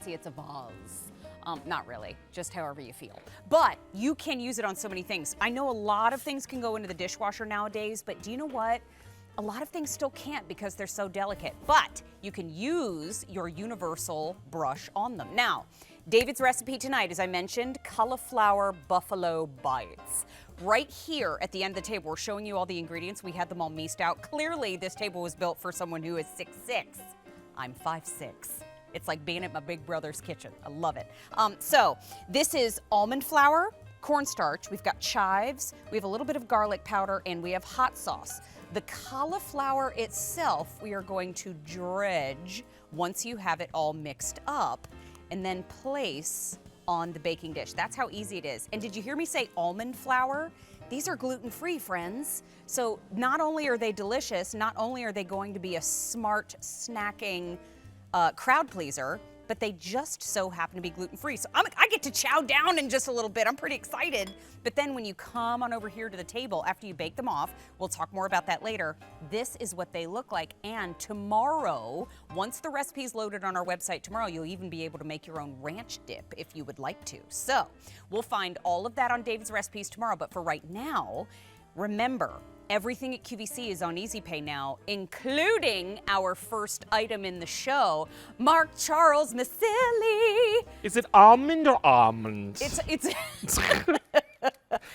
fancy, it's a vase. Not really, just however you feel. But you can use it on so many things. I know a lot of things can go into the dishwasher nowadays, but do you know what? A lot of things still can't because they're so delicate, but you can use your universal brush on them. Now, David's recipe tonight, as I mentioned, cauliflower buffalo bites. Right here at the end of the table, we're showing you all the ingredients. We had them all meased out. Clearly, this table was built for someone who is 6'6". I'm 5'6". It's like being at my big brother's kitchen. I love it. So this is almond flour, cornstarch, we've got chives, we have a little bit of garlic powder, and we have hot sauce. The cauliflower itself, we are going to dredge once you have it all mixed up, and then place on the baking dish. That's how easy it is. And did you hear me say almond flour? These are gluten-free, friends. So not only are they delicious, not only are they going to be a smart snacking crowd pleaser, but they just so happen to be gluten-free. So I get to chow down in just a little bit. I'm pretty excited. But then when you come on over here to the table, after you bake them off, we'll talk more about that later, this is what they look like. And tomorrow, once the recipe is loaded on our website tomorrow, you'll even be able to make your own ranch dip if you would like to. So we'll find all of that on David's recipes tomorrow. But for right now, remember, everything at QVC is on Easy Pay now, including our first item in the show, Mark Charles Masilli. Is it almond or almonds? It's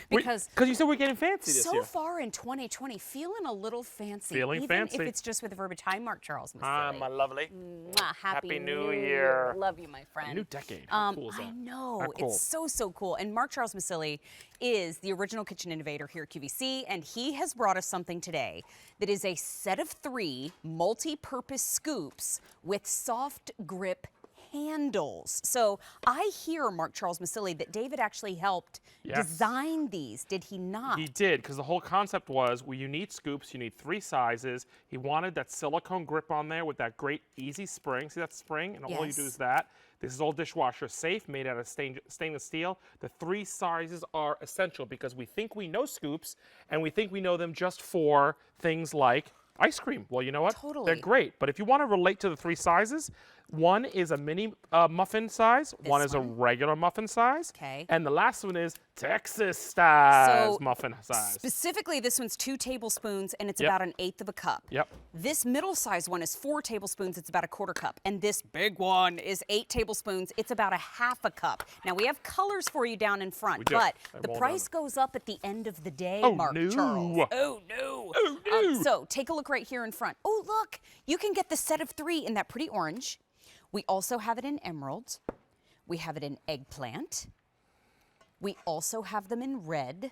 because you said we're getting fancy this year. So far in 2020, feeling a little fancy. Feeling fancy. Even if it's just with the verbiage. Hi, Mark Charles Masilli. My lovely. Mwah, Happy New Year. Love you, my friend. A new decade. How cool is that? I know. Cool. It's so cool. And Mark Charles Masilli is the original kitchen innovator here at QVC, and he has brought us something today that is a set of 3 multi-purpose scoops with soft grip handles. So I hear, Mark Charles Masilli, that David actually helped design these, did he not? He did, because the whole concept was, well, you need scoops, you need 3 sizes. He wanted that silicone grip on there with that great easy spring. See that spring? And all you do is that. This is all dishwasher safe, made out of stainless steel. The 3 sizes are essential because we think we know scoops, and we think we know them just for things like ice cream. Well, you know what? Totally. They're great. But if you want to relate to the 3 sizes, one is a mini muffin size, one is a regular muffin size, and the last one is Texas style muffin size. Specifically, this one's 2 tablespoons, and it's about 1/8 of a cup. This middle size one is 4 tablespoons, it's about 1/4 cup. And this big one is 8 tablespoons, it's about 1/2 a cup. Now, we have colors for you down in front, but the price goes up at the end of the day, Mark Charles. Oh, no. Oh, no. So take a look right here in front. Oh, look, you can get the set of 3 in that pretty orange. We also have it in emerald. We have it in eggplant. We also have them in red.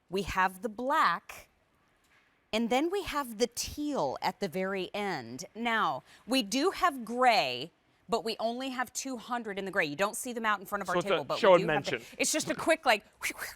We have the black. And then we have the teal at the very end. Now, we do have gray, but we only have 200 in the gray. You don't see them out in front of our table, but show we do and have mention. It's just a quick, like,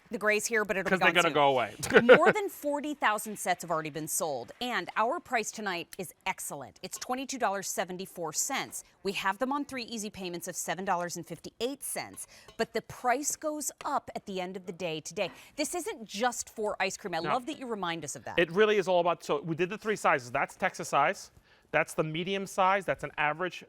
the gray's here, but it'll be gone because they're going to go away. More than 40,000 sets have already been sold, and our price tonight is excellent. It's $22.74. We have them on 3 easy payments of $7.58, but the price goes up at the end of the day today. This isn't just for ice cream. I love that you remind us of that. It really is all about, so we did the 3 sizes. That's Texas size. That's the medium size. That's an average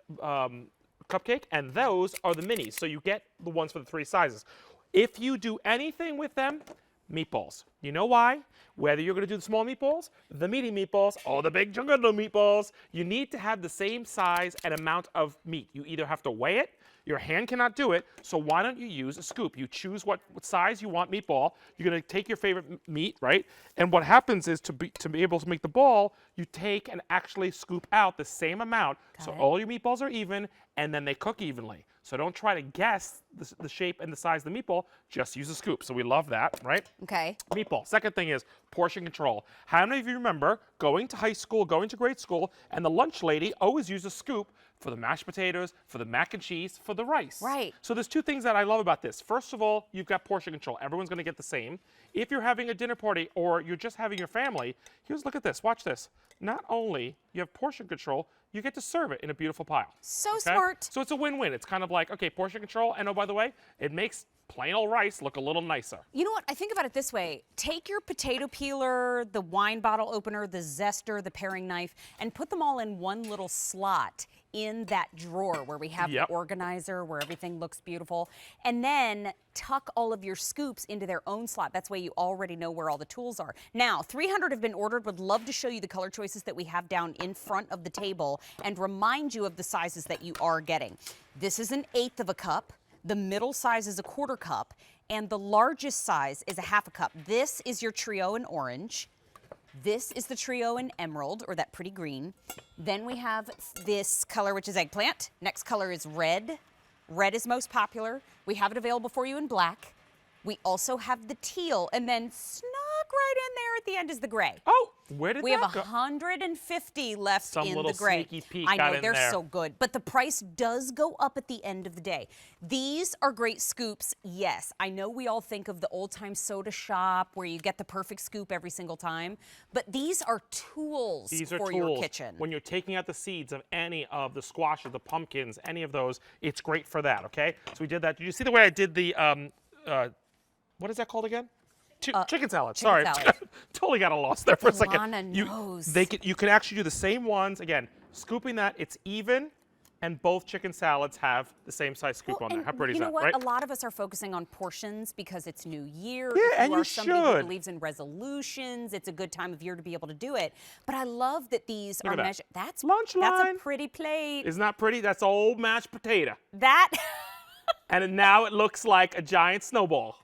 cupcake, and those are the minis. So you get the ones for the 3 sizes. If you do anything with them, meatballs. You know why? Whether you're going to do the small meatballs, the meaty meatballs, or the big juggernaut meatballs, you need to have the same size and amount of meat. You either have to weigh it, your hand cannot do it, so why don't you use a scoop? You choose what size you want meatball. You're going to take your favorite meat, right? And what happens is to be able to make the ball, you take and actually scoop out the same amount, so all your meatballs are even, and then they cook evenly. So don't try to guess the shape and the size of the meatball, just use a scoop. So we love that, right? Okay. Meatball. Second thing is portion control. How many of you remember going to high school, going to grade school, and the lunch lady always used a scoop for the mashed potatoes, for the mac and cheese, for the rice? Right. So there's 2 things that I love about this. First of all, you've got portion control. Everyone's going to get the same. If you're having a dinner party or you're just having your family, look at this. Watch this. Not only you have portion control, you get to serve it in a beautiful pile. So okay? smart. So it's a win-win. It's kind of like, okay, portion control, and oh, by the way, it makes plain old rice look a little nicer. You know what? I think about it this way. Take your potato peeler, the wine bottle opener, the zester, the paring knife, and put them all in one little slot in that drawer where we have the organizer, where everything looks beautiful. And then tuck all of your scoops into their own slot. That's why you already know where all the tools are. Now, 300 have been ordered. Would love to show you the color choices that we have down in front of the table and remind you of the sizes that you are getting. This is 1/8 of a cup. The middle size is 1/4 cup, and the largest size is 1/2 cup. This is your trio in orange. This is the trio in emerald, or that pretty green. Then we have this color, which is eggplant. Next color is red. Red is most popular. We have it available for you in black. We also have the teal, and then snuck right in there at the end is the gray. Oh, where did we that have go? 150 left Some in little the gray. sneaky peek I got know, in they're there. so good, but the price does go up at the end of the day. These are great scoops, yes. I know we all think of the old-time soda shop where you get the perfect scoop every single time, but these are tools for your kitchen. When you're taking out the seeds of any of the squashes, the pumpkins, any of those, it's great for that, okay? So we did that. Did you see the way I did the, what is that called again? Chicken salad. Sorry, salad. totally got lost there for a second. Lana knows. You can actually do the same ones again. Scooping that, it's even, and both chicken salads have the same size scoop on there. How pretty is that, You know what? right? A lot of us are focusing on portions because it's New Year. Yeah, if and you you are somebody who should. believes in resolutions, it's a good time of year to be able to do it. But I love that these Look are at that. measured. That's Lunch That's line. a pretty plate. Isn't that pretty? That's old mashed potato. That. And now it looks like a giant snowball.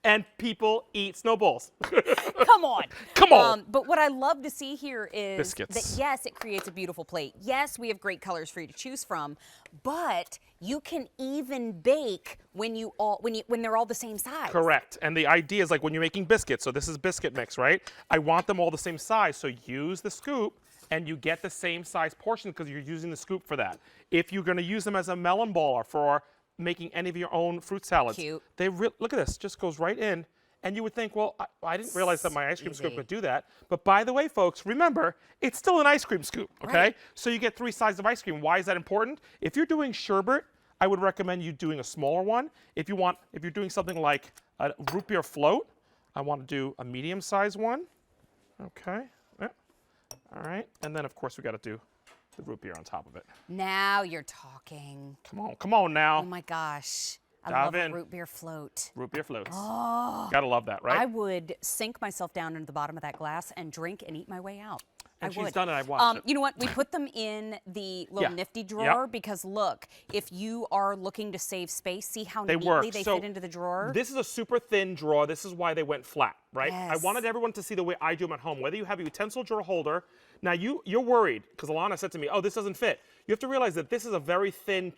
And people eat snowballs. Come on. Come on. But what I love to see here is Biscuits. that, yes, it creates a beautiful plate. Yes, we have great colors for you to choose from, but you can even bake when they're all the same size. Correct. And the idea is like when you're making biscuits, so this is biscuit mix, right? I want them all the same size, so use the scoop and you get the same size portion because you're using the scoop for that. If you're going to use them as a melon baller for making any of your own fruit salads. Cute. Look at this, just goes right in. And you would think, well, I didn't realize that my ice cream scoop Easy. would do that. But by the way, folks, remember, it's still an ice cream scoop, okay? Right. So you get 3 sizes of ice cream. Why is that important? If you're doing sherbet, I would recommend you doing a smaller one. If you're doing something like a root beer float, I want to do a medium-sized one. Okay. Yeah. All right. And then, of course, we got to do the root beer on top of it. Now you're talking. Come on now. Oh my gosh. I Dive love in. a root beer float. Root beer floats. Oh. Gotta love that, right? I would sink myself down into the bottom of that glass and drink and eat my way out. And I she's would. done it, I've watched it. You know what? We put them in the little Yeah. nifty drawer Yep. because look, if you are looking to save space, see how They neatly work. they So fit into the drawer? This is a super thin drawer. This is why they went flat, right? I Yes. wanted everyone to see the way I do them at home. Whether you have a utensil drawer holder, now you're worried because Alana said to me, "Oh, this doesn't fit." You have to realize that this is a very thin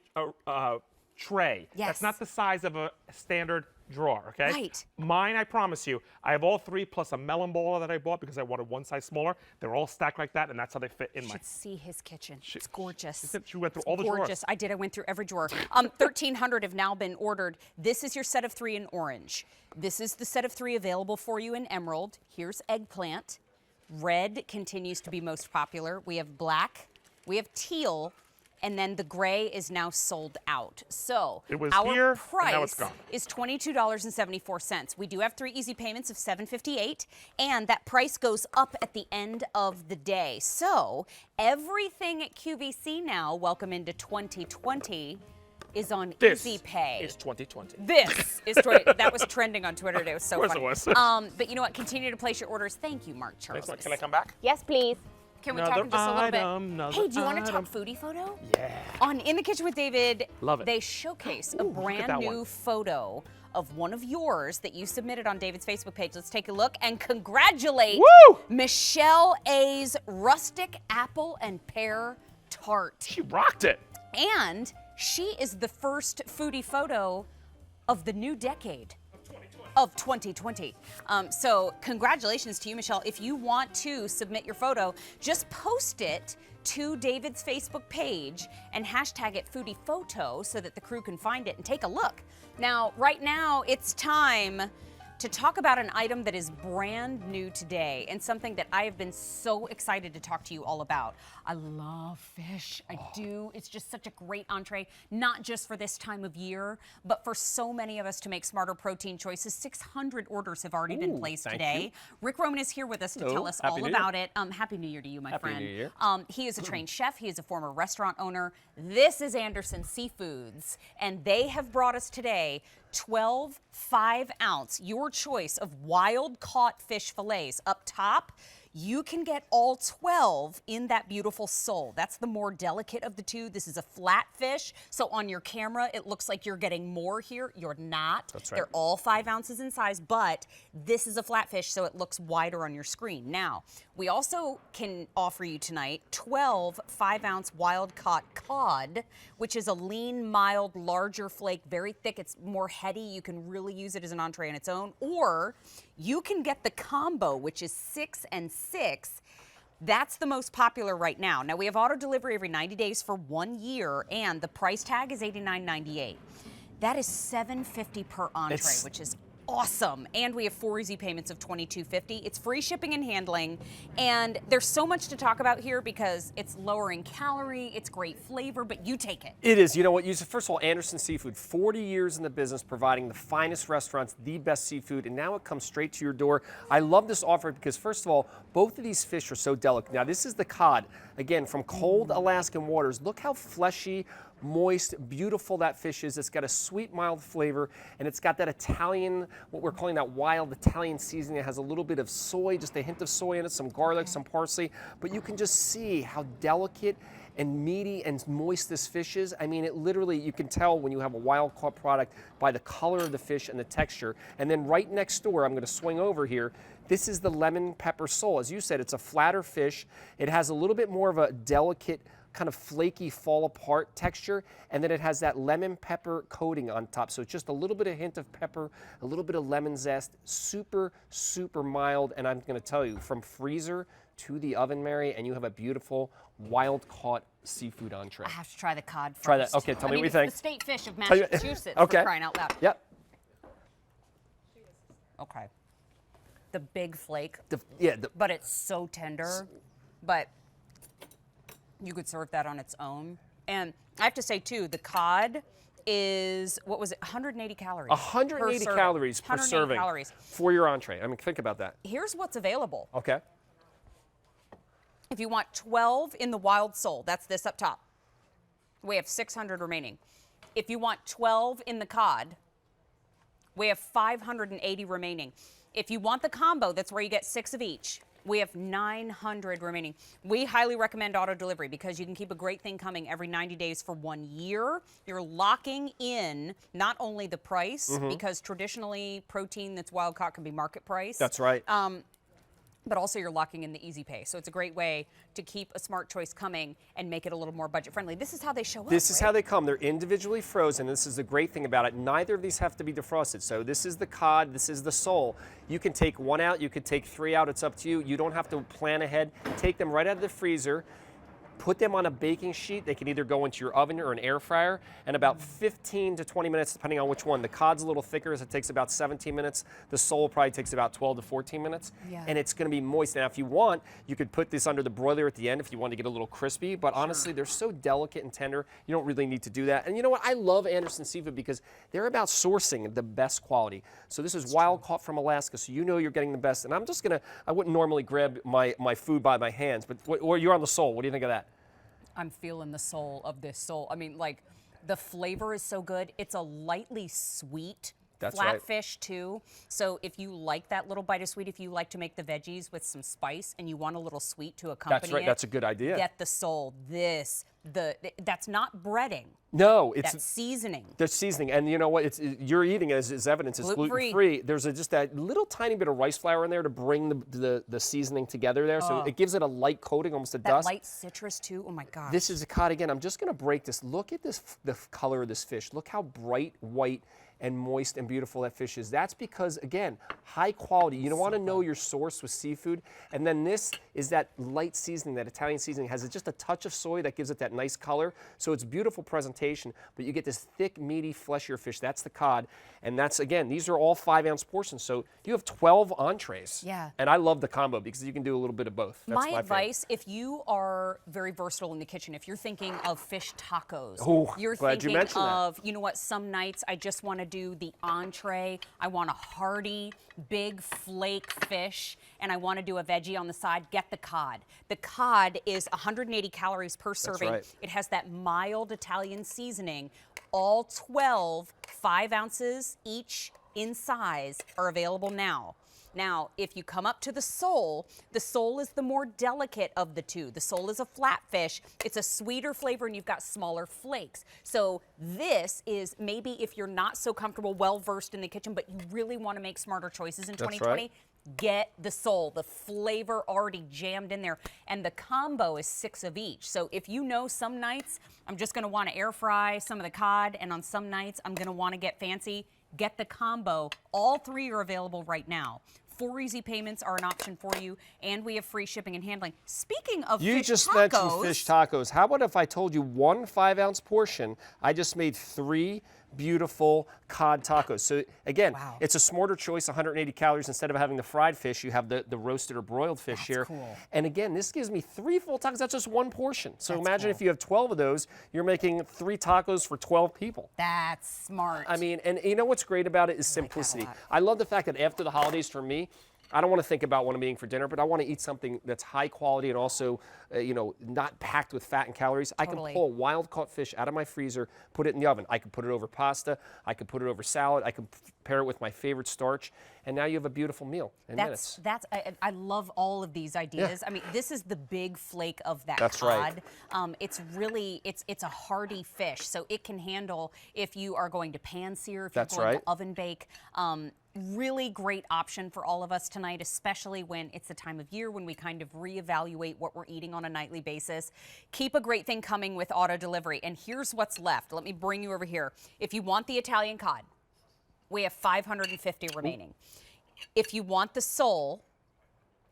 tray. Yes. That's not the size of a standard drawer, okay? Right. Mine, I promise you, I have all 3 plus a melon baller that I bought because I wanted one size smaller. They're all stacked like that, and that's how they fit in my. Should see his kitchen. It's gorgeous. She went through all the Gorgeous. drawers. I did. I went through every drawer. 1,300 have now been ordered. This is your set of 3 in orange. This is the set of 3 available for you in emerald. Here's eggplant. Red continues to be most popular. We have black. We have teal. And then the gray is now sold out. So It was our here, and price now it's gone. is $22.74. We do have 3 easy payments of $7.58, and that price goes up at the end of the day. So everything at QVC now, welcome into 2020, is on This Easy Pay. is 2020. This is that was trending on Twitter today. It was so Of course funny. it was. But you know what? Continue to place your orders. Thank you, Mark Charles. Can I come back? Yes, please. Can we talk Another just a little item, bit? another Hey, do you want to item. talk foodie photo? Yeah. On In the Kitchen with David, Love it. they showcase a Ooh, look at brand that new one. photo of one of yours that you submitted on David's Facebook page. Let's take a look and congratulate Woo! Michelle A's rustic apple and pear tart. She rocked it. And she is the first foodie photo of the new decade. Of 2020. So congratulations to you, Michelle. If you want to submit your photo, just post it to David's Facebook page and hashtag it foodie photo so that the crew can find it and take a look. Now, right now, it's time to talk about an item that is brand new today and something that I have been so excited to talk to you all about. I love fish. I do. It's just such a great entree, not just for this time of year, but for so many of us to make smarter protein choices. 600 orders have already been placed today. Rick Roman is here with us to tell us all about it. Happy New Year to you, my friend. Happy New Year. He is a trained chef. He is a former restaurant owner. This is Anderson Seafoods, and they have brought us today 12 5-ounce, your choice of wild caught fish fillets. Up top, you can get all 12 in that beautiful sole. That's the more delicate of the two. This is a flat fish, so on your camera, it looks like you're getting more here. You're not. That's right. They're all 5 ounces in size, but this is a flat fish, so it looks wider on your screen. Now, we also can offer you tonight 12 5-ounce wild caught cod, which is a lean, mild, larger flake, very thick. It's more heady. You can really use it as an entree on its own, or you can get the combo, which is 6 and 6. That's the most popular right now. Now, we have auto delivery every 90 days for 1 year, and the price tag is $89.98. That is $7.50 per entree, which is awesome. And we have 4 easy payments of $22.50. It's free shipping and handling. And there's so much to talk about here because it's lower in calorie, it's great flavor, but you take it. It is. You know what? First of all, Anderson Seafood, 40 years in the business, providing the finest restaurants, the best seafood, and now it comes straight to your door. I love this offer because, first of all, both of these fish are so delicate. Now, this is the cod, again, from cold Alaskan waters. Look how fleshy, moist, beautiful that fish is. It's got a sweet, mild flavor, and it's got that Italian, what we're calling that wild Italian seasoning. It has a little bit of soy, just a hint of soy in it, some garlic, some parsley, but you can just see how delicate and meaty and moist this fish is. I mean, it literally, you can tell when you have a wild caught product by the color of the fish and the texture. And then right next door, I'm going to swing over here, this is the lemon pepper sole. As you said, it's a flatter fish. It has a little bit more of a delicate, kind of flaky, fall apart texture, and then it has that lemon pepper coating on top. So it's just a little bit of hint of pepper, a little bit of lemon zest, super, super mild. And I'm going to tell you, from freezer to the oven, Mary, and you have a beautiful wild caught seafood entree. I have to try the cod first. Try that. Okay, tell me what you think. It's the state fish of Massachusetts, Okay. for crying out loud. Yep. Okay. The big flake, But but it's so tender, but you could serve that on its own. And I have to say, too, the cod is, what was it, 180 calories. 180 calories per 180 serving calories. for your entree. I mean, think about that. Here's what's available. Okay. If you want 12 in the wild sole, that's this up top. We have 600 remaining. If you want 12 in the cod, we have 580 remaining. If you want the combo, that's where you get 6 of each. We have 900 remaining. We highly recommend auto delivery because you can keep a great thing coming every 90 days for 1 year. You're locking in not only the price, because traditionally protein that's wild caught can be market price. That's right. But also you're locking in the easy pay. So it's a great way to keep a smart choice coming and make it a little more budget friendly. This is how they show up. This is how they come. They're individually frozen. This is the great thing about it. Neither of these have to be defrosted. So this is the cod, this is the sole. You can take 1 out, you could take 3 out. It's up to you. You don't have to plan ahead. Take them right out of the freezer. Put them on a baking sheet. They can either go into your oven or an air fryer, and about 15 to 20 minutes, depending on which one. The cod's a little thicker, so it takes about 17 minutes. The sole probably takes about 12 to 14 minutes, and it's going to be moist. Now, if you want, you could put this under the broiler at the end if you want to get a little crispy, but honestly, they're so delicate and tender, you don't really need to do that. And you know what? I love Anderson Seafood because they're about sourcing the best quality. So this is wild caught from Alaska, so you know you're getting the best. And I'm just going to, I wouldn't normally grab my food by my hands, but or you're on the sole. What do you think of that? I'm feeling the soul of this sole. I mean, like, the flavor is so good. It's a lightly sweet flat fish, too. So if you like that little bite of sweet, if you like to make the veggies with some spice and you want a little sweet to accompany it. That's a good idea. Get the sole. That's not breading. No, it's that's seasoning. The seasoning, and you know what? You're eating as evidence. It's gluten-free. There's just that little tiny bit of rice flour in there to bring the seasoning together there, so it gives it a light coating, almost a dust. That light citrus too. Oh my gosh. This is a cod again. I'm just going to break this. Look at this, the color of this fish. Look how bright white and moist and beautiful that fish is. That's because, again, high quality. You don't want to know your source with seafood. And then this is that light seasoning, that Italian seasoning, has just a touch of soy that gives it that nice color. So it's beautiful presentation, but you get this thick, meaty, fleshier fish. That's the cod. And that's, again, these are all 5-ounce portions. So you have 12 entrees. Yeah. And I love the combo because you can do a little bit of both. That's My advice, favorite. if you are very versatile in the kitchen, if you're thinking of fish tacos, Oh, you're glad you thinking mentioned that. of, you know what, some nights I just want to do the entree, I want a hearty, big flake fish, and I want to do a veggie on the side, get the cod. The cod is 180 calories per serving. right. It has that mild Italian seasoning. All 12, 5 ounces each in size, are available now. Now, if you come up to the sole is the more delicate of the two. The sole is a flat fish. It's a sweeter flavor and you've got smaller flakes. So this is maybe if you're not so comfortable, well-versed in the kitchen, but you really want to make smarter choices in 2020, right. get the sole. The flavor already jammed in there. And the combo is 6 of each. So if you know some nights I'm just going to want to air fry some of the cod, and on some nights I'm going to want to get fancy, get the combo. All 3 are available right now. 4 easy payments are an option for you, and we have free shipping and handling. Speaking of You fish just tacos, mentioned fish tacos. How about if I told you 1 5-ounce portion, I just made 3 beautiful cod tacos. So again, Wow. it's a smarter choice, 180 calories. Instead of having the fried fish, you have the roasted or broiled fish That's here. cool. And again, this gives me 3 full tacos. That's just 1 portion. So That's imagine cool. if you have 12 of those, you're making 3 tacos for 12 people. That's smart. I mean, and you know what's great about it is like that a simplicity. lot. I love the fact that after the holidays, for me, I don't want to think about what I'm eating for dinner, but I want to eat something that's high quality and also, not packed with fat and calories. I Totally. can pull a wild caught fish out of my freezer, put it in the oven. I can put it over pasta. I can put it over salad. I can pair it with my favorite starch, and now you have a beautiful meal in minutes. I love all of these ideas. I mean, this is the big flake of that That's cod. right. It's really it's a hearty fish, so it can handle if you are going to pan sear, if That's you're going right. to oven bake. Really great option for all of us tonight, especially when it's the time of year when we kind of reevaluate what we're eating on a nightly basis. Keep a great thing coming with auto delivery. And here's what's left. Let me bring you over here. If you want the Italian cod, we have 550 remaining. If you want the sole,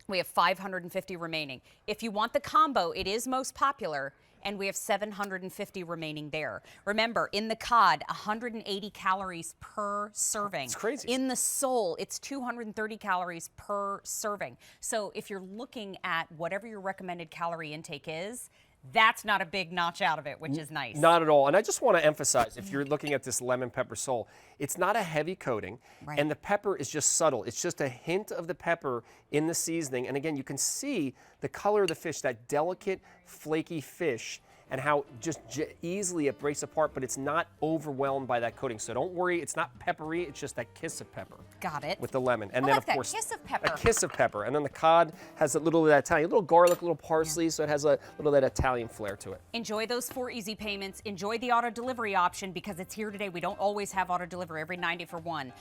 we have 550 remaining. If you want the combo, it is most popular, and we have 750 remaining there. Remember, in the cod, 180 calories per serving. It's crazy. In the sole, it's 230 calories per serving. So if you're looking at whatever your recommended calorie intake is, that's not a big notch out of it, which is nice. Not at all. And I just want to emphasize, if you're looking at this lemon pepper sole, it's not a heavy coating, Right. and the pepper is just subtle. It's just a hint of the pepper in the seasoning. And again, you can see the color of the fish, that delicate, flaky fish, and how just easily it breaks apart, but it's not overwhelmed by that coating. So don't worry, it's not peppery, it's just that kiss of pepper. Got it. With the lemon. And I then like of that course, kiss of pepper. a kiss of pepper. And then the cod has a little of that Italian, a little garlic, a little parsley, so it has a little of that Italian flair to it. Enjoy those 4 easy payments. Enjoy the auto delivery option because it's here today. We don't always have auto delivery, every 90 for 1.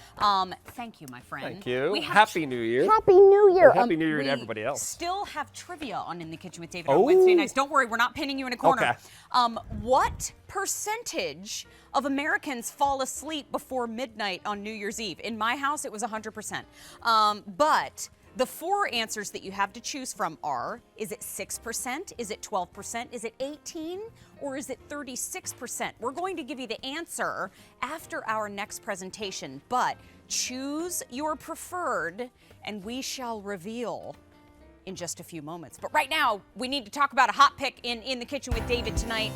Thank you, my friend. Thank you. We have Happy New Year. Happy New Year. Happy New Year to we everybody else. Still have trivia on In the Kitchen with David on Wednesday nights. Don't worry, we're not pinning you in a corner. Okay. What percentage of Americans fall asleep before midnight on New Year's Eve? In my house, it was 100%. But the 4 answers that you have to choose from are, is it 6%, is it 12%, is it 18%, or is it 36%? We're going to give you the answer after our next presentation, but choose your preferred and we shall reveal in just a few moments. But right now, we need to talk about a hot pick in the kitchen with David tonight.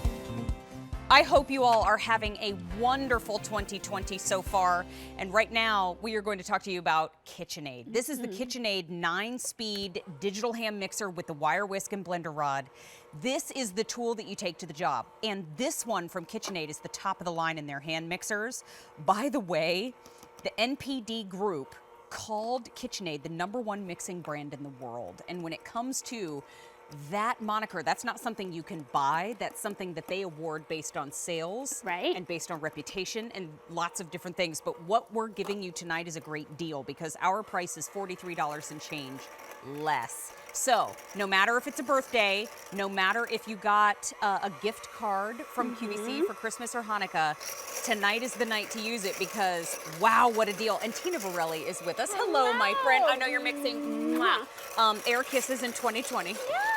I hope you all are having a wonderful 2020 so far. And right now, we are going to talk to you about KitchenAid. This is the KitchenAid 9-speed digital hand mixer with the wire whisk and blender rod. This is the tool that you take to the job. And this one from KitchenAid is the top of the line in their hand mixers. By the way, the NPD group called KitchenAid the #1 mixing brand in the world. And when it comes to that moniker, that's not something you can buy. That's something that they award based on sales, Right. and based on reputation and lots of different things. But what we're giving you tonight is a great deal because our price is $43 and change less So no matter if it's a birthday, no matter if you got a gift card from QVC for Christmas or Hanukkah, tonight is the night to use it because wow, what a deal. And Tina Borelli is with us. Hello, my friend. I know you're mixing. Air Kisses in 2020.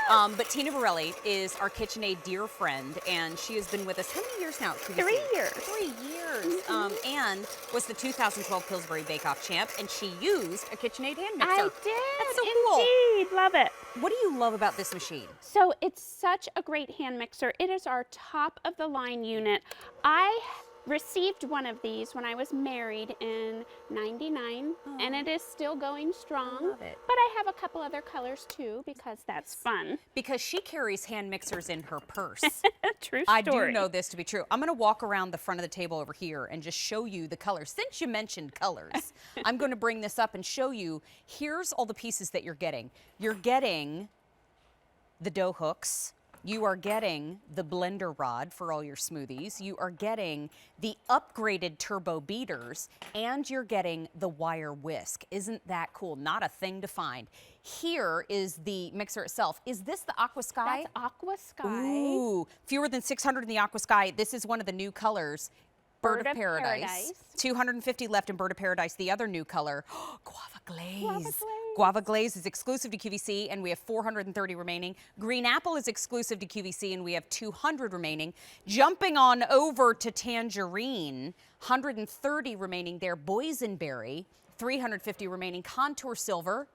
But Tina Borelli is our KitchenAid dear friend, and she has been with us how many years now at QVC? 3 years. 3 years. And was the 2012 Pillsbury Bake Off champ, and she used a KitchenAid hand mixer. I did. That's so cool. Indeed. Love it. What do you love about this machine? So it's such a great hand mixer. It is our top of the line unit. I received one of these when I was married in '99, and it is still going strong. I love it. But I have a couple other colors too because that's fun. Because she carries hand mixers in her purse. True story. I do know this to be true. I'm going to walk around the front of the table over here and just show you the colors. Since you mentioned colors, I'm going to bring this up and show you. Here's all the pieces that you're getting. You're getting the dough hooks. You are getting the blender rod for all your smoothies. You are getting the upgraded turbo beaters, and you're getting the wire whisk. Isn't that cool? Not a thing to find. Here is the mixer itself. Is this the Aqua Sky? That's Aqua Sky. Ooh, fewer than 600 in the Aqua Sky. This is one of the new colors. Bird of Paradise. 250 left in Bird of Paradise. The other new color, Guava Glaze. Guava Glaze. Guava Glaze is exclusive to QVC, and we have 430 remaining. Green Apple is exclusive to QVC, and we have 200 remaining. Jumping on over to Tangerine, 130 remaining there. Boysenberry, 350 remaining. Contour Silver,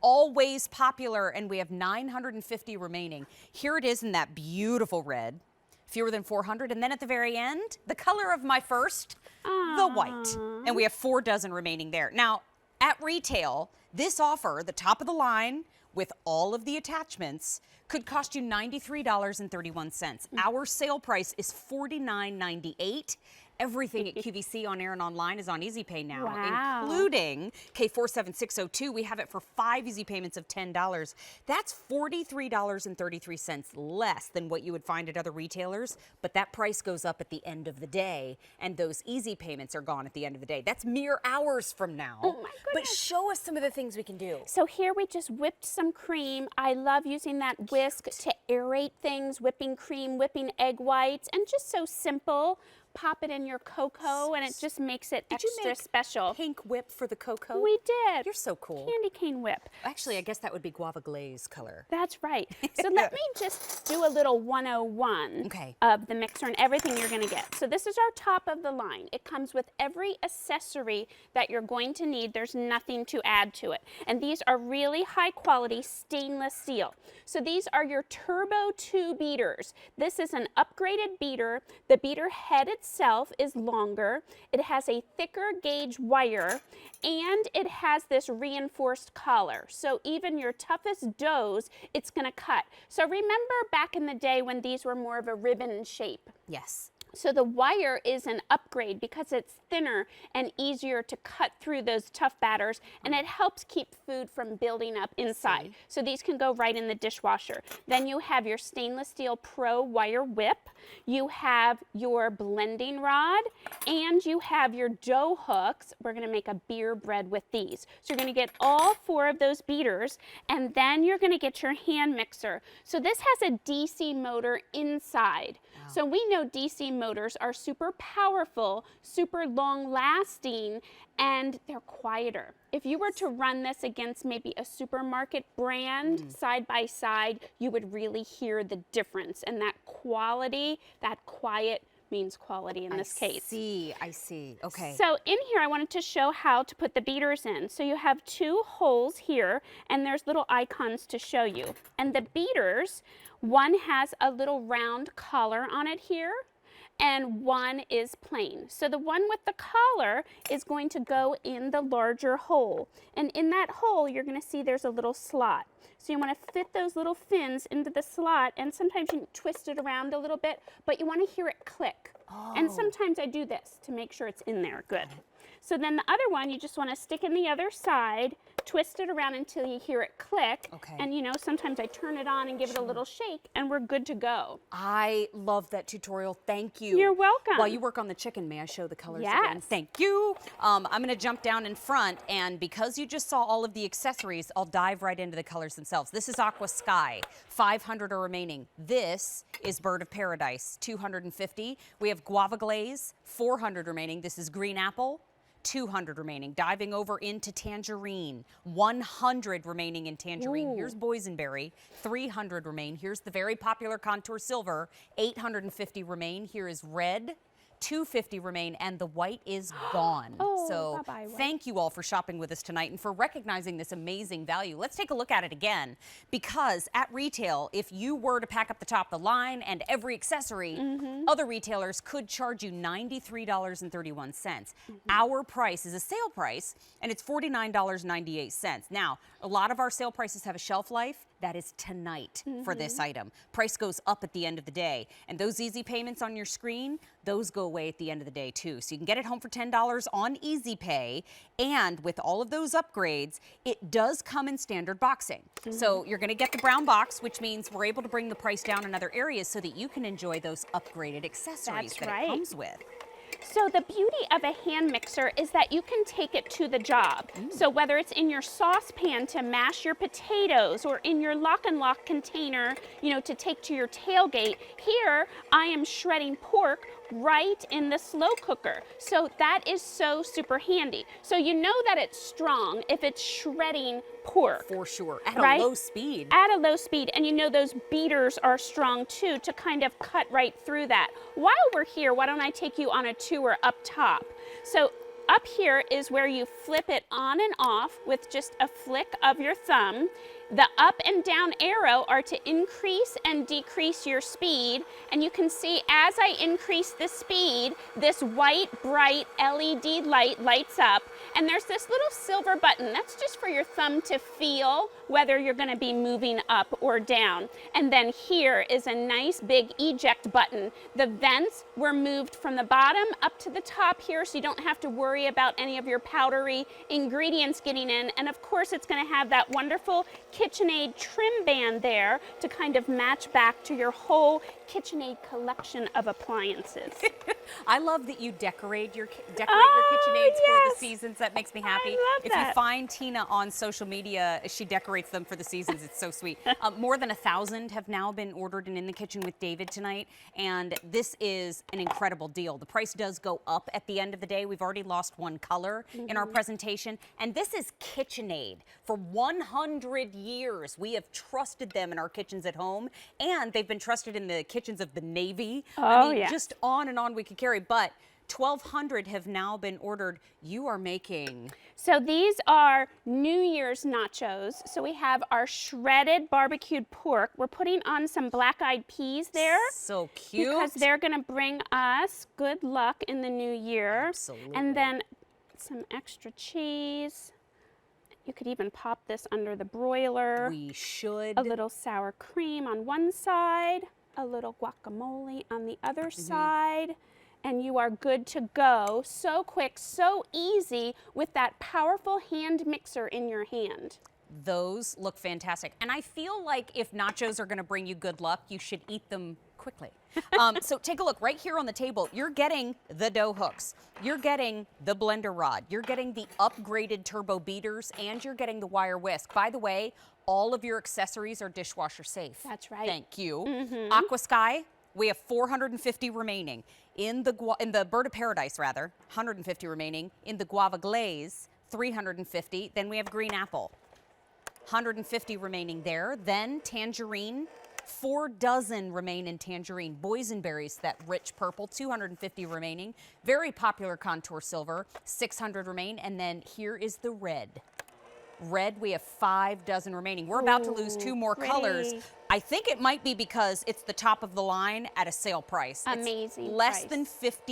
always popular, and we have 950 remaining. Here it is in that beautiful red. Fewer than 400. And then at the very end, the color of my first, the white. And we have 4 dozen remaining there. Now, at retail, this offer, the top of the line, with all of the attachments, could cost you $93.31. Our sale price is $49.98. Everything at QVC on air and online is on Easy Pay now, Wow. including K47602. We have it for 5 easy payments of $10. That's $43.33 less than what you would find at other retailers, but that price goes up at the end of the day, and those easy payments are gone at the end of the day. That's mere hours from now. Oh my But goodness. show us some of the things we can do. So here we just whipped some cream. I love using that whisk to aerate things, whipping cream, whipping egg whites, and just so simple. Pop it in your cocoa, and it just makes it Did you extra make special. pink whip for the cocoa? We did. You're so cool. Candy cane whip. Actually, I guess that would be guava glaze color. That's right. So let me just do a little 101 Okay. of the mixer and everything you're going to get. So this is our top of the line. It comes with every accessory that you're going to need. There's nothing to add to it. And these are really high quality stainless steel. So these are your Turbo 2 beaters. This is an upgraded beater. The beater head itself is longer. It has a thicker gauge wire, and it has this reinforced collar. So even your toughest doughs, it's going to cut. So remember back in the day when these were more of a ribbon shape? Yes. So the wire is an upgrade because it's thinner and easier to cut through those tough batters, and it helps keep food from building up inside. So these can go right in the dishwasher. Then you have your stainless steel Pro wire whip, you have your blending rod, and you have your dough hooks. We're going to make a beer bread with these. So you're going to get all 4 of those beaters, and then you're going to get your hand mixer. So this has a DC motor inside. Wow. So we know DC motors are super powerful, super long lasting, and they're quieter. If you were to run this against maybe a supermarket brand side by side, you would really hear the difference. And that quality, that quiet means quality in this case. I see. Okay. So in here, I wanted to show how to put the beaters in. So you have 2 holes here, and there's little icons to show you. And the beaters, one has a little round collar on it here, and one is plain. So the one with the collar is going to go in the larger hole. And in that hole, you're going to see there's a little slot. So you want to fit those little fins into the slot, and sometimes you can twist it around a little bit, but you want to hear it click. And sometimes I do this to make sure it's in there. Good. So then the other one, you just want to stick in the other side, twist it around until you hear it click. Okay. And you know, sometimes I turn it on and give it a little shake, and we're good to go. I love that tutorial. Thank you. You're welcome. While you work on the chicken, may I show the colors again? Yes. Thank you. I'm going to jump down in front, and because you just saw all of the accessories, I'll dive right into the colors themselves. This is Aqua Sky. 500 are remaining. This is Bird of Paradise. 250. We have Guava Glaze. 400 remaining. This is Green Apple. 200 remaining. Diving over into Tangerine. 100 remaining in Tangerine. Ooh. Here's Boysenberry. 300 remain. Here's the very popular Contour Silver. 850 remain. Here is Red. 250 remain, and the white is gone. Oh, so bye-bye, white. thank you all for shopping with us tonight and for recognizing this amazing value. Let's take a look at it again, because at retail, if you were to pack up the top of the line and every accessory, other retailers could charge you $93.31. Our price is a sale price, and it's $49.98. Now, a lot of our sale prices have a shelf life. That is tonight for this item. Price goes up at the end of the day. And those easy payments on your screen, those go away at the end of the day too. So you can get it home for $10 on Easy Pay. And with all of those upgrades, it does come in standard boxing. So you're gonna get the brown box, which means we're able to bring the price down in other areas so that you can enjoy those upgraded accessories That's that right. it comes with. So the beauty of a hand mixer is that you can take it to the job. So whether it's in your saucepan to mash your potatoes or in your lock and lock container, you know, to take to your tailgate, here I am shredding pork right in the slow cooker. So that is so super handy. So you know that it's strong if it's shredding pork. For sure, at Right? a low speed. At a low speed, and you know those beaters are strong too to kind of cut right through that. While we're here, why don't I take you on a tour up top? So up here is where you flip it on and off with just a flick of your thumb. The up and down arrow are to increase and decrease your speed, and you can see as I increase the speed, this white bright LED light lights up, and there's this little silver button. That's just for your thumb to feel whether you're going to be moving up or down. And then here is a nice big eject button. The vents were moved from the bottom up to the top here, so you don't have to worry about any of your powdery ingredients getting in. And of course, it's going to have that wonderful KitchenAid trim band there to kind of match back to your whole KitchenAid collection of appliances. I love that you decorate your KitchenAids for the yes. seasons. That makes me happy. love If that. you find Tina on social media, she decorates them for the seasons. It's so sweet. More than 1,000 have now been ordered and in the kitchen with David tonight, and this is an incredible deal. The price does go up at the end of the day. We've already lost one color in our presentation, and this is KitchenAid. For 100 years, we have trusted them in our kitchens at home, and they've been trusted in the kitchens of the Navy. I mean, yeah. just on and on we could carry, but 1,200 have now been ordered. You are making... So these are New Year's nachos. So we have our shredded barbecued pork. We're putting on some black-eyed peas there. So cute. Because they're going to bring us good luck in the new year. Absolutely. And then some extra cheese. You could even pop this under the broiler. We should. A little sour cream on one side, a little guacamole on the other side, and you are good to go. So quick, so easy with that powerful hand mixer in your hand. Those look fantastic. And I feel like if nachos are going to bring you good luck, you should eat them quickly. So take a look right here on the table. You're getting the dough hooks. You're getting the blender rod. You're getting the upgraded turbo beaters, and you're getting the wire whisk. By the way, all of your accessories are dishwasher safe. That's right. Thank you. Aqua Sky, we have 450 remaining. In the Bird of Paradise, rather, 150 remaining. In the Guava Glaze, 350. Then we have Green Apple, 150 remaining there. Then Tangerine, 4 dozen remain in Tangerine. Boysenberries, that rich purple, 250 remaining. Very popular Contour Silver, 600 remain. And then here is the Red. Red, we have 5 dozen remaining. We're about to lose 2 more colors. I think it might be because it's the top of the line at a sale price. Amazing It's less price. than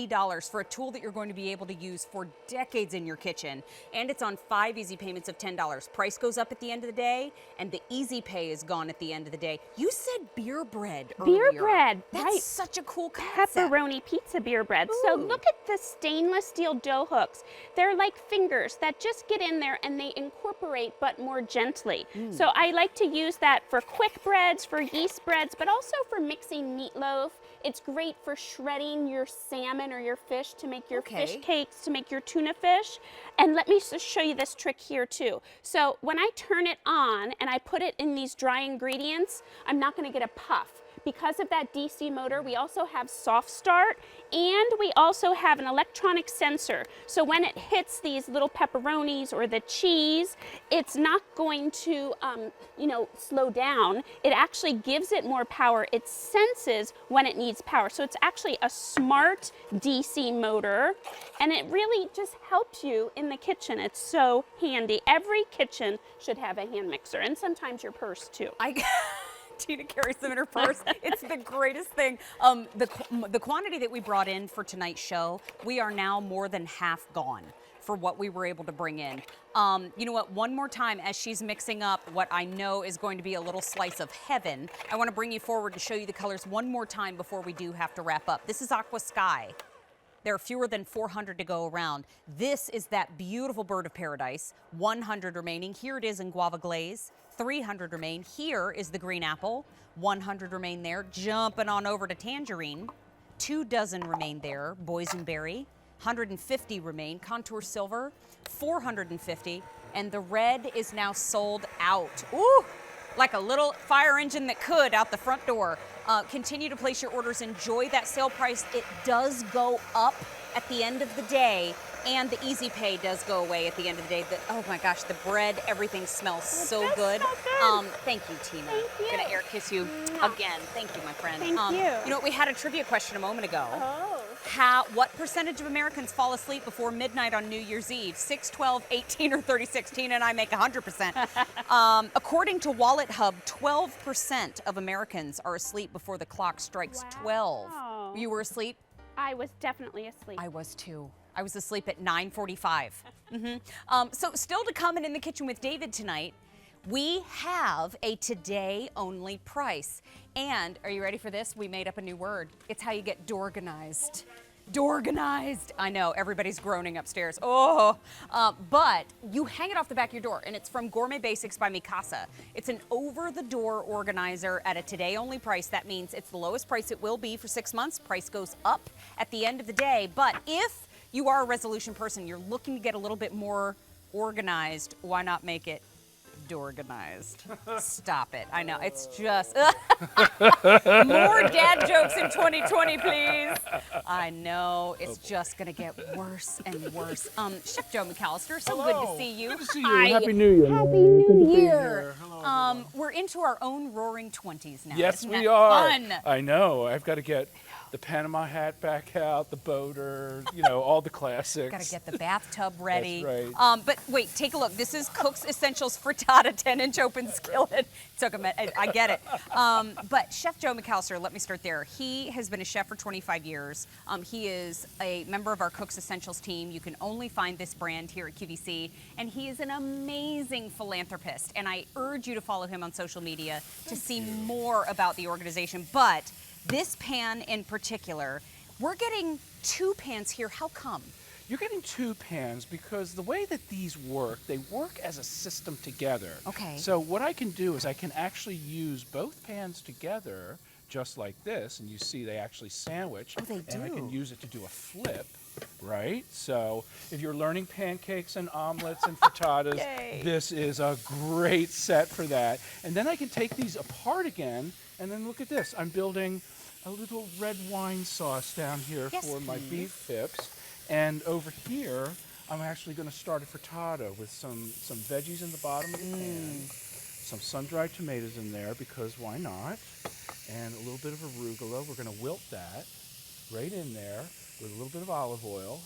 $50 for a tool that you're going to be able to use for decades in your kitchen. And it's on 5 easy payments of $10. Price goes up at the end of the day, and the easy pay is gone at the end of the day. You said beer bread Beer earlier. bread, That's right. such a cool concept. Pepperoni pizza beer bread. So Ooh. look at the stainless steel dough hooks. They're like fingers that just get in there and they incorporate but more gently. So I like to use that for quick breads, for yeast breads, but also for mixing meatloaf. It's great for shredding your salmon or your fish to make your fish cakes, to make your tuna fish. And let me just show you this trick here too. So when I turn it on and I put it in these dry ingredients, I'm not going to get a puff. Because of that DC motor, we also have soft start, and we also have an electronic sensor. So when it hits these little pepperonis or the cheese, it's not going to, slow down. It actually gives it more power. It senses when it needs power. So it's actually a smart DC motor, and it really just helps you in the kitchen. It's so handy. Every kitchen should have a hand mixer, and sometimes your purse too. Tina carries them in her purse. It's the greatest thing. The quantity that we brought in for tonight's show, we are now more than half gone for what we were able to bring in. You know what, one more time as she's mixing up what I know is going to be a little slice of heaven, I want to bring you forward to show you the colors one more time before we do have to wrap up. This is Aqua Sky. There are fewer than 400 to go around. This is that beautiful bird of paradise. 100 remaining. Here it is in guava glaze. 300 remain. Here is the green apple. 100 remain there. Jumping on over to tangerine. 2 dozen remain there. Boysenberry. 150 remain. Contour silver. 450. And the red is now sold out. Ooh! Like a little fire engine that could out the front door. Continue to place your orders. Enjoy that sale price. It does go up at the end of the day, and the easy pay does go away at the end of the day. Oh my gosh, the bread, everything smells so good. Thank you, Tina. Thank you. I'm gonna air kiss you again. Thank you, my friend. Thank you. You know what? We had a trivia question a moment ago. Oh. What percentage of Americans fall asleep before midnight on New Year's Eve? 6, 12, 18, or 36? Tina and I make 100%. According to Wallet Hub, 12% of Americans are asleep before the clock strikes 12. Wow. You were asleep? I was definitely asleep. I was too. I was asleep at 9:45. So still to come and in the kitchen with David tonight, we have a today only price. And are you ready for this? We made up a new word. It's how you get dorganized. Dorganized. I know, everybody's groaning upstairs. But you hang it off the back of your door, and it's from Gourmet Basics by Mikasa. It's an over-the-door organizer at a today-only price. That means it's the lowest price it will be for 6 months. Price goes up at the end of the day. But if you are a resolution person, you're looking to get a little bit more organized, why not make it organized? Stop it. I know, it's just more dad jokes in 2020, please. I know, it's just gonna get worse and worse. Chef Joe McAllister, so good to see you. Good to see you. Happy New Year. Happy man. Good to New be Year. here. Hello. We're into our own roaring 20s now. Yes, Isn't we that are. fun? I know. I've got to get the Panama hat back out, the boater, all the classics. Gotta get the bathtub ready. right. But wait, take a look. This is Cook's Essentials Frittata 10-inch open skillet. Took a minute. I get it. But Chef Joe McAllister, let me start there. He has been a chef for 25 years. He is a member of our Cook's Essentials team. You can only find this brand here at QVC. And he is an amazing philanthropist. And I urge you to follow him on social media to see more about the organization. But this pan in particular, we're getting 2 pans here. How come? You're getting 2 pans because the way that these work, they work as a system together. Okay. So what I can do is I can actually use both pans together just like this, and you see they actually sandwich. Oh, they And I can do. use it to do a flip, right? So if you're learning pancakes and omelets and frittatas, Yay. this is a great set for that. And then I can take these apart again, and then look at this. I'm building a little red wine sauce down here Yes, for my please. beef tips. And over here, I'm actually going to start a frittata with some veggies in the bottom of the pan, some sun-dried tomatoes in there because why not? And a little bit of arugula. We're going to wilt that right in there with a little bit of olive oil.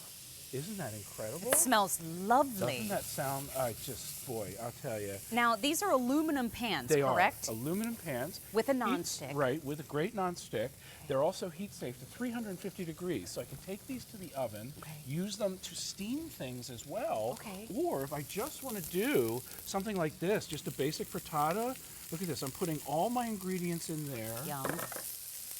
Isn't that incredible? It smells lovely. Doesn't that sound, just, boy, I'll tell you. Now, these are aluminum pans, They correct? are aluminum pans. With a Heat- nonstick. Right, with a great nonstick. They're also heat safe to 350 degrees. So I can take these to the oven, use them to steam things as well. Okay. Or if I just want to do something like this, just a basic frittata, look at this. I'm putting all my ingredients in there. Yum.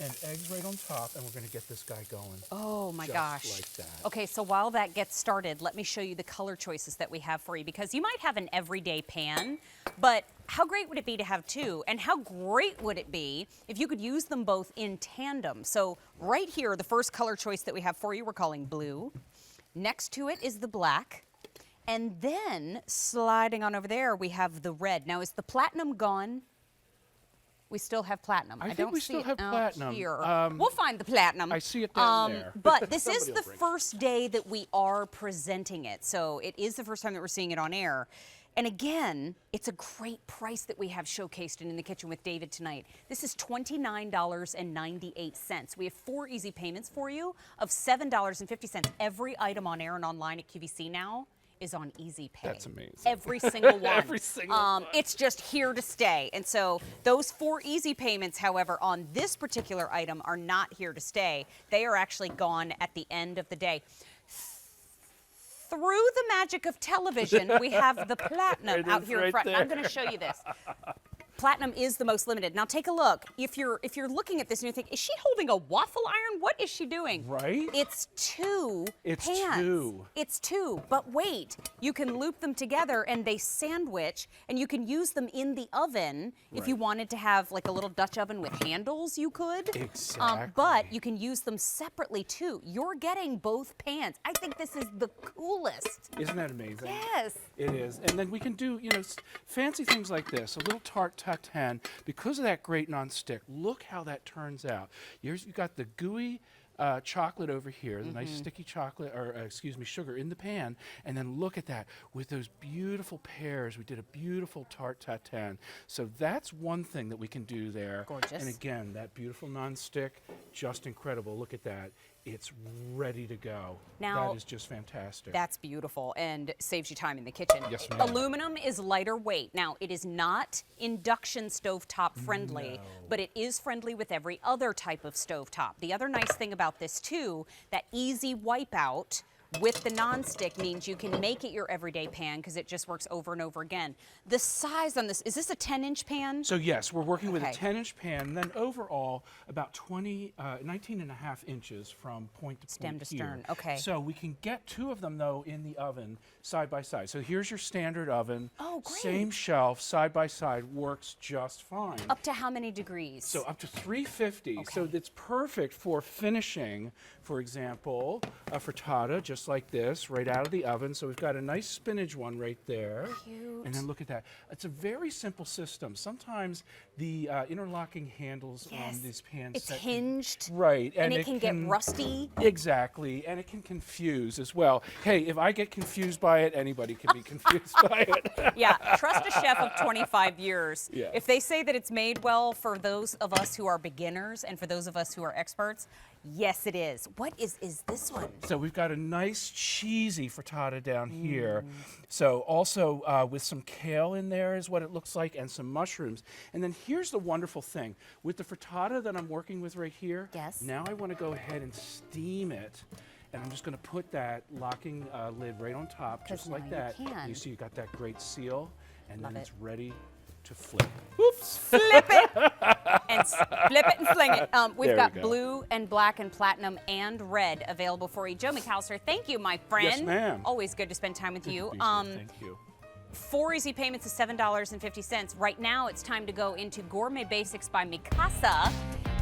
And eggs right on top, and we're going to get this guy going. Oh my Just gosh. like that. Okay, so while that gets started, let me show you the color choices that we have for you, because you might have an everyday pan, but how great would it be to have two? And how great would it be if you could use them both in tandem? So right here, the first color choice that we have for you, we're calling blue. Next to it is the black. And then sliding on over there, we have the red. Now, is the platinum gone? We still have platinum. I think don't we see still it have out platinum. here. We'll find the platinum. I see it down there. But this is Somebody the will bring it. first day that we are presenting it. So it is the first time that we're seeing it on air. And again, it's a great price that we have showcased in the kitchen with David tonight. This is $29.98. We have 4 easy payments for you of $7.50. Every item on air and online at QVC now is on Easy Pay. That's amazing. Every single one. Every single one. It's just here to stay. And so those 4 easy payments, however, on this particular item are not here to stay. They are actually gone at the end of the day. Through the magic of television, we have the platinum It out is here in right front. there. I'm going to show you this. Platinum is the most limited. Now take a look. If you're looking at this and you think, is she holding a waffle iron? What is she doing? Right? It's 2 It's pans. 2. It's 2. But wait, you can loop them together and they sandwich, and you can use them in the oven. If you wanted to have like a little Dutch oven with handles, you could. Exactly. But you can use them separately too. You're getting both pans. I think this is the coolest. Isn't that amazing? Yes. It is. And then we can do, fancy things like this. A little tart tatin. Because of that great nonstick, look how that turns out. You've got the gooey chocolate over here, the nice sticky chocolate, or sugar in the pan. And then look at that with those beautiful pears. We did a beautiful tart tatin. So that's one thing that we can do there. Gorgeous. And again, that beautiful nonstick, just incredible. Look at that. It's ready to go. Now, that is just fantastic. That's beautiful and saves you time in the kitchen. Yes, ma'am. Aluminum is lighter weight. Now, it is not induction stovetop friendly, but it is friendly with every other type of stovetop. The other nice thing about this too, that easy wipeout with the nonstick means you can make it your everyday pan because it just works over and over again. The size on this, is this a 10-inch pan? So yes, we're working with a Okay. 10-inch pan, and then overall about 19 and a half inches from point to Stem point to here. stern, okay. So we can get 2 of them though in the oven side by side. So here's your standard oven. Oh, great. Same shelf, side by side, works just fine. Up to how many degrees? So up to 350. So it's perfect for finishing, for example, a frittata, just like this, right out of the oven. So we've got a nice spinach one right there. Cute. And then look at that. It's a very simple system. Sometimes the interlocking handles Yes. on these pans It's set can- hinged. Right. And it can get rusty. Exactly. And it can confuse as well. Hey, if I get confused by it, anybody can be confused by it. Yeah, trust a chef of 25 years. Yeah. If they say that it's made well for those of us who are beginners and for those of us who are experts, yes, it is. What is this one? So we've got a nice cheesy frittata down here. So also with some kale in there is what it looks like, and some mushrooms. And then here's the wonderful thing. With the frittata that I'm working with right here, Yes. now I want to go ahead and steam it. And I'm just going to put that locking lid right on top, just 'Cause like now that. you can. You see you got that great seal, and Love then it. it's ready to flip. Flip it and flip it and fling it. We've There we got go. blue and black and platinum and red available for you. Joe McAllister, thank you, my friend. Yes, ma'am. Always good to spend time with you. Thank you. 4 easy payments is $7.50. Right now, it's time to go into Gourmet Basics by Mikasa,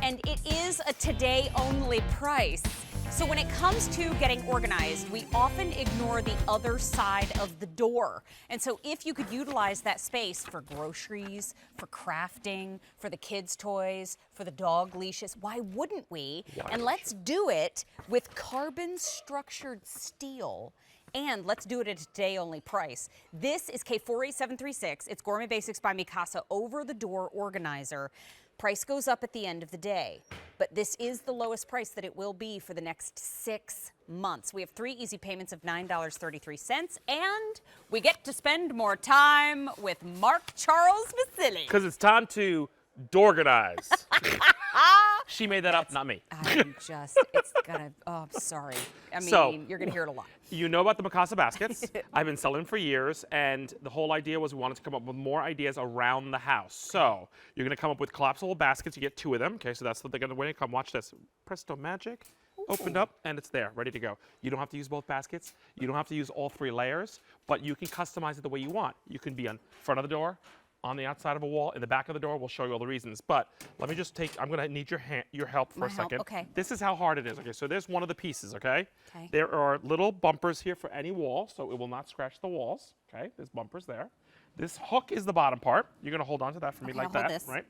and it is a today-only price. So when it comes to getting organized, we often ignore the other side of the door. And so if you could utilize that space for groceries, for crafting, for the kids' toys, for the dog leashes, why wouldn't we? And let's do it with carbon-structured steel. And let's do it at a today-only price. This is K48736. It's Gourmet Basics by Mikasa over-the-door organizer. Price goes up at the end of the day, but this is the lowest price that it will be for the next 6 months. We have 3 easy payments of $9.33, and we get to spend more time with Mark Charles Vasili. Because it's time to dorganize. She made that up, not me. I'm just, it's gonna, oh, I'm sorry. I mean, So- you're gonna hear it a lot. You know about the Mikasa baskets. I've been selling them for years, and the whole idea was we wanted to come up with more ideas around the house. So you're going to come up with collapsible baskets. You get 2 of them. Okay, so that's what they're going to when they come. Watch this. Presto magic. Opened up, and it's there, ready to go. You don't have to use both baskets. You don't have to use all 3 layers, but you can customize it the way you want. You can be on front of the door, on the outside of a wall, in the back of the door. We'll show you all the reasons. But let me just I'm going to need your help for My a help, second. okay. This is how hard it is. Okay, so there's one of the pieces, okay? Okay. There are little bumpers here for any wall, so it will not scratch the walls. Okay, there's bumpers there. This hook is the bottom part. You're going to hold on to that for me Okay, like I'll hold that, this. right?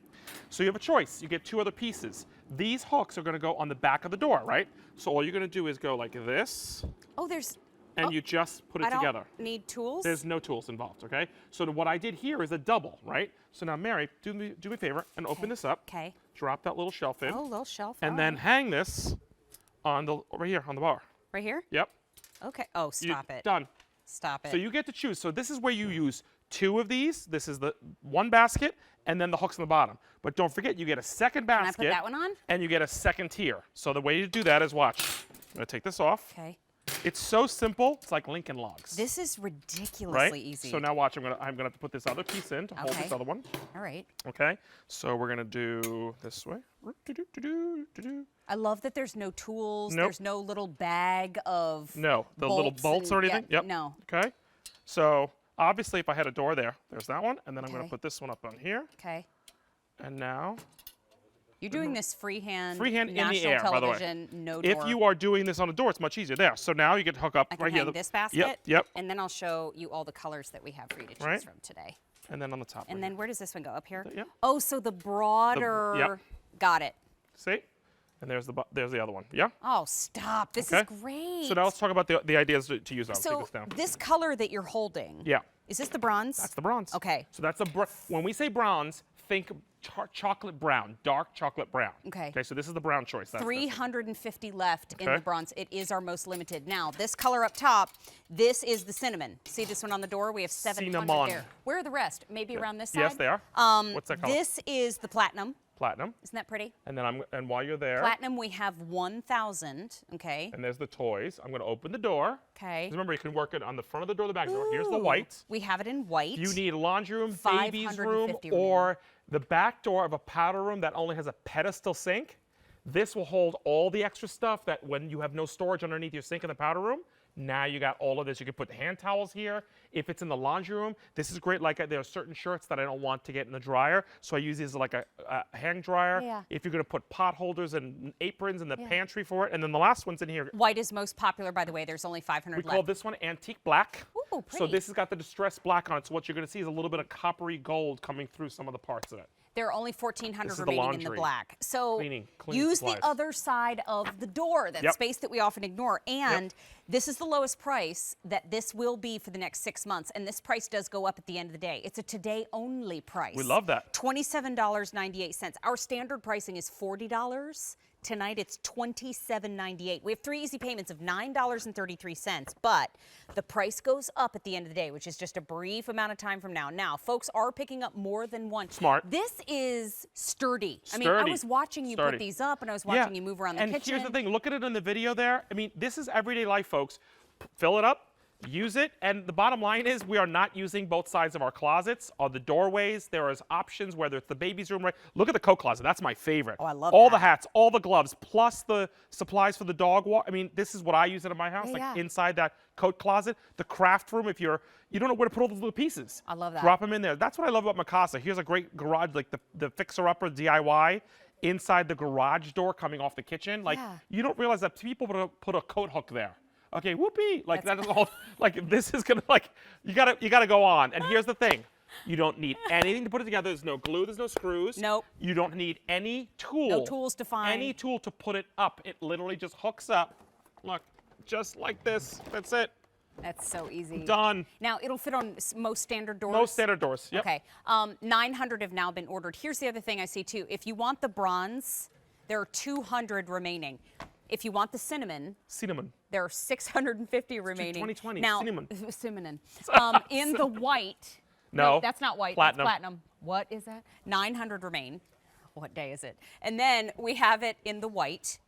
So you have a choice. You get 2 other pieces. These hooks are going to go on the back of the door, right? So all you're going to do is go like this, Oh, there's, and you just put it I don't together. need tools. There's no tools involved, okay? So what I did here is a double, right? So now, Mary, do me a favor and open this up. Okay. Drop that little shelf in. Oh, little shelf. And all then right. hang this on the right here on the bar. Right here? Yep. Okay. Oh, You- stop it. Done. Stop it. So you get to choose. So this is where you use 2 of these. This is the one basket, and then the hooks on the bottom. But don't forget, you get a second Can I basket. put that one on? And you get a second tier. So the way you do that is watch. I'm gonna take this off. Okay. It's so simple. It's like Lincoln Logs. This is ridiculously right? easy. So now watch. I'm gonna have to put this other piece in to hold Okay. this other one. All right. Okay. So we're gonna do this way. I love that there's no tools. Nope. There's no little bag of No, the little bolts and- or anything. yeah, Yep. No. Okay. So obviously, if I had a door there's that one, and then I'm gonna Okay. put this one up on here, Okay. and now. You're doing this freehand. Freehand in the national air, by the way. television, no door. If you are doing this on a door, it's much easier there. So now you can hook up I can right hang here. this basket. Yep. And then I'll show you all the colors that we have for you to choose Right. from today. And then on the top. And right then here. where does this one go? Up here? Yep. Oh, so the broader. yep. Got it. See? And there's the other one. Yeah. Oh, stop. This Okay. is great. So now let's talk about the ideas to use. I'll take So this down. this color that you're holding. Yeah. Is this the bronze? That's the bronze. Okay. So that's when we say bronze, think chocolate brown, dark chocolate brown. Okay. Okay. So this is the brown choice. That's this. 350 left in Okay. the bronze. It is our most limited. Now, this color up top, this is the cinnamon. See this one on the door? We have 700 Cinnamon. there. Where are the rest? Maybe around this side? Yes, they are. What's that color? This is the platinum. Platinum. Isn't that pretty? And then and while you're there, Platinum, we have 1,000. Okay. and there's the toys. I'm going to open the door. Okay. 'Cause remember, you can work it on the front of the door, the back door. Here's the Ooh. white. We have it in white. You need a laundry room, baby's room, 550 or the back door of a powder room that only has a pedestal sink. This will hold all the extra stuff that when you have no storage underneath your sink in the powder room, now you got all of this. You can put hand towels here. If it's in the laundry room, this is great. Like there are certain shirts that I don't want to get in the dryer, so I use these as like a hang dryer. Yeah. If you're gonna put pot holders and aprons in the pantry for it, and then the last one's in here. White is most popular, by the way. There's only 500 We left. call this one antique black. Ooh, So pretty. this has got the distressed black on it. So what you're going to see is a little bit of coppery gold coming through some of the parts of it. There are only 1,400 This is the remaining in the laundry. black. So Cleaning use supplies. the other side of the door, that Yep. space that we often ignore. And this is the lowest price that this will be for the next 6 months. And this price does go up at the end of the day. It's a today only price. We love that. $27.98. Our standard pricing is $40. Tonight it's $27.98. We have 3 easy payments of $9.33, but the price goes up at the end of the day, which is just a brief amount of time from now. Now, folks are picking up more than one. Smart. This is sturdy. I mean, I Sturdy. was watching you Sturdy. put these up, and I was watching you move around the and kitchen. here's the thing. Look at it in the video there. I mean, this is everyday life, folks. Fill it up. Use it, and the bottom line is we are not using both sides of our closets or the doorways. There is options, whether it's the baby's room, right? Look at the coat closet. That's my favorite. Oh, I love all that. the hats, all the gloves, plus the supplies for the dog walk. I mean, this is what I use it in my house, Yeah, like yeah. inside that coat closet. The craft room, if you don't know where to put all those little pieces. I love that. Drop them in there. That's what I love about Mikasa. Here's a great garage, like the fixer-upper DIY. Inside the garage door coming off the kitchen. Like, Yeah. you don't realize that people put a coat hook there. Okay, whoopee! Like that is all. Like this is gonna you gotta go on. And here's the thing, you don't need anything to put it together. There's no glue. There's no screws. Nope. You don't need any tool. No tools to find. Any tool to put it up. It literally just hooks up. Look, just like this. That's it. That's so easy. Done. Now, it'll fit on most standard doors? Most standard doors, yep. Okay. 900 have now been ordered. Here's the other thing I see, too. If you want the bronze, there are 200 remaining. If you want the cinnamon, there are 650 remaining. 2020, now, cinnamon. Cinnamon. In the white. No, that's not white. Platinum. That's platinum. What is that? 900 remain. What day is it? And then we have it in the white.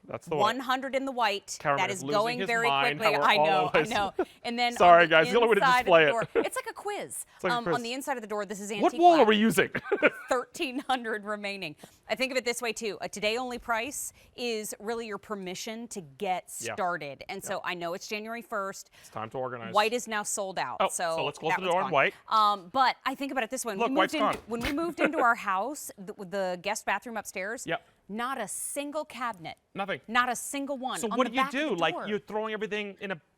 That's the 100 in the white. Cameron that is is losing going his very mind quickly. how we're I all know, I always- know. And then Sorry, on the guys, the only way to inside of display the it. door, it's like a quiz. like a quiz. On the inside of the door, this is antique What wall black. are we using? 1,300 remaining. I think of it this way too. A today only price is really your permission to get Yeah. started. And so I know it's January 1st. It's time to organize. White is now sold out. Oh, so so let's close that the one's door on gone. white. But I think about it this way. Look, white's gone. When we moved into our house, the guest bathroom upstairs, Yep. not a single cabinet. Nothing. Not a single one. So on what the do you back of do? the Like door. you're throwing everything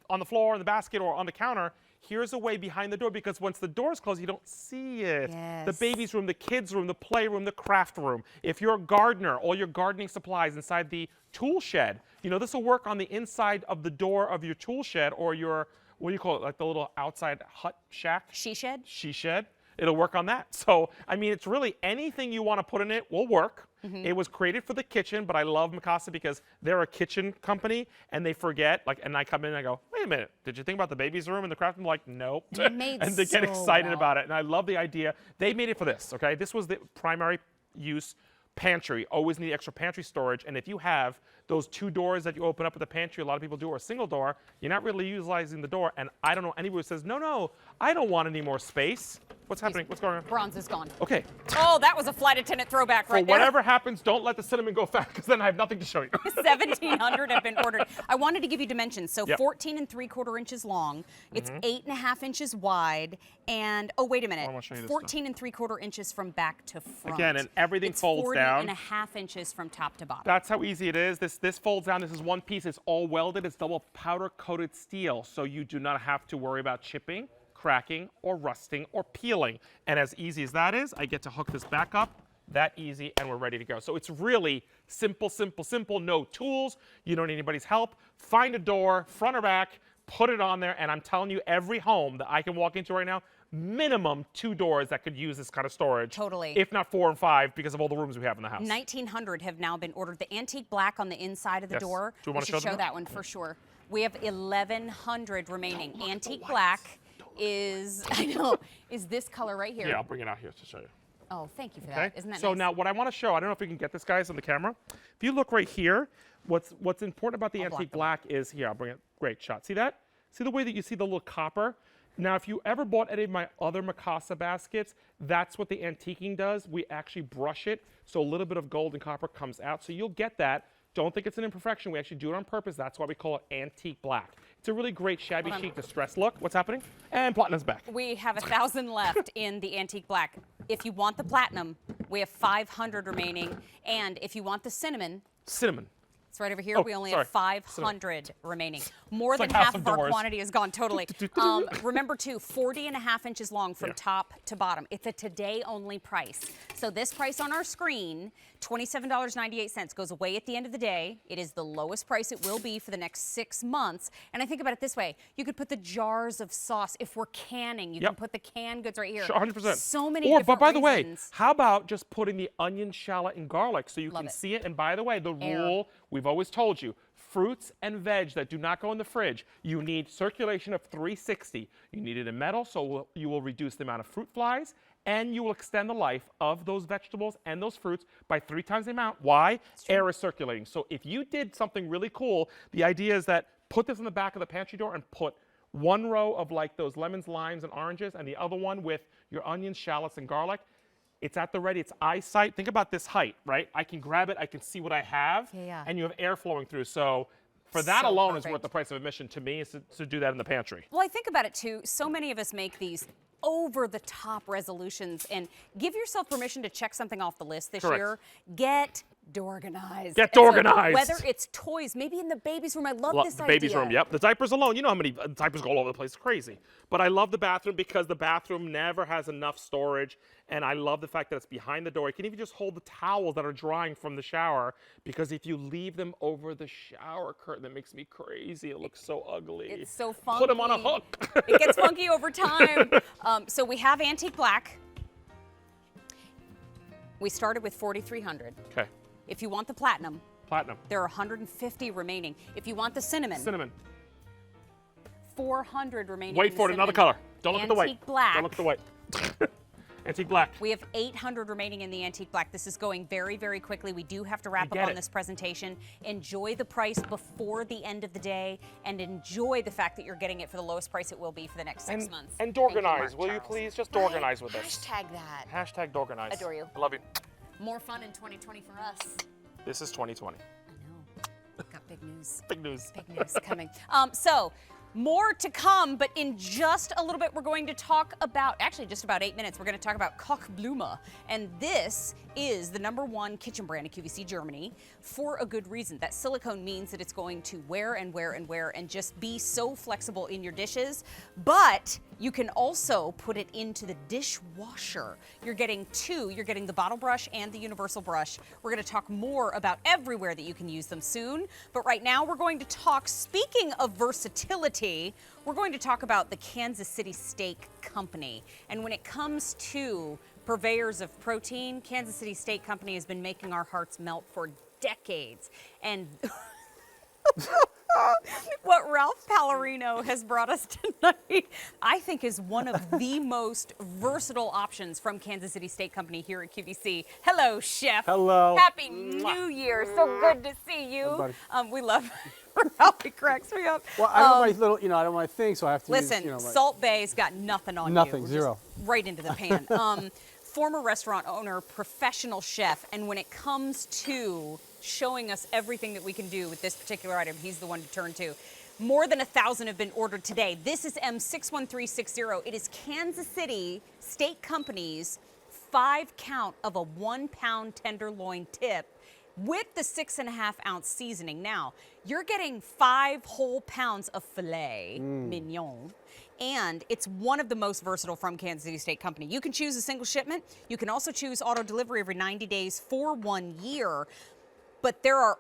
on the floor, in the basket, or on the counter. Here's a way behind the door, because once the door's closed, you don't see it. The Yes. baby's room, the kids' room, the playroom, the craft room. If you're a gardener, all your gardening supplies inside the tool shed. You know, this will work on the inside of the door of your tool shed, or your, what do you call it, like the little outside hut shack? She shed? She shed. It'll work on that. So, I mean, it's really anything you want to put in it will work. It was created for the kitchen, but I love Mikasa because they're a kitchen company and they forget, like, and I come in and I go, wait a minute, did you think about the baby's room in the craft room? Like, nope. And made and they get so excited well. about it. And I love the idea. They made it for this, okay? This was the primary use pantry. Always need extra pantry storage. And if you have those two doors that you open up at the pantry, a lot of people do, or a single door, you're not really utilizing the door. And I don't know anybody who says, no, I don't want any more space. What's happening? What's going on? Bronze is gone. Okay. Oh, that was a flight attendant throwback For right there. whatever happens, don't let the cinnamon go fast, because then I have nothing to show you. 1,700 have been ordered. I wanted to give you dimensions. So Yep. 14 3/4 inches long. It's 8.5 inches wide. And, oh, wait a minute. I wanna show you this 14 3/4 inches from back to front. Again, and everything It's folds 40 down. and a half inches from top to bottom. That's how easy it is. This folds down. This is one piece. It's all welded. It's double powder coated steel, so you do not have to worry about chipping, cracking, or rusting, or peeling. And as easy as that is, I get to hook this back up, that easy, and we're ready to go. So it's really simple, simple, simple. No tools. You don't need anybody's help. Find a door, front or back, put it on there, and I'm telling you, every home that I can walk into right now, minimum 2 doors that could use this kind of storage. Totally. If not 4 and 5, because of all the rooms we have in the house. 1,900 have now been ordered. The antique black on the inside of the Yes. door. Do you wanna we show should them show that? that one for sure. We have 1,100 remaining. Antique black is, I know, is this color right here. Yeah, I'll bring it out here to show you. Oh, thank you for Okay. that. Isn't that so nice? now what I want to show, I don't know if we can get this, guys, on the camera. If you look right here, what's important about the I'll block antique them. black is, here, I'll bring it, great shot. See that? See the way that you see the little copper? Now, if you ever bought any of my other Mikasa baskets, that's what the antiquing does. We actually brush it, so a little bit of gold and copper comes out. So you'll get that. Don't think it's an imperfection. We actually do it on purpose. That's why we call it antique black. It's a really great shabby chic distressed look. What's happening? And platinum's back. We have 1,000 left in the antique black. If you want the platinum, we have 500 remaining. And if you want the cinnamon, Cinnamon. it's right over here. Oh, We only sorry. have 500 remaining. More It's than like House half of of our Doors. quantity is gone, totally. Remember, too, 40 and a half inches long from Yeah. top to bottom. It's a today-only price. So this price on our screen, $27.98, goes away at the end of the day. It is the lowest price it will be for the next 6 months. And I think about it this way. You could put the jars of sauce. If we're canning, you Yep. can put the canned goods right here. Sure, 100%. So many Or, different but by the way, reasons. how about just putting the onion, shallot, and garlic so you Love can it. see it? And by the way, the Air. rule we've always told you, fruits and veg that do not go in the fridge, you need circulation of 360. You need it in metal, so you will reduce the amount of fruit flies, and you will extend the life of those vegetables and those fruits by 3 times the amount. Why? Air is circulating. So if you did something really cool, the idea is that put this in the back of the pantry door and put one row of like those lemons, limes, and oranges, and the other one with your onions, shallots, and garlic. It's at the ready. It's eyesight. Think about this height, right? I can grab it. I can see what I have. Yeah. And you have air flowing through. So for that So alone is perfect. worth the price of admission to me, is to do that in the pantry. Well, I think about it too. So many of us make these over-the-top resolutions, and give yourself permission to check something off the list this Correct. year. Get Dorganized. Get And so dorganized. whether it's toys, maybe in the baby's room. I love this The idea. baby's room, yep. The diapers alone, you know how many diapers go all over the place. It's crazy. But I love the bathroom because the bathroom never has enough storage. And I love the fact that it's behind the door. You can even just hold the towels that are drying from the shower, because if you leave them over the shower curtain, that makes me crazy. It looks so ugly. It's so funky. Put them on a hook. It gets funky over time. So we have antique black. We started with 4,300. Okay. If you want the platinum, Platinum. there are 150 remaining. If you want the cinnamon, Cinnamon. 400 remaining. Wait in the for it. Another cinnamon. color. Don't look at the white. Antique black. Don't look at the white. Antique black. We have 800 remaining in the antique black. This is going very, very quickly. We do have to wrap up get on it. this presentation. Enjoy the price before the end of the day, and enjoy the fact that you're getting it for the lowest price it will be for the next 6 months. And Thank you, dorganize, Mark will you Charles. please? Just Right? dorganize with us. Hashtag that. Hashtag dorganize. Adore you. I love you. More fun in 2020 for us. This is 2020. I know. Got big news. Big news. Big news coming. So, more to come, but in just a little bit, we're going to talk about, actually just about 8 minutes, we're going to talk about Kochblume. And this is the #1 kitchen brand in QVC Germany for a good reason. That silicone means that it's going to wear and wear and wear and just be so flexible in your dishes. But you can also put it into the dishwasher. You're getting two. You're getting the bottle brush and the universal brush. We're going to talk more about everywhere that you can use them soon. But right now, we're going to talk, speaking of versatility, we're going to talk about the Kansas City Steak Company. And when it comes to purveyors of protein, Kansas City Steak Company has been making our hearts melt for decades. And what Ralph Pallarino has brought us tonight, I think, is one of the most versatile options from Kansas City Steak Company here at QVC. Hello, Chef. Hello. Happy New Year. So good to see you. We love Ralph. He cracks me up. Well, I don't my little, I don't my thing, so I have to Listen, use, my, Salt Bay's got nothing on you. Nothing, We're zero. just right into the pan. Former restaurant owner, professional chef, and when it comes to showing us everything that we can do with this particular item, he's the one to turn to. More than 1,000 have been ordered today. This is M61360. It is Kansas City Steak Company's 5 count of a 1 pound tenderloin tip with the 6.5 ounce seasoning. Now, you're getting 5 whole pounds of filet mignon, and it's one of the most versatile from Kansas City Steak Company. You can choose a single shipment. You can also choose auto delivery every 90 days for 1 year. But there are,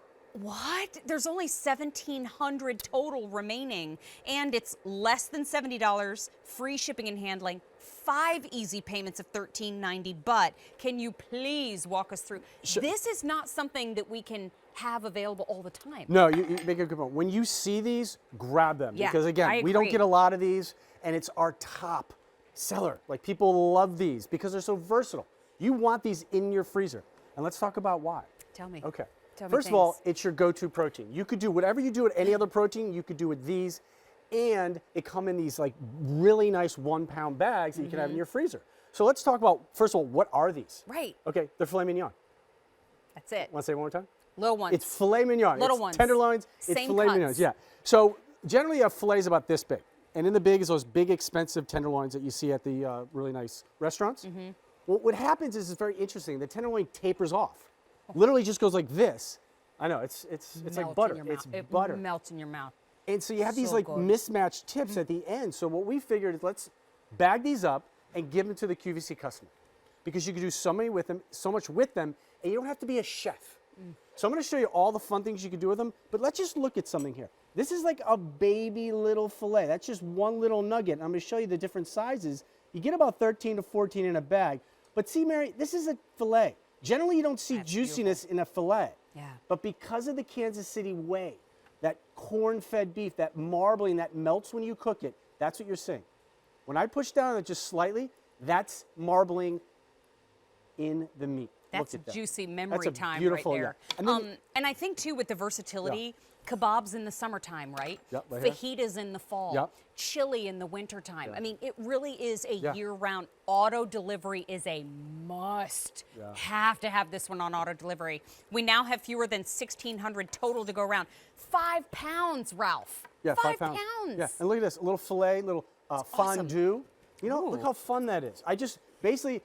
there's only 1,700 total remaining, and it's less than $70, free shipping and handling, 5 easy payments of $13.90. But can you please walk us through? This is not something that we can have available all the time. No, you make a good point. When you see these, grab them. Yeah, because again, I we don't agree. get a lot of these, and it's our top seller. Like, people love these because they're so versatile. You want these in your freezer. And let's talk about why. Tell me. Okay. Tell me First of all, things. it's your go-to protein. You could do whatever you do with any other protein, you could do with these. And it come in these like really nice 1 pound bags that you can have in your freezer. So let's talk about, first of all, what are these? Right. Okay, they're filet mignon. That's it. Want to say it one more time? Little ones. It's filet mignon. Little It's ones. tenderloins. It's Same filet cuts. mignons. Yeah. So generally, a filet is about this big, and in the big is those big, expensive tenderloins that you see at the really nice restaurants. Mm-hmm. Well, what happens is it's very interesting. The tenderloin tapers off. Literally, just goes like this. I know it's like Melts butter. in your It's mouth. It butter. melts in your mouth. And so you have these So like good. mismatched tips at the end. So what we figured is let's bag these up and give them to the QVC customer, because you can do so much with them, and you don't have to be a chef. So I'm going to show you all the fun things you can do with them, but let's just look at something here. This is like a baby little filet. That's just one little nugget. And I'm going to show you the different sizes. You get about 13 to 14 in a bag. But see, Mary, this is a filet. Generally, you don't see That's juiciness in a filet. Yeah. But because of the Kansas City way, that corn-fed beef, that marbling that melts when you cook it, that's what you're seeing. When I push down on it just slightly, that's marbling in the meat. That's Look at that. juicy memory That's a time beautiful, right there. yeah. And then And I think too, with the versatility, kebabs in the summertime, right? Yep, right here. Fajitas in the fall. Yep. Chili in the wintertime. I mean, it really is a Yeah. year-round. Auto delivery is a must. Yeah. Have to have this one on auto delivery. We now have fewer than 1,600 total to go around. 5 pounds, Ralph. Yeah, 5 pounds. pounds. Yeah, and look at this, a little filet, little awesome. fondue. You know, Ooh. look how fun that is. I just basically,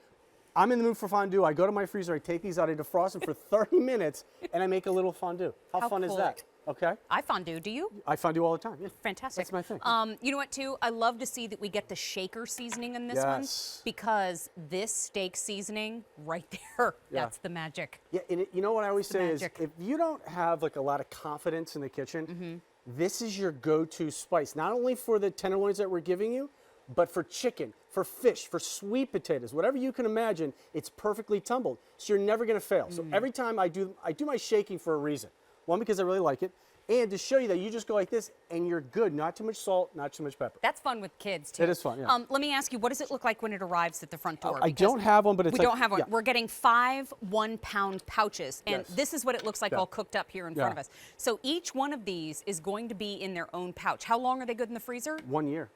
I'm in the mood for fondue. I go to my freezer, I take these out, I defrost them for 30 minutes, and I make a little fondue. How fun is cool. that? Okay? I fondue. Do you? I fondue all the time. Yeah. Fantastic. That's my thing. You know what, too? I love to see that we get the shaker seasoning in this one Yes. because this steak seasoning right there, Yeah. that's the magic. Yeah, and you know what I always the say is, magic. if you don't have like a lot of confidence in the kitchen, this is your go-to spice. Not only for the tenderloins that we're giving you, but for chicken, for fish, for sweet potatoes, whatever you can imagine, it's perfectly tumbled. So you're never gonna fail. So every time I do my shaking for a reason. One, because I really like it, and to show you that you just go like this and you're good. Not too much salt, not too much pepper. That's fun with kids, too. It is fun, yeah. Let me ask you, what does it look like when it arrives at the front door? I Because don't have one, but it's we like- don't have one. yeah. We're getting 5 1-pound pouches, and Yes. this is what it looks like Yeah. all cooked up here in front of Yeah. us. So each one of these is going to be in their own pouch. How long are they good in the freezer? 1 year.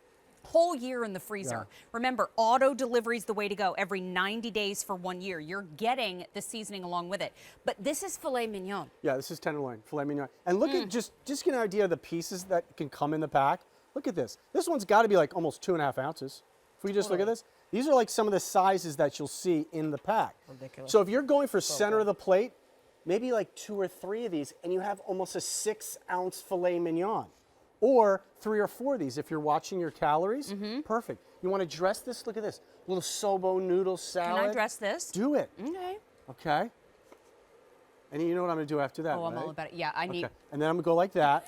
Whole year in the freezer. Remember, auto delivery is the way to go. Every 90 days for 1 year. You're getting the seasoning along with it. But this is filet mignon. Yeah, this is tenderloin, filet mignon. And look at just get an idea of the pieces that can come in the pack. Look at this. This one's got to be like almost 2.5 ounces. If we just look at this, these are like some of the sizes that you'll see in the pack. Ridiculous. So if you're going for center of the plate, maybe like 2 or 3 of these, and you have almost a 6-ounce filet mignon. Or 3 or 4 of these if you're watching your calories. Perfect. You want to dress this? Look at this. Little sobo noodle salad. Can I dress this? Do it. Okay. Okay. And you know what I'm going to do after that, Oh, I'm right? all about it. Yeah, I need. Okay. And then I'm going to go like that.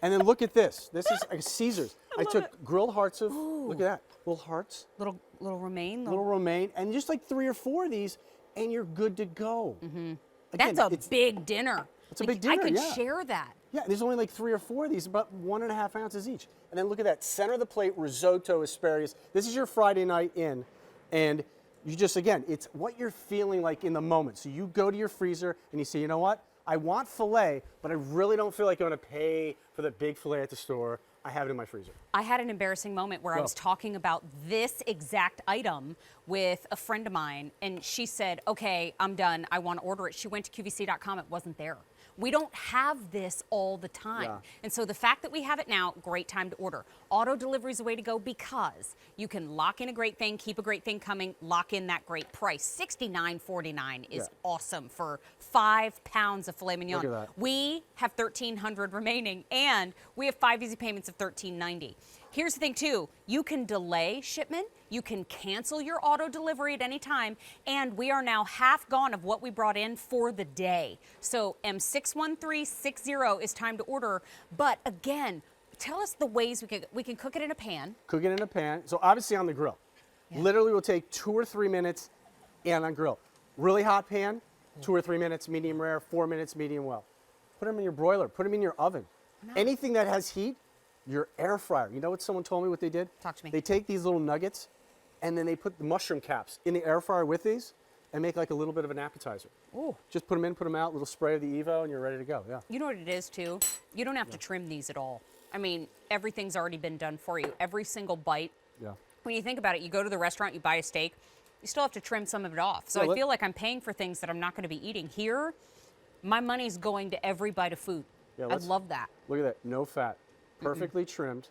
And then look at this. This is a Caesar's. I took grilled hearts of, look at that. Little hearts, Little romaine. little romaine, and just like 3 or 4 of these, and you're good to go. Again, That's a it's- big dinner. It's a Like, big dinner, I could yeah. share that. Yeah, there's only like 3 or 4 of these, about 1.5 ounces each. And then look at that, center of the plate, risotto, asparagus. This is your Friday night in, and you just, again, it's what you're feeling like in the moment. So you go to your freezer and you say, you know what? I want filet, but I really don't feel like I'm gonna pay for the big filet at the store. I have it in my freezer. I had an embarrassing moment where I Go. was talking about this exact item with a friend of mine, and she said, okay, I'm done. I want to order it. She went to QVC.com. It wasn't there. We don't have this all the time. Yeah. And so the fact that we have it now, great time to order. Auto delivery is the way to go because you can lock in a great thing, keep a great thing coming, lock in that great price. $69.49 is awesome for 5 pounds of filet mignon. Look at that. We have 1,300 remaining, and we have 5 easy payments of $13.90. Here's the thing, too. You can delay shipment. You can cancel your auto delivery at any time. And we are now half gone of what we brought in for the day. So M61360 is time to order. But again, tell us the ways we can cook it in a pan. Cook it in a pan. So obviously on the grill. Literally will take 2 or 3 minutes and on grill. Really hot pan, 2 or 3 minutes, medium rare, 4 minutes, medium well. Put them in your broiler, put them in your oven. Anything that has heat, your air fryer. You know what someone told me what they did? Talk to me. They take these little nuggets and then they put the mushroom caps in the air fryer with these and make like a little bit of an appetizer. Ooh. Just put them in, put them out, little spray of the Evo, and you're ready to go. Yeah. You know what it is, too? You don't have to trim these at all. I mean, everything's already been done for you. Every single bite. Yeah. When you think about it, you go to the restaurant, you buy a steak, you still have to trim some of it off. So Yeah, I feel like I'm paying for things that I'm not going to be eating. Here, my money's going to every bite of food. Yeah, I love that. Look at that, no fat, perfectly trimmed.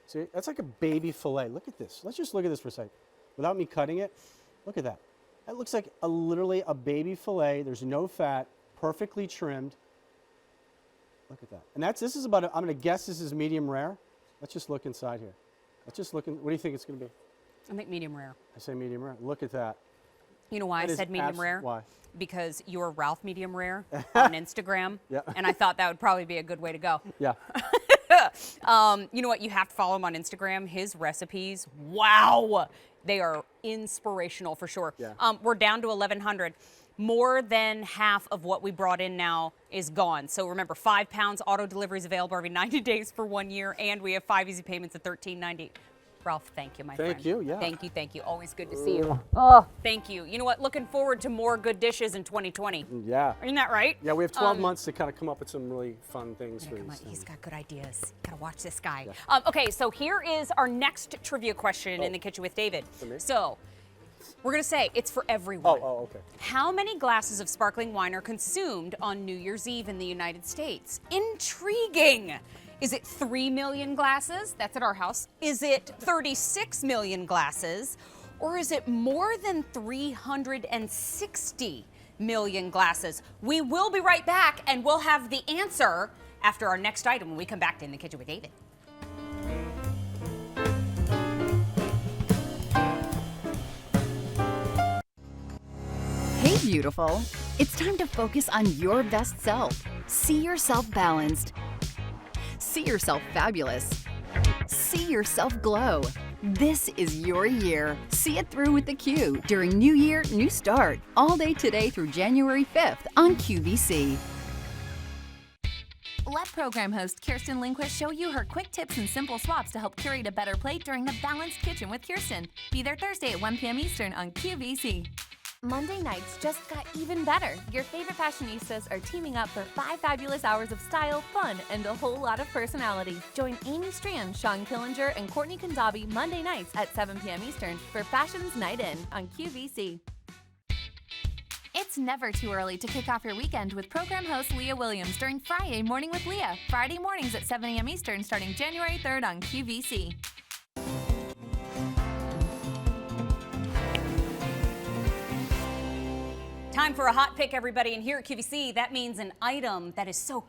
See, that's like a baby filet. Look at this. Let's just look at this for a second. Without me cutting it, look at that. That looks like literally a baby filet. There's no fat, perfectly trimmed. Look at that. And this is about, I'm gonna guess this is medium rare. Let's just look inside here. Let's just look in, what do you think it's gonna be? I think medium rare. I say medium rare. Look at that. You know why That I is said medium rare? Why? Because you're Ralph Medium Rare on Instagram. Yeah. And I thought that would probably be a good way to go. Yeah. You know what? You have to follow him on Instagram. His recipes, wow, they are inspirational for sure. Yeah. We're down to 1,100. More than half of what we brought in now is gone. So remember, 5 pounds auto delivery is available every 90 days for 1 year, and we have 5 easy payments at $13.90. Ralph, thank you, my friend. Thank you, yeah. Thank you. Always good to see you. Oh, thank you. You know what? Looking forward to more good dishes in 2020. Yeah. Isn't that right? Yeah, we have 12 months to kind of come up with some really fun things for Come on, you. he's got good ideas. Gotta watch this guy. Okay, so here is our next trivia question in the kitchen with David. me? So, we're gonna say it's for everyone. Oh, okay. How many glasses of sparkling wine are consumed on New Year's Eve in the United States? Intriguing. Is it 3 million glasses? That's at our house. Is it 36 million glasses? Or is it more than 360 million glasses? We will be right back, and we'll have the answer after our next item when we come back to In the Kitchen with David. Hey, beautiful. It's time to focus on your best self. See yourself balanced. See yourself fabulous. See yourself glow. This is your year. See it through with theCUBE during New Year, New Start. All day today through January 5th on QVC. Let program host Kirsten Lindquist show you her quick tips and simple swaps to help curate a better plate during the Balanced Kitchen with Kirsten. Be there Thursday at 1 p.m. Eastern on QVC. Monday nights just got even better. Your favorite fashionistas are teaming up for 5 fabulous hours of style, fun, and a whole lot of personality. Join Amy Strand, Sean Killinger, and Courtney Kandabi Monday nights at 7 p.m. Eastern for Fashion's Night In on QVC. It's never too early to kick off your weekend with program host Leah Williams during Friday Morning with Leah. Friday mornings at 7 a.m. Eastern starting January 3rd on QVC. Time for a hot pick, everybody, and here at QVC, that means an item that is so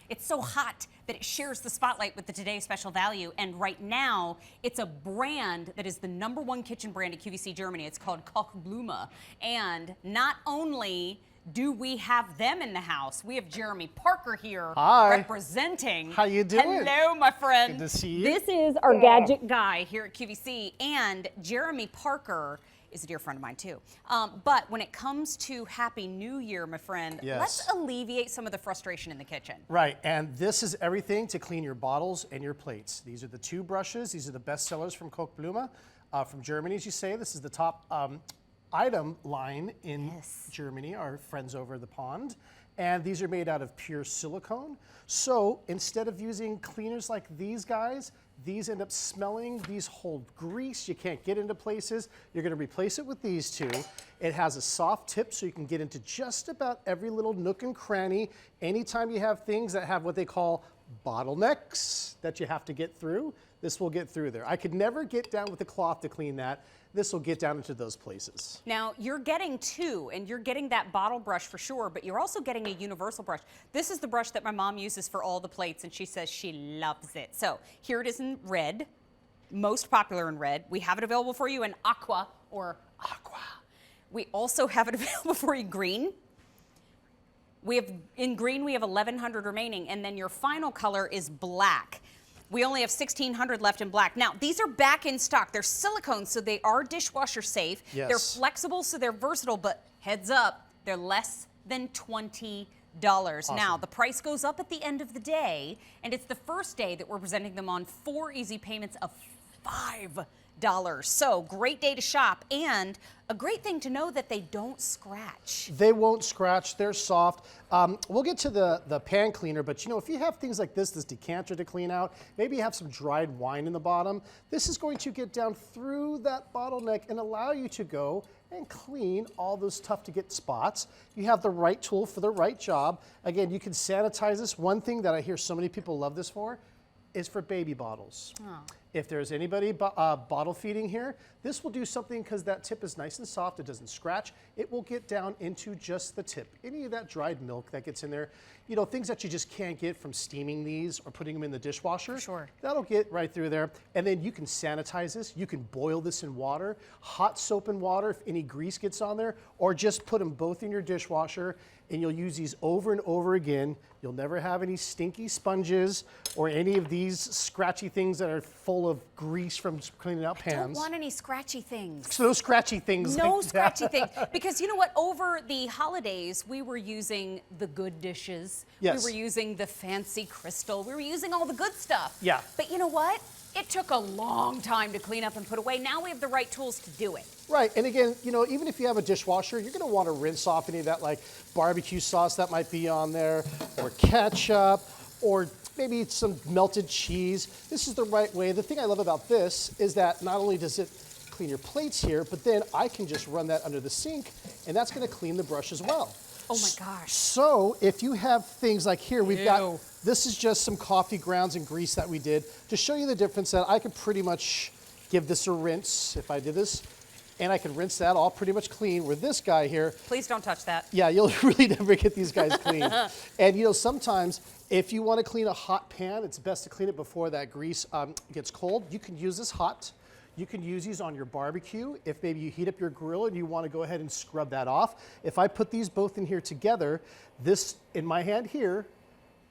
it's so hot that it shares the spotlight with the Today Special Value. And right now, it's a brand that is the #1 kitchen brand at QVC Germany. It's called Cauliflower. And not only do we have them in the house, we have Jeremy Parker here representing. How you doing? Hello, my friend. Good to see you. This is our gadget guy here at QVC, and Jeremy Parker is a dear friend of mine too. But when it comes to Happy New Year, my friend, let's alleviate some of the frustration in the kitchen. Right, and this is everything to clean your bottles and your plates. These are the 2 brushes. These are the best sellers from Cauliflower, from Germany, as you say. This is the top item line in Germany, our friends over the pond. And these are made out of pure silicone. So instead of using cleaners like these guys, these end up smelling, these hold grease, you can't get into places. You're gonna replace it with these 2. It has a soft tip so you can get into just about every little nook and cranny. Anytime you have things that have what they call bottlenecks that you have to get through, this will get through there. I could never get down with a cloth to clean that. This will get down into those places. Now, you're getting 2, and you're getting that bottle brush for sure, but you're also getting a universal brush. This is the brush that my mom uses for all the plates, and she says she loves it. So here it is in red, most popular in red. We have it available for you in aqua or aqua. We also have it available for you green. In green, we have 1,100 remaining, and then your final color is black. We only have 1,600 left in black. Now, these are back in stock. They're silicone, so they are dishwasher safe. Yes. They're flexible, so they're versatile, but heads up, they're less than $20. Awesome. Now, the price goes up at the end of the day, and it's the first day that we're presenting them on 4 easy payments of $5. So, great day to shop, and a great thing to know that they don't scratch. They won't scratch, they're soft. We'll get to the pan cleaner, but you know, if you have things like this decanter to clean out, maybe you have some dried wine in the bottom, this is going to get down through that bottleneck and allow you to go and clean all those tough to get spots. You have the right tool for the right job. Again, you can sanitize this. One thing that I hear so many people love this for is for baby bottles. Oh. If there's anybody bottle feeding here, this will do something because that tip is nice and soft, it doesn't scratch. It will get down into just the tip. Any of that dried milk that gets in there, you know, things that you just can't get from steaming these or putting them in the dishwasher, Sure. That'll get right through there. And then you can sanitize this. You can boil this in water, hot soap and water if any grease gets on there, or just put them both in your dishwasher, and you'll use these over and over again. You'll never have any stinky sponges or any of these scratchy things that are full of grease from cleaning out pans. I don't want any scratchy things. So no scratchy things. No like scratchy that. things. Because you know what? Over the holidays, we were using the good dishes. Yes. We were using the fancy crystal. We were using all the good stuff. Yeah. But you know what? It took a long time to clean up and put away. Now we have the right tools to do it. Right, and again, you know, even if you have a dishwasher, you're gonna wanna rinse off any of that like barbecue sauce that might be on there, or ketchup, or maybe some melted cheese. This is the right way. The thing I love about this is that not only does it clean your plates here, but then I can just run that under the sink, and that's gonna clean the brush as well. Oh my gosh. So if you have things like here, we've got, this is just some coffee grounds and grease that we did to show you the difference that I could pretty much give this a rinse if I did this. and I can rinse that all pretty much clean. Where this guy here, Please don't touch that. yeah, you'll really never get these guys clean. And you know, sometimes if you want to clean a hot pan, it's best to clean it before that grease gets cold. You can use this hot. You can use these on your barbecue if maybe you heat up your grill and you want to go ahead and scrub that off. If I put these both in here together, this in my hand here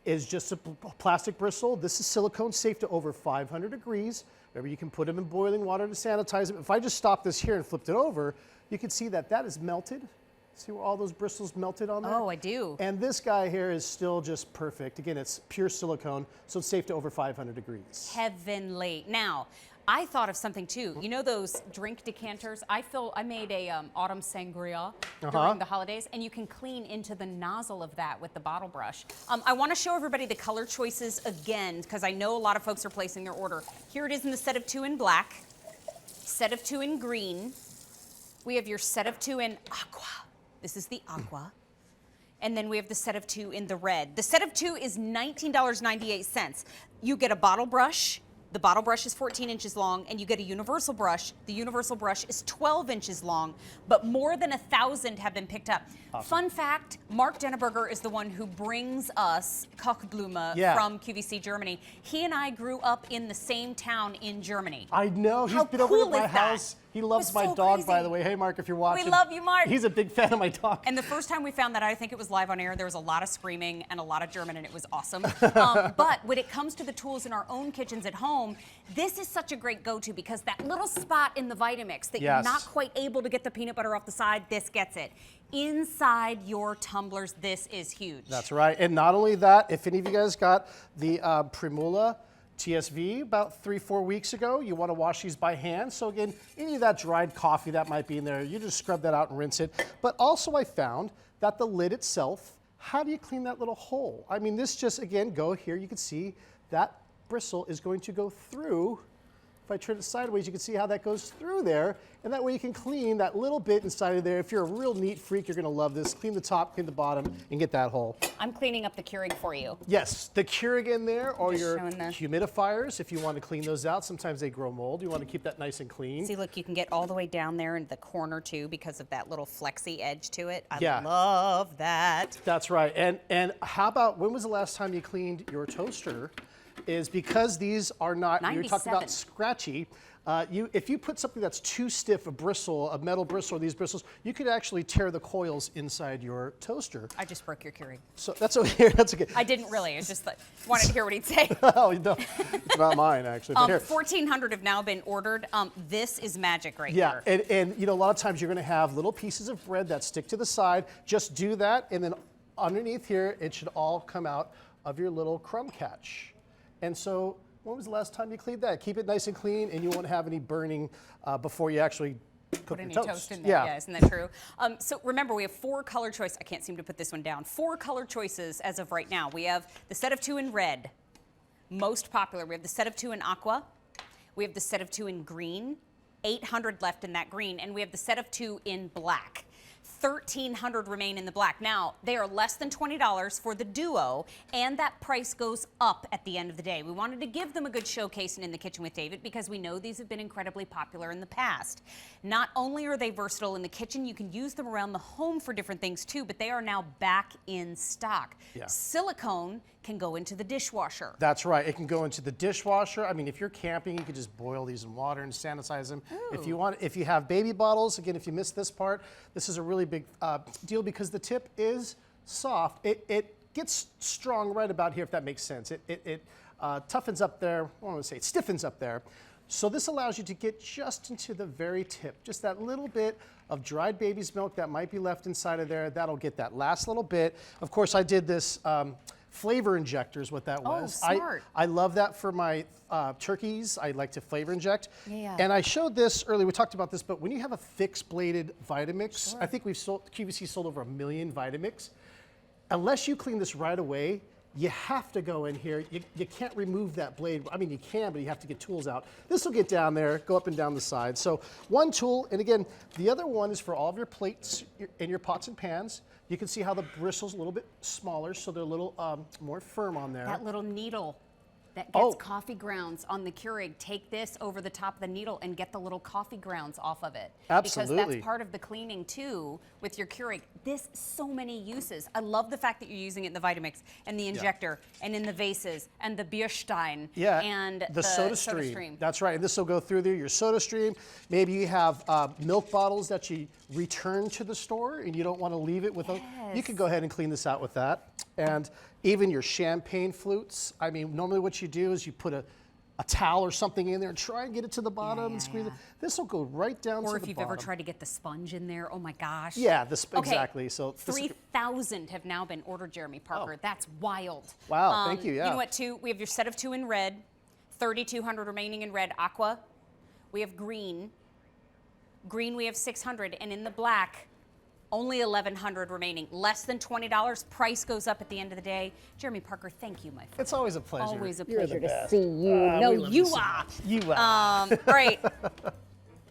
is just a plastic bristle. This is silicone, safe to over 500 degrees. Remember, you can put them in boiling water to sanitize them. If I just stop this here and flipped it over, you can see that that is melted. See where all those bristles melted on there? Oh, I do. And this guy here is still just perfect. Again, it's pure silicone, so it's safe to over 500 degrees. Heavenly. Now, I thought of something too. You know those drink decanters? I made a autumn sangria during the holidays, and you can clean into the nozzle of that with the bottle brush. I want to show everybody the color choices again, because I know a lot of folks are placing their order. Here it is in the set of 2 in black, set of 2 in green. We have your set of 2 in aqua. This is the aqua. And then we have the set of 2 in the red. The set of 2 is $19.98. You get a bottle brush. The bottle brush is 14 inches long, and you get a universal brush. The universal brush is 12 inches long, but more than 1,000 have been picked up. Awesome. Fun fact, Mark Denneberger is the one who brings us Kochblume from QVC Germany. He and I grew up in the same town in Germany. I know. He's been over to my house. He loves my dog, by the way. Hey, Mark, if you're watching. We love you, Mark. He's a big fan of my dog. And the first time we found that, I think it was live on air, there was a lot of screaming and a lot of German, and it was awesome. But when it comes to the tools in our own kitchens at home, this is such a great go-to, because that little spot in the Vitamix that you're not quite able to get the peanut butter off the side, this gets it. Inside your tumblers, this is huge. That's right. And not only that, if any of you guys got the Primula TSV about 3-4 weeks ago, you want to wash these by hand. So again, any of that dried coffee that might be in there, you just scrub that out and rinse it. But also I found that the lid itself, how do you clean that little hole? I mean, this just, again, go here, you can see that bristle is going to go through. If I turn it sideways, you can see how that goes through there. And that way you can clean that little bit inside of there. If you're a real neat freak, you're gonna love this. Clean the top, clean the bottom, and get that hole. I'm cleaning up the Keurig for you. Yes, the Keurig in there, or Just your showing the- humidifiers, if you want to clean those out. Sometimes they grow mold. You want to keep that nice and clean. See, look, you can get all the way down there in the corner too, because of that little flexy edge to it. I Yeah. love that. That's right. And how about, when was the last time you cleaned your toaster? Is because these are not, you're talking 97. about scratchy. If you put something that's too stiff, a bristle, a metal bristle, or these bristles, you could actually tear the coils inside your toaster. I just broke your Keurig. So that's okay. That's okay. I didn't really. I just wanted to hear what he'd say. Oh no, it's not mine actually. But here. 1,400 have now been ordered. This is magic right Yeah, here. and you know, a lot of times you're going to have little pieces of bread that stick to the side. Just do that, and then underneath here, it should all come out of your little crumb catch. And so, when was the last time you cleaned that? Keep it nice and clean, and you won't have any burning before you actually Put your any toast. toast in there. Yeah, isn't that true? So remember, we have 4 color choices. I can't seem to put this one down. 4 color choices as of right now. We have the set of 2 in red, most popular. We have the set of 2 in aqua. We have the set of 2 in green, 800 left in that green, and we have the set of 2 in black. 1,300 remain in the black. Now, they are less than $20 for the duo, and that price goes up at the end of the day. We wanted to give them a good showcase in the Kitchen with David, because we know these have been incredibly popular in the past. Not only are they versatile in the kitchen, you can use them around the home for different things too, but they are now back in stock. Yeah. Silicone can go into the dishwasher. That's right. It can go into the dishwasher. I mean, if you're camping, you can just boil these in water and sanitize them. If you have baby bottles, again, if you missed this part, this is a really big deal, because the tip is soft. It gets strong right about here, if that makes sense. It toughens up there. I want to say it stiffens up there. So this allows you to get just into the very tip, just that little bit of dried baby's milk that might be left inside of there. That'll get that last little bit. Of course, I did this flavor injector is what that was. Smart. I love that for my turkeys. I like to flavor inject. Yeah. And I showed this earlier, we talked about this, but when you have a fixed bladed Vitamix, I think QVC sold over 1 million Vitamix. Unless you clean this right away, you have to go in here. You can't remove that blade. I mean, you can, but you have to get tools out. This will get down there, go up and down the side. So one tool, and again, the other one is for all of your plates and your pots and pans. You can see how the bristle's a little bit smaller, so they're a little more firm on there. That little needle that gets coffee grounds on the Keurig, take this over the top of the needle and get the little coffee grounds off of it. Absolutely. Because that's part of the cleaning too with your Keurig. This, so many uses. I love the fact that you're using it in the Vitamix and the injector and in the vases and the Bierstein and the soda stream. That's right. And this will go through there, your soda stream. Maybe you have milk bottles that you return to the store and you don't want to leave it with you can go ahead and clean this out with that. And even your champagne flutes. I mean, normally what you do is you put a towel or something in there and try and get it to the bottom and squeeze it. This will go right down to the bottom. Or if you've ever tried to get the sponge in there, oh my gosh. Yeah, exactly. So 3,000 have now been ordered, Jeremy Parker. That's wild. Wow, thank you, You know what, too? We have your set of 2 in red, 3,200 remaining in red. Aqua, we have green. Green, we have 600. And in the black, only 1,100 remaining. Less than $20. Price goes up at the end of the day. Jeremy Parker, thank you, my friend. It's always a pleasure. Always a You're pleasure the to best. see you. No, you are. You are. All right.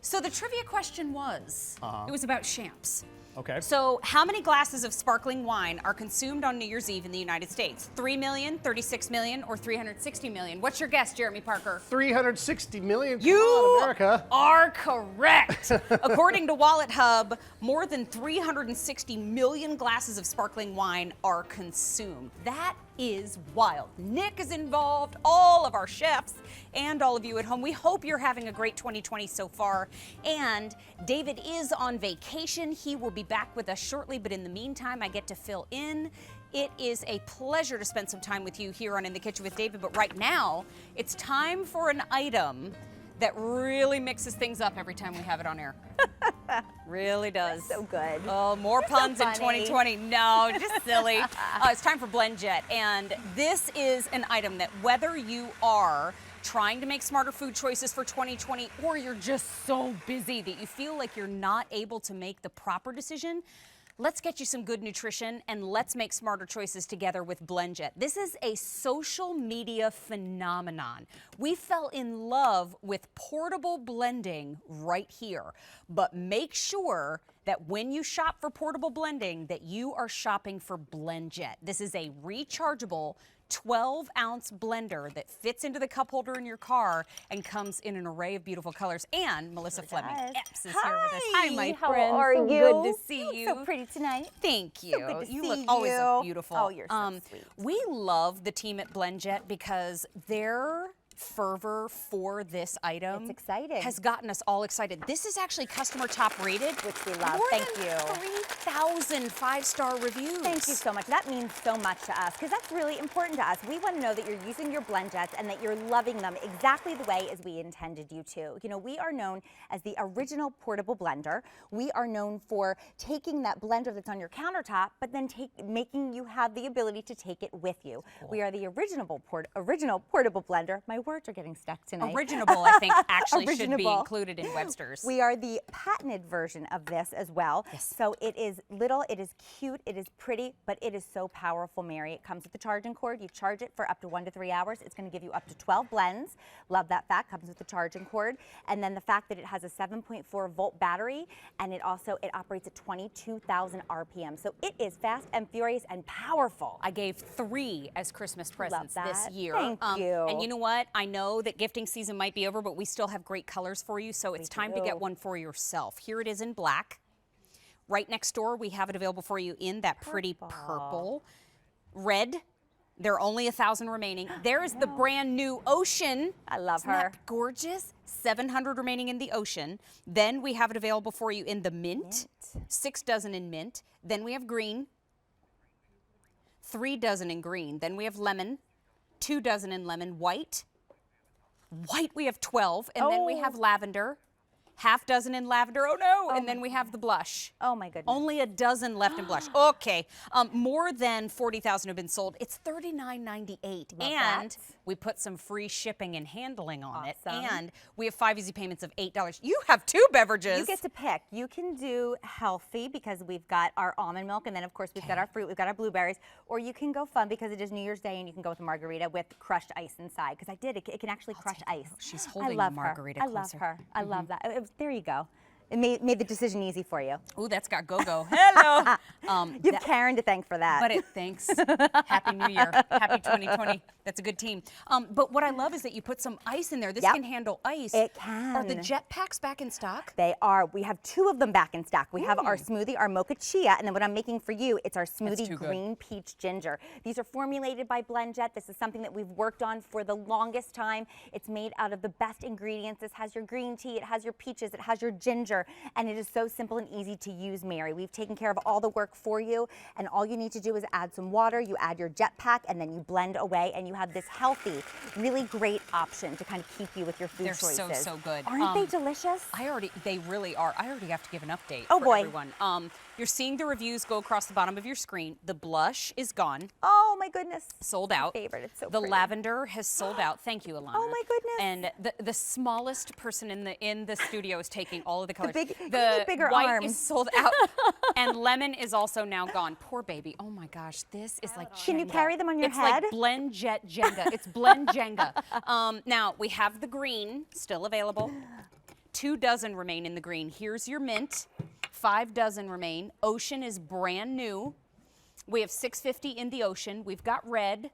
So the trivia question was, it was about champs. Okay. So how many glasses of sparkling wine are consumed on New Year's Eve in the United States? 3 million, 36 million, or 360 million? What's your guess, Jeremy Parker? 360 million. Come You on, America. are correct. According to Wallet Hub, more than 360 million glasses of sparkling wine are consumed. That is wild. Nick is involved, all of our chefs, and all of you at home. We hope you're having a great 2020 so far. And David is on vacation. He will be back with us shortly, but in the meantime, I get to fill in. It is a pleasure to spend some time with you here on In the Kitchen with David, but right now, it's time for an item that really mixes things up every time we have it on air. Really does. So good. Oh, more puns in 2020. No, just silly. It's time for Blend Jet. And this is an item that whether you are trying to make smarter food choices for 2020 or you're just so busy that you feel like you're not able to make the proper decision, let's get you some good nutrition and let's make smarter choices together with BlendJet. This is a social media phenomenon. We fell in love with portable blending right here, but make sure that when you shop for portable blending that you are shopping for BlendJet. This is a rechargeable 12-ounce blender that fits into the cup holder in your car and comes in an array of beautiful colors. And Melissa Fleming Epps is here with us. Hi, my How friend. are So you? good to see you. You look so pretty tonight. Thank you. good to you see look always you. look beautiful. Oh, you're so sweet. We love the team at BlendJet because their fervor for this item It's exciting. has gotten us all excited. This is actually customer top rated, Which we love. More Thank than you. 3,000 five-star reviews. Thank you so much. That means so much to us because that's really important to us. We want to know that you're using your BlendJets and that you're loving them exactly the way as we intended you to. You know, we are known as the original portable blender. We are known for taking that blender that's on your countertop, but then making you have the ability to take it with you. We are the original portable blender. My words are getting stuck tonight. Originable, I think, actually should be Originable. included in Webster's. We are the patented version of this as well. Yes. So it is little, it is cute, it is pretty, but it is so powerful, Mary. It comes with the charging cord. You charge it for up to 1 to 3 hours. It's going to give you up to 12 blends. Love that fact. Comes with the charging cord. And then the fact that it has a 7.4 volt battery, and it operates at 22,000 RPM. So it is fast and furious and powerful. I gave 3 as Christmas presents this that. year. Thank you. And you know what? I know that gifting season might be over, but we still have great colors for you, so it's time to get one for yourself. Here it is in black. Right next door, we have it available for you in that pretty purple. Red. There are only 1,000 remaining. There is the brand new Ocean. I love Isn't her. that gorgeous? 700 remaining in the Ocean. Then we have it available for you in the mint. 6 dozen in mint. Then we have green. 3 dozen in green. Then we have lemon. 2 dozen in lemon. White. White, we have 12. And then we have lavender. Half dozen in lavender. Oh no! And then we have the blush. Oh my goodness. Only a dozen left in blush. Okay. More than 40,000 have been sold. It's $39.98. And that. we put some free shipping and handling on it. Awesome. And we have 5 easy payments of $8. You have 2 beverages. You get to pick. You can do healthy because we've got our almond milk, and then of course we've got our fruit, we've got our blueberries, or you can go fun because it is New Year's Day and you can go with a margarita with crushed ice inside. Because it can actually crush ice. She's holding I love the margarita her. I love closer. her. I love that. There you go. It made the decision easy for you. Ooh, that's got go-go. Hello. You have Karen to thank for that. But thanks. Happy New Year. Happy 2020. That's a good team. But what I love is that you put some ice in there. This can handle ice. It can. Are the jet packs back in stock? They are. We have 2 of them back in stock. We have our smoothie, our mocha chia, and then what I'm making for you, it's our smoothie green peach ginger. These are formulated by BlendJet. This is something that we've worked on for the longest time. It's made out of the best ingredients. This has your green tea, it has your peaches, it has your ginger, and it is so simple and easy to use, Mary. We've taken care of all the work for you, and all you need to do is add some water, you add your jet pack, and then you blend away, and you have this healthy, really great option to kind of keep you with your food choices. They're so good. Aren't they delicious? They really are. I already have to give an update Oh, for boy. everyone. You're seeing the reviews go across the bottom of your screen. The blush is gone. Oh my goodness. Sold out. My favorite. It's so The pretty. lavender has sold out. Thank you, Alana. Oh my goodness. And the smallest person in the studio is taking all of the colors. You need bigger white arms. is sold out. And lemon is also now gone. Poor baby. Oh my gosh, this is like Can you Jenga. carry them on your it's head? It's like BlendJet Jenga. It's Blend Jenga. Now we have the green still available. 2 dozen remain in the green. Here's your mint. 5 dozen remain. Ocean is brand new. We have $6.50 in the ocean. We've got red,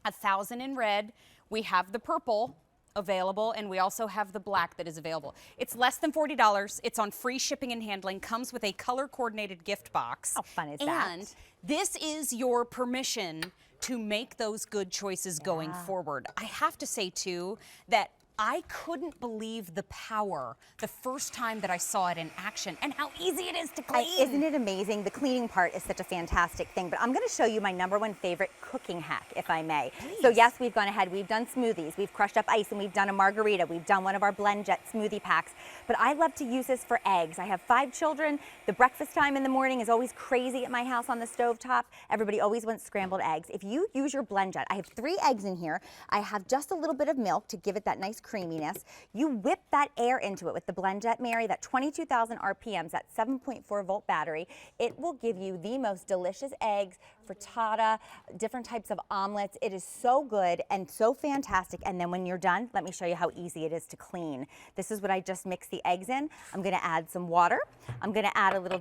1,000 in red. We have the purple available, and we also have the black that is available. It's less than $40. It's on free shipping and handling. Comes with a color-coordinated gift box. How fun is that? And this is your permission to make those good choices going forward. I have to say, too, that I couldn't believe the power the first time that I saw it in action and how easy it is to clean. Isn't it amazing? The cleaning part is such a fantastic thing, but I'm going to show you my #1 favorite cooking hack, if I may. Please. So yes, we've gone ahead, we've done smoothies, we've crushed up ice, and we've done a margarita, we've done one of our BlendJet smoothie packs, but I love to use this for eggs. I have 5 children. The breakfast time in the morning is always crazy at my house on the stovetop. Everybody always wants scrambled eggs. If you use your BlendJet, I have 3 eggs in here. I have just a little bit of milk to give it that nice creaminess. You whip that air into it with the BlendJet, Mary, that 22,000 RPMs, that 7.4 volt battery. It will give you the most delicious eggs, frittata, different types of omelets. It is so good and so fantastic. And then when you're done, let me show you how easy it is to clean. This is what I just mixed the eggs in. I'm gonna add some water. I'm gonna add a little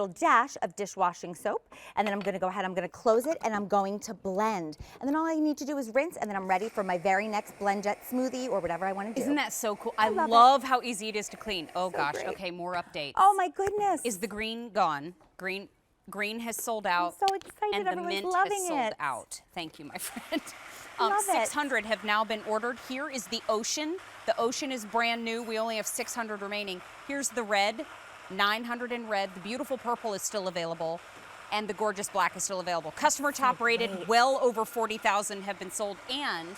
dash of dishwashing soap. And then I'm gonna go ahead, I'm gonna close it, and I'm going to blend. And then all I need to do is rinse, and then I'm ready for my very next BlendJet smoothie or whatever I wanna do. Isn't that so cool? I love love how easy it is to clean. Oh So gosh, great. okay, more updates. Oh my goodness. Is the green gone? Green has sold out. I'm so excited. And the Everyone's mint loving has sold it. out. Thank you, my friend. Love it. 600 have now been ordered. Here is the ocean. The ocean is brand new. We only have 600 remaining. Here's the red, 900 in red. The beautiful purple is still available. And the gorgeous black is still available. Customer top rated, well over 40,000 have been sold. And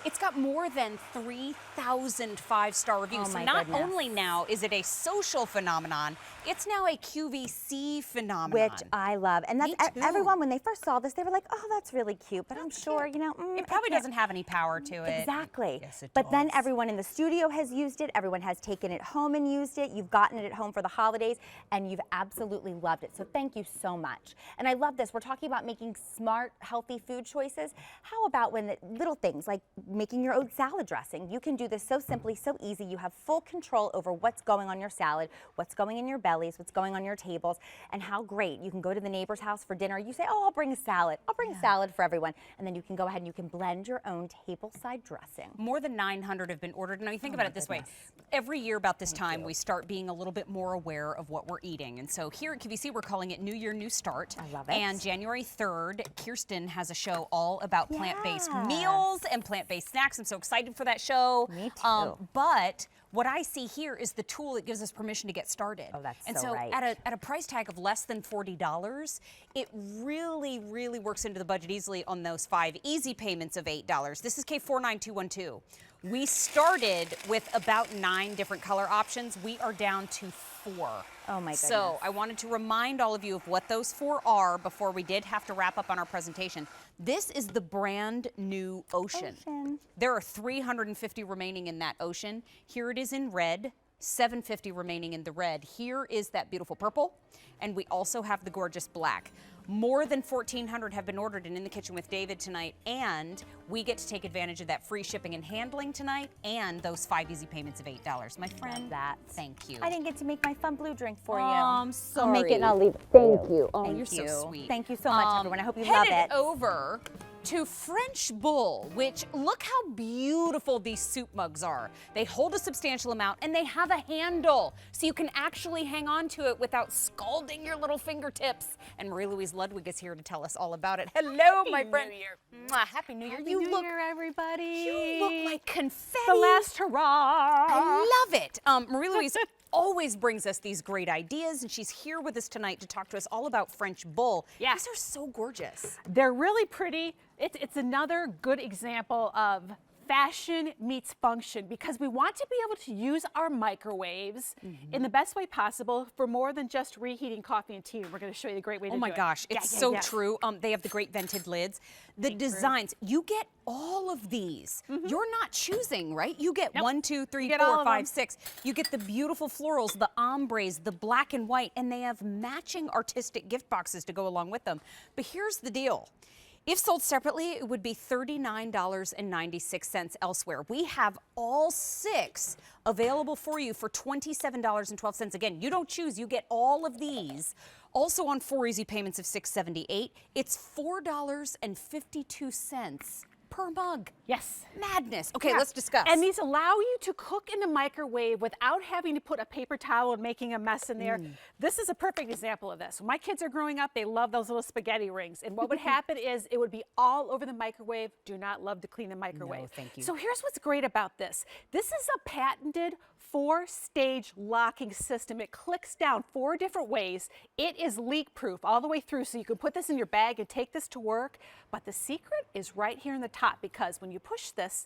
it's got more than 3,000 5-star reviews. Oh so my not goodness. only now is it a social phenomenon, it's now a QVC phenomenon. Which I love. And that's Me too. everyone, when they first saw this, they were like, oh, that's really cute. But I'm sure, you know, It probably doesn't have any power to it. Exactly. Yes, it but then does. everyone in the studio has used it. Everyone has taken it home and used it. You've gotten it at home for the holidays, and you've absolutely loved it. So thank you so much. And I love this. We're talking about making smart, healthy food choices. How about when little things like making your own salad dressing? You can do this so simply, so easy. You have full control over what's going on your salad, what's going in your bellies, what's going on your tables, and how great. You can go to the neighbor's house for dinner. You say, oh, I'll bring a salad. I'll bring a salad for everyone. And then you can go ahead and you can blend your own tableside dressing. More than 900 have been ordered. Now, you think about it this way. Every year about this time, we start being a little bit more aware of what we're eating. And so here at QVC, we're calling it New Year, New Start. I love it. And January 3rd, Kirsten has a show all about plant-based Yeah. meals and plant-based snacks. I'm so excited for that show. Me too. But what I see here is the tool that gives us permission to get started. Oh, that's and so so right. at a price tag of less than $40, it really, really works into the budget easily on those 5 easy payments of $8. This is K49212. We started with about 9 different color options. We are down to 4. Oh my goodness. So I wanted to remind all of you of what those 4 are before we did have to wrap up on our presentation. This is the brand new Ocean. Ocean. There are 350 remaining in that Ocean. Here it is in red. $7.50 remaining in the red. Here is that beautiful purple, and we also have the gorgeous black. More than 1,400 have been ordered in the Kitchen with David tonight, and we get to take advantage of that free shipping and handling tonight and those 5 easy payments of $8. My friend, thank you. I didn't get to make my fun blue drink for you. I'm sorry. I'll make it and I'll leave it. Thank you. Oh, Thank you're you. so sweet. Thank you so much, everyone. I hope you love it. Headed over to French Bull, which look how beautiful these soup mugs are. They hold a substantial amount and they have a handle, so you can actually hang on to it without scalding your little fingertips. And Marie-Louise Ludwig is here to tell us all about it. Hello, my friend. New Year. Mwah, Happy New Year. Happy New Year, everybody. You look like confetti. The last hurrah. I love it. Marie-Louise always brings us these great ideas, and she's here with us tonight to talk to us all about French Bull. Yeah. These are so gorgeous. They're really pretty. It's another good example of fashion meets function, because we want to be able to use our microwaves in the best way possible for more than just reheating coffee and tea. And we're going to show you a great way to do it. Oh my gosh, it's so true. They have the great vented lids. The designs, you get all of these. You're not choosing, right? You get 1, 2, 3, 4, 5, 6. You get the beautiful florals, the ombres, the black and white, and they have matching artistic gift boxes to go along with them. But here's the deal. If sold separately, it would be $39.96 elsewhere. We have all 6 available for you for $27.12. Again, you don't choose, you get all of these. Also on 4 easy payments of $6.78. It's $4.52 per mug. Yes. Madness. Okay, let's discuss. And these allow you to cook in the microwave without having to put a paper towel and making a mess in there. This is a perfect example of this. When my kids are growing up, they love those little spaghetti rings. And what would happen is it would be all over the microwave. Do not love to clean the microwave. No, thank you. So here's what's great about this. This is a patented 4-stage locking system. It clicks down 4 different ways. It is leak proof all the way through, so you can put this in your bag and take this to work. But the secret is right here in the top, because when you push this,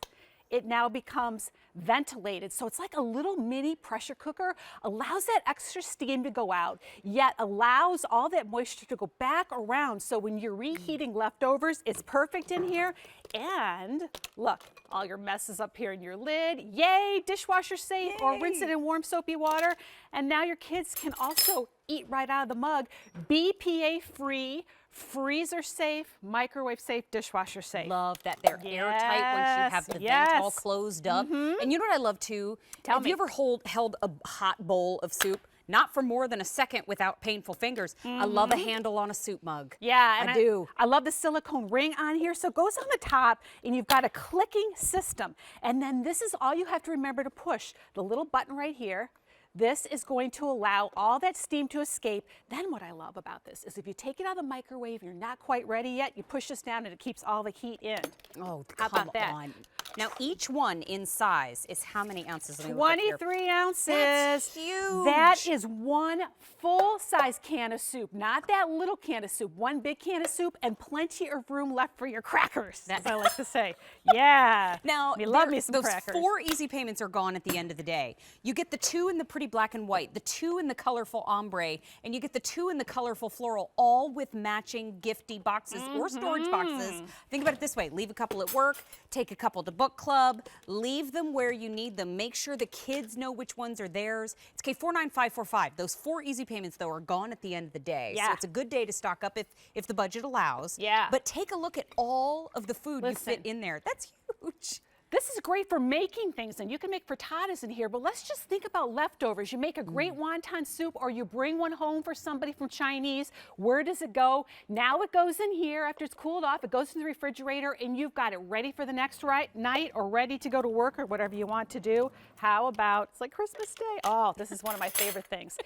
it now becomes ventilated. So it's like a little mini pressure cooker, allows that extra steam to go out, yet allows all that moisture to go back around. So when you're reheating leftovers, it's perfect in here. And look, all your messes up here in your lid. Yay, dishwasher safe, or rinse it in warm soapy water. And now your kids can also eat right out of the mug. BPA free, freezer safe, microwave safe, dishwasher safe. Love that they're airtight once you have the vent all closed up. And you know what I love too? Have you ever held a hot bowl of soup? Not for more than a second without painful fingers. I love a handle on a soup mug. Yeah, and I do. I love the silicone ring on here. So it goes on the top, and you've got a clicking system. And then this is all you have to remember to push. The little button right here. This is going to allow all that steam to escape. Then what I love about this is if you take it out of the microwave, you're not quite ready yet, you push this down and it keeps all the heat in. Oh, How about that? on. Now, each one in size is how many ounces? 23 ounces. That's huge. That is 1 full-size can of soup, not that little can of soup. 1 big can of soup and plenty of room left for your crackers, as I like to say. Yeah. Now, love me some those crackers. 4 easy payments are gone at the end of the day. You get the 2 in the pretty black and white, the 2 in the colorful ombre, and you get the 2 in the colorful floral, all with matching gifty boxes or storage boxes. Think about it this way. Leave a couple at work, take a couple to book club, leave them where you need them. Make sure the kids know which ones are theirs. It's K49545. Those 4 easy payments, though, are gone at the end of the day. Yeah. So it's a good day to stock up if the budget allows. Yeah. But take a look at all of the food you fit in there. That's huge. This is great for making things, and you can make frittatas in here, but let's just think about leftovers. You make a great wonton soup, or you bring one home for somebody from Chinese. Where does it go? Now it goes in here after it's cooled off. It goes in the refrigerator, and you've got it ready for the next night or ready to go to work or whatever you want to do. How about, it's like Christmas Day. Oh, this is one of my favorite things.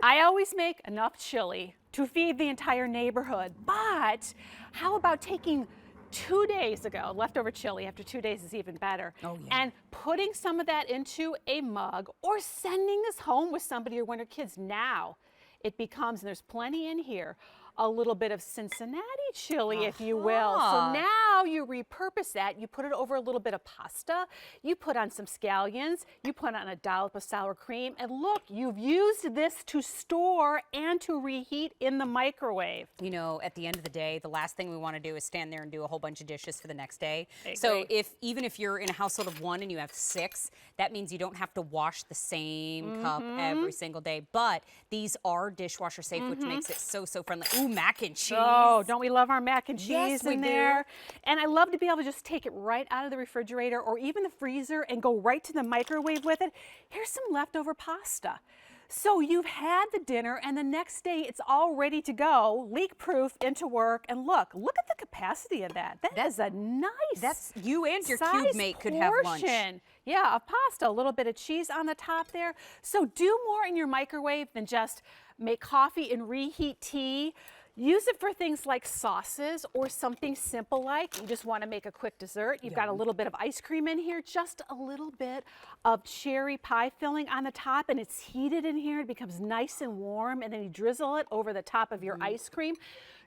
I always make enough chili to feed the entire neighborhood, but how about taking 2 days ago, leftover chili, after 2 days is even better. Oh, yeah. And putting some of that into a mug or sending this home with somebody or one of your kids now, it becomes, and there's plenty in here, a little bit of Cincinnati chili, if you will. So now you repurpose that. You put it over a little bit of pasta. You put on some scallions. You put on a dollop of sour cream. And look, you've used this to store and to reheat in the microwave. You know, at the end of the day, the last thing we want to do is stand there and do a whole bunch of dishes for the next day. So even if you're in a household of 1 and you have 6, that means you don't have to wash the same cup every single day. But these are dishwasher safe, which makes it so friendly. Ooh, mac and cheese. Oh, don't we love our mac and cheese we in do. there? And I love to be able to just take it right out of the refrigerator or even the freezer and go right to the microwave with it. Here's some leftover pasta. So you've had the dinner and the next day it's all ready to go, leak-proof into work. And look at the capacity of that. That's a nice That's you and your size cube mate could have lunch. portion. Yeah, of pasta, a little bit of cheese on the top there. So do more in your microwave than just make coffee and reheat tea. Use it for things like sauces or something simple like you just want to make a quick dessert. You've got a little bit of ice cream in here, just a little bit of cherry pie filling on the top, and it's heated in here. It becomes nice and warm, and then you drizzle it over the top of your ice cream.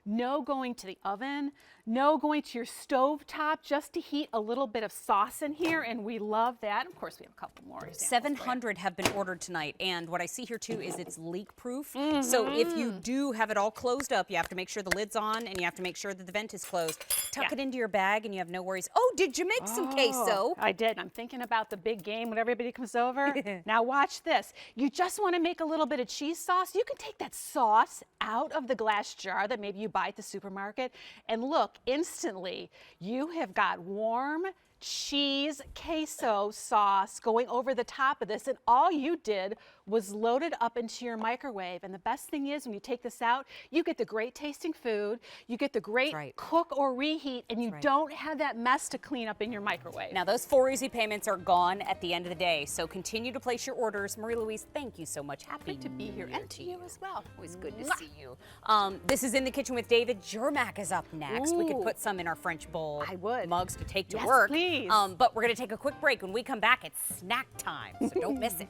No going to the oven, no going to your stove top, just to heat a little bit of sauce in here, and we love that. Of course, we have a couple more examples. 700 have been ordered tonight, and what I see here too is it's leak-proof. So if you do have it all closed up, you have to make sure the lid's on, and you have to make sure that the vent is closed. Tuck it into your bag, and you have no worries. Oh, did you make some queso? I did. I'm thinking about the big game when everybody comes over. Now watch this. You just want to make a little bit of cheese sauce. You can take that sauce out of the glass jar that maybe you buy at the supermarket, and look, instantly you have got warm cheese queso sauce going over the top of this, and all you did was load it up into your microwave. And the best thing is, when you take this out, you get the great tasting food, you get the great cook or reheat, and you don't have that mess to clean up in your microwave. Now those 4 easy payments are gone at the end of the day, so continue to place your orders. Marie Louise, thank you so much. Happy to be here, and to you as well. Always good to see you. This is In the Kitchen with David. Germac is up next. We could put some in our French bowl mugs to take to work. Please. But we're going to take a quick break. When we come back, it's snack time, so don't miss it.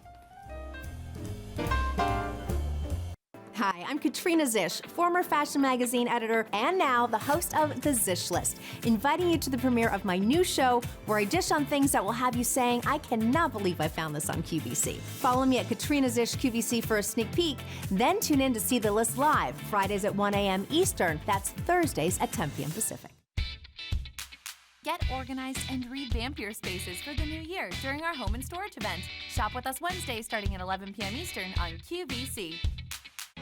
Hi, I'm Katrina Zish, former fashion magazine editor and now the host of The Zish List, inviting you to the premiere of my new show where I dish on things that will have you saying, I cannot believe I found this on QVC. Follow me at Katrina Zish QVC for a sneak peek, then tune in to see the list live, Fridays at 1 a.m. Eastern. That's Thursdays at 10 p.m. Pacific. Get organized and revamp your spaces for the new year during our home and storage event. Shop with us Wednesday starting at 11 p.m. Eastern on QVC.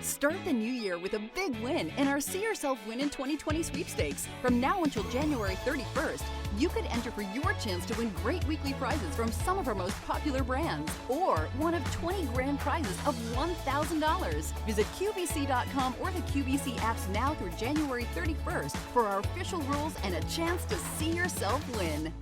Start the new year with a big win in our See Yourself Win in 2020 sweepstakes. From now until January 31st, you could enter for your chance to win great weekly prizes from some of our most popular brands, or one of 20 grand prizes of $1,000. Visit QVC.com or the QVC apps now through January 31st for our official rules and a chance to see yourself win.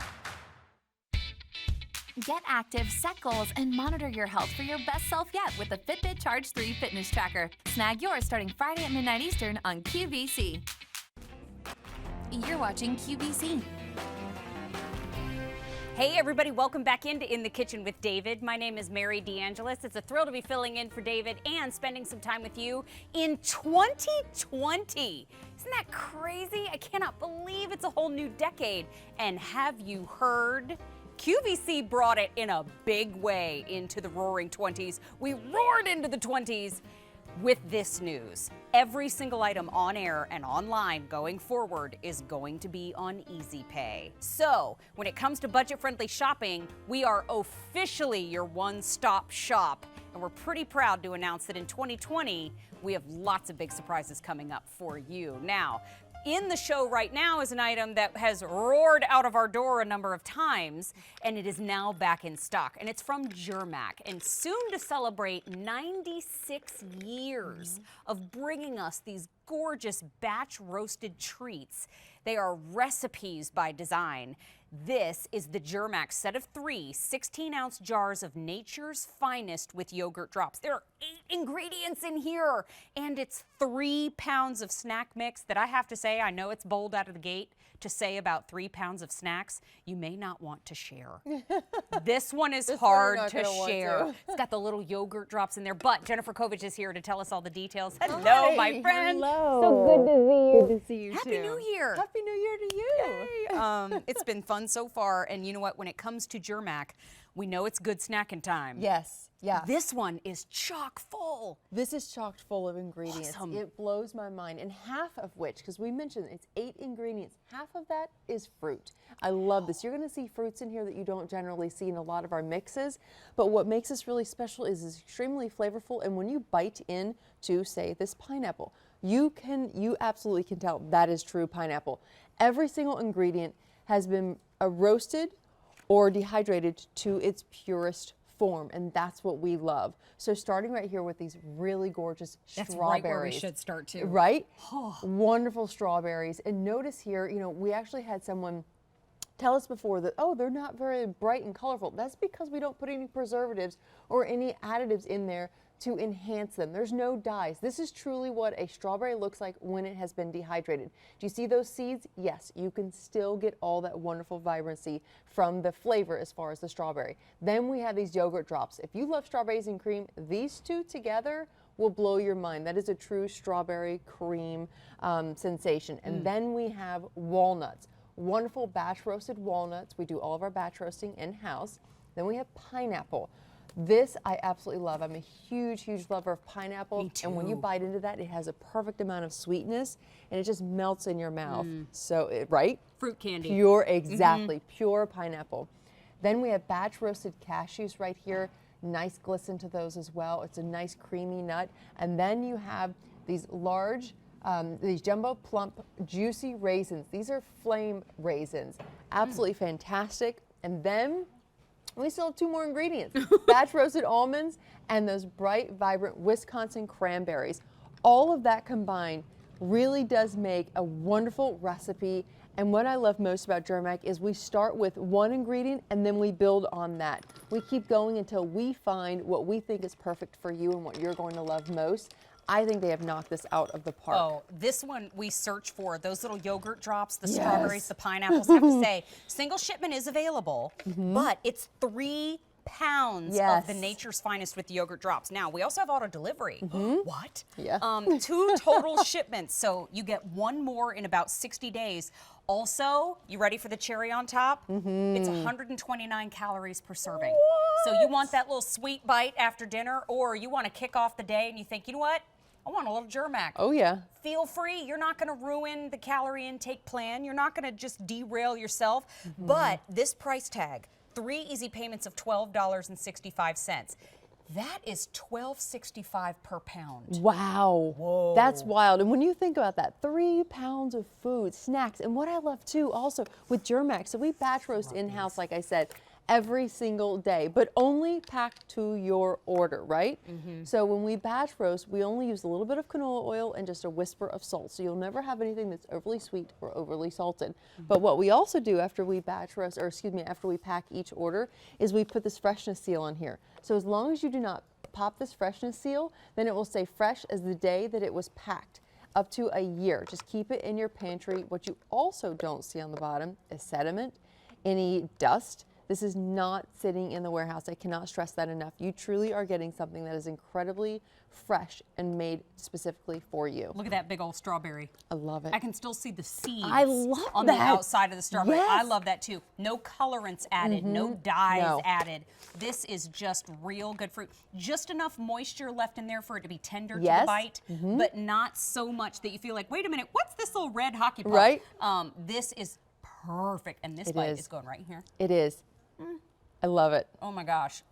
Get active, set goals, and monitor your health for your best self yet with the Fitbit Charge 3 fitness tracker. Snag yours starting Friday at midnight Eastern on QVC. You're watching QVC. Hey everybody, welcome back into In the Kitchen with David. My name is Mary DeAngelis. It's a thrill to be filling in for David and spending some time with you in 2020. Isn't that crazy? I cannot believe it's a whole new decade. And have you heard? QVC brought it in a big way into the roaring 20s. We roared into the 20s with this news. Every single item on air and online going forward is going to be on Easy Pay. So when it comes to budget-friendly shopping, we are officially your one-stop shop. And we're pretty proud to announce that in 2020, we have lots of big surprises coming up for you. Now, in the show right now is an item that has roared out of our door a number of times, and it is now back in stock. And it's from Germac, and soon to celebrate 96 years of bringing us these gorgeous batch roasted treats. They are recipes by design. This is the Germac set of 3 16-ounce jars of Nature's Finest with yogurt drops. There are 8 ingredients in here, and it's 3 pounds of snack mix that I have to say, I know it's bold out of the gate to say about 3 pounds of snacks you may not want to share. This one is hard to share. It's got the little yogurt drops in there, but Jennifer Kovich is here to tell us all the details. Hello, my friend. Hello. So good to see you. Good to see you Happy too. New Year. Happy New Year to you. It's been fun so far, and you know what? When it comes to Germac, we know it's good snacking time. Yes. Yeah. This one is chock full. This is chock full of ingredients. Awesome. It blows my mind. And half of which, because we mentioned it's 8 ingredients, half of that is fruit. I love this. You're going to see fruits in here that you don't generally see in a lot of our mixes. But what makes this really special is it's extremely flavorful. And when you bite into, say, this pineapple, you absolutely can tell that is true pineapple. Every single ingredient has been roasted or dehydrated to its purest form, and that's what we love. So starting right here with these really gorgeous That's strawberries. right where we should start too. Right? Wonderful strawberries. And notice here, you know, we actually had someone tell us before that, oh, they're not very bright and colorful. That's because we don't put any preservatives or any additives in there to enhance them. There's no dyes. This is truly what a strawberry looks like when it has been dehydrated. Do you see those seeds? Yes, you can still get all that wonderful vibrancy from the flavor as far as the strawberry. Then we have these yogurt drops. If you love strawberries and cream, these two together will blow your mind. That is a true strawberry cream sensation. And then we have walnuts. Wonderful batch roasted walnuts. We do all of our batch roasting in-house. Then we have pineapple. This I absolutely love. I'm a huge, huge lover of pineapple. Me too. And when you bite into that, it has a perfect amount of sweetness and it just melts in your mouth. So, right? Fruit candy. Pure, exactly, pure pineapple. Then we have batch roasted cashews right here. Nice glisten to those as well. It's a nice creamy nut. And then you have these large, these jumbo plump, juicy raisins. These are flame raisins. Absolutely fantastic. And then we still have 2 more ingredients. Batch roasted almonds and those bright, vibrant Wisconsin cranberries. All of that combined really does make a wonderful recipe. And what I love most about Germac is we start with one ingredient and then we build on that. We keep going until we find what we think is perfect for you and what you're going to love most. I think they have knocked this out of the park. Oh, this one we search for. Those little yogurt drops, the strawberries, the pineapples. I have to say, single shipment is available, but it's 3 pounds of the Nature's Finest with the yogurt drops. Now, we also have auto delivery. What? Yeah. 2 total shipments, so you get 1 more in about 60 days. Also, you ready for the cherry on top? It's 129 calories per serving. So you want that little sweet bite after dinner, or you want to kick off the day and you think, you know what? I want a little Germac. Oh, yeah. Feel free. You're not going to ruin the calorie intake plan. You're not going to just derail yourself. But this price tag, 3 easy payments of $12.65. That is $12.65 per pound. Wow. Whoa. That's wild. And when you think about that, 3 pounds of food, snacks, and what I love too also with Germac, so we batch roast in-house, like I said, every single day, but only packed to your order, right? So when we batch roast, we only use a little bit of canola oil and just a whisper of salt. So you'll never have anything that's overly sweet or overly salted. But what we also do after we batch roast, or excuse me, after we pack each order, is we put this freshness seal on here. So as long as you do not pop this freshness seal, then it will stay fresh as the day that it was packed. Up to a year. Just keep it in your pantry. What you also don't see on the bottom is sediment, any dust. This is not sitting in the warehouse. I cannot stress that enough. You truly are getting something that is incredibly fresh and made specifically for you. Look at that big old strawberry. I love it. I can still see the seeds I love on that. the outside of the strawberry. Yes. I love that too. No colorants added, no dyes added. This is just real good fruit. Just enough moisture left in there for it to be tender to the bite, but not so much that you feel like, wait a minute, what's this little red hockey puck? Right. This is perfect. And this bite is going right here. It is. I love it. Oh my gosh.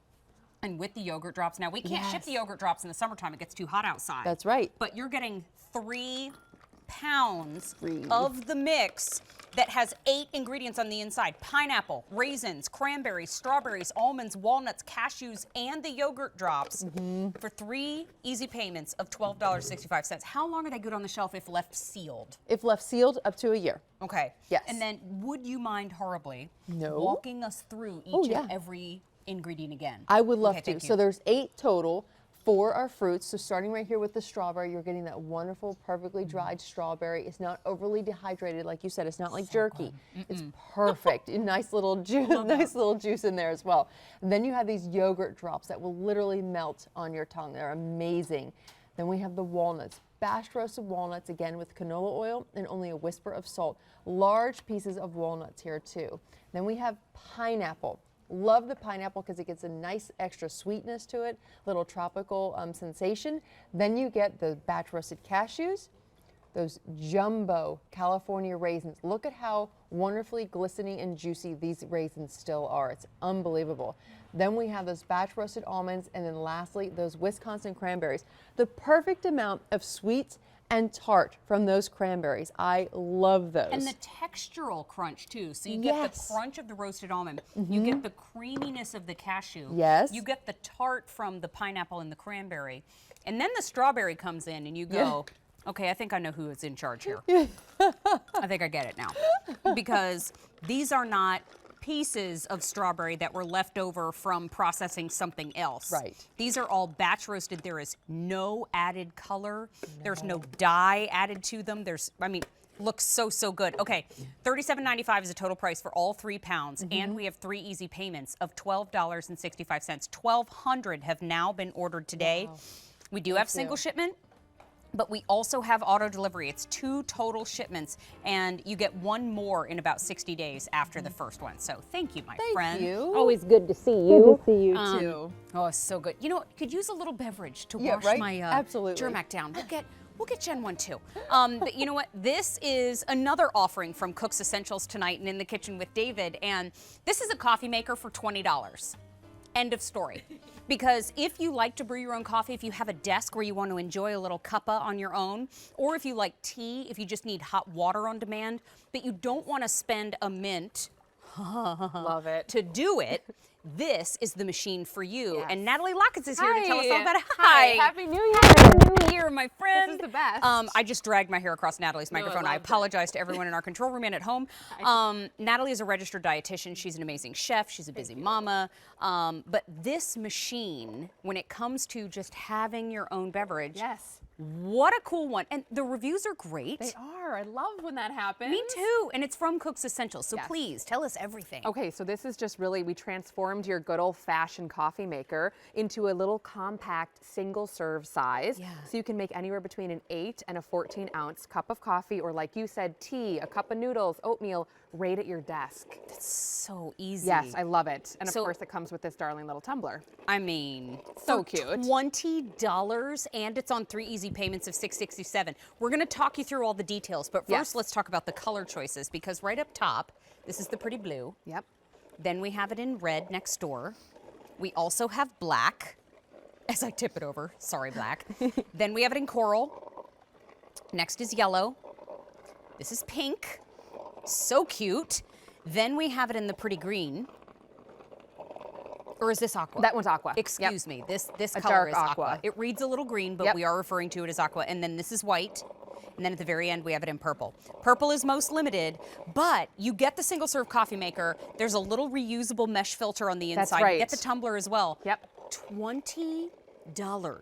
And with the yogurt drops. Now, we can't ship the yogurt drops in the summertime. It gets too hot outside. That's right. But you're getting 3 pounds of the mix that has 8 ingredients on the inside: pineapple, raisins, cranberries, strawberries, almonds, walnuts, cashews, and the yogurt drops for 3 easy payments of $12.65. How long are they good on the shelf if left sealed? If left sealed, up to a year. Okay. Yes. And then would you mind horribly No. walking us through each Oh, yeah. and every ingredient again? I would love Okay, to. thank you. So there's 8 total for our fruits. So starting right here with the strawberry, you're getting that wonderful, perfectly dried strawberry. It's not overly dehydrated, like you said. It's not like jerky. It's perfect. Nice little juice, little juice in there as well. And then you have these yogurt drops that will literally melt on your tongue. They're amazing. Then we have the walnuts, bashed roasted walnuts, again with canola oil and only a whisper of salt. Large pieces of walnuts here too. Then we have pineapple. Love the pineapple because it gets a nice extra sweetness to it, little tropical sensation. Then you get the batch roasted cashews, those jumbo California raisins. Look at how wonderfully glistening and juicy these raisins still are. It's unbelievable. Then we have those batch roasted almonds, and then lastly, those Wisconsin cranberries. The perfect amount of sweet and tart from those cranberries. I love those. And the textural crunch too. So you get the crunch of the roasted almond, you get the creaminess of the cashew, Yes. you get the tart from the pineapple and the cranberry, and then the strawberry comes in and you go, okay, I think I know who is in charge here. I think I get it now. Because these are not pieces of strawberry that were left over from processing something else. Right. These are all batch roasted. There is no added color. There's no dye added to them. Looks so good. Okay, $37.95 is the total price for all 3 pounds, and we have 3 easy payments of $12.65. 1,200 have now been ordered today. Wow. We do have single shipment, but we also have auto delivery. It's 2 total shipments, and you get 1 more in about 60 days after the first one. So thank you, my friend. Thank you. Always good to see you. Good to see you too. Oh, it's so good. You know, could use a little beverage to Yeah, wash right? my Absolutely. Germac down. We'll get Jen one too. But you know what? This is another offering from Cook's Essentials tonight and In the Kitchen with David. And this is a coffee maker for $20. End of story. Because if you like to brew your own coffee, if you have a desk where you want to enjoy a little cuppa on your own, or if you like tea, if you just need hot water on demand, but you don't want to spend a mint Love it. to do it, this is the machine for you. Yes. And Natalie Lockett is here to tell us all Hi. about it. Hi. Happy New Year. Happy New Year, my friend. This is the best. I just dragged my hair across Natalie's microphone. I loved it. apologize to everyone in our control room and at home. Natalie is a registered dietitian. She's an amazing chef. She's a busy mama. But this machine, when it comes to just having your own beverage, Yes. what a cool one. And the reviews are great. They are. I love when that happens. Me too. And it's from Cook's Essentials. So Yes. please tell us everything. Okay, so this is just really, we transformed your good old-fashioned coffee maker into a little compact single-serve size. Yeah. So you can make anywhere between an 8 and a 14-ounce cup of coffee, or like you said, tea, a cup of noodles, oatmeal, right at your desk. It's so easy. Yes, I love it. And of So- course, it comes with this darling little tumbler. I mean, So for cute. $20, and it's on 3 easy payments of $6.67. We're going to talk you through all the details, but first Yes. let's talk about the color choices, because right up top, this is the pretty blue. Yep. Then we have it in red next door. We also have black, as I tip it over. Sorry, black. Then we have it in coral. Next is yellow. This is pink. So cute. Then we have it in the pretty green. Or is this aqua? That one's aqua. Yep. Excuse me. This A color dark is aqua. aqua. It reads a little green, but Yep. we are referring to it as aqua. And then this is white. And then at the very end, we have it in purple. Purple is most limited, but you get the single serve coffee maker. There's a little reusable mesh filter on the inside. That's right. You get the tumbler as well. Yep. $20.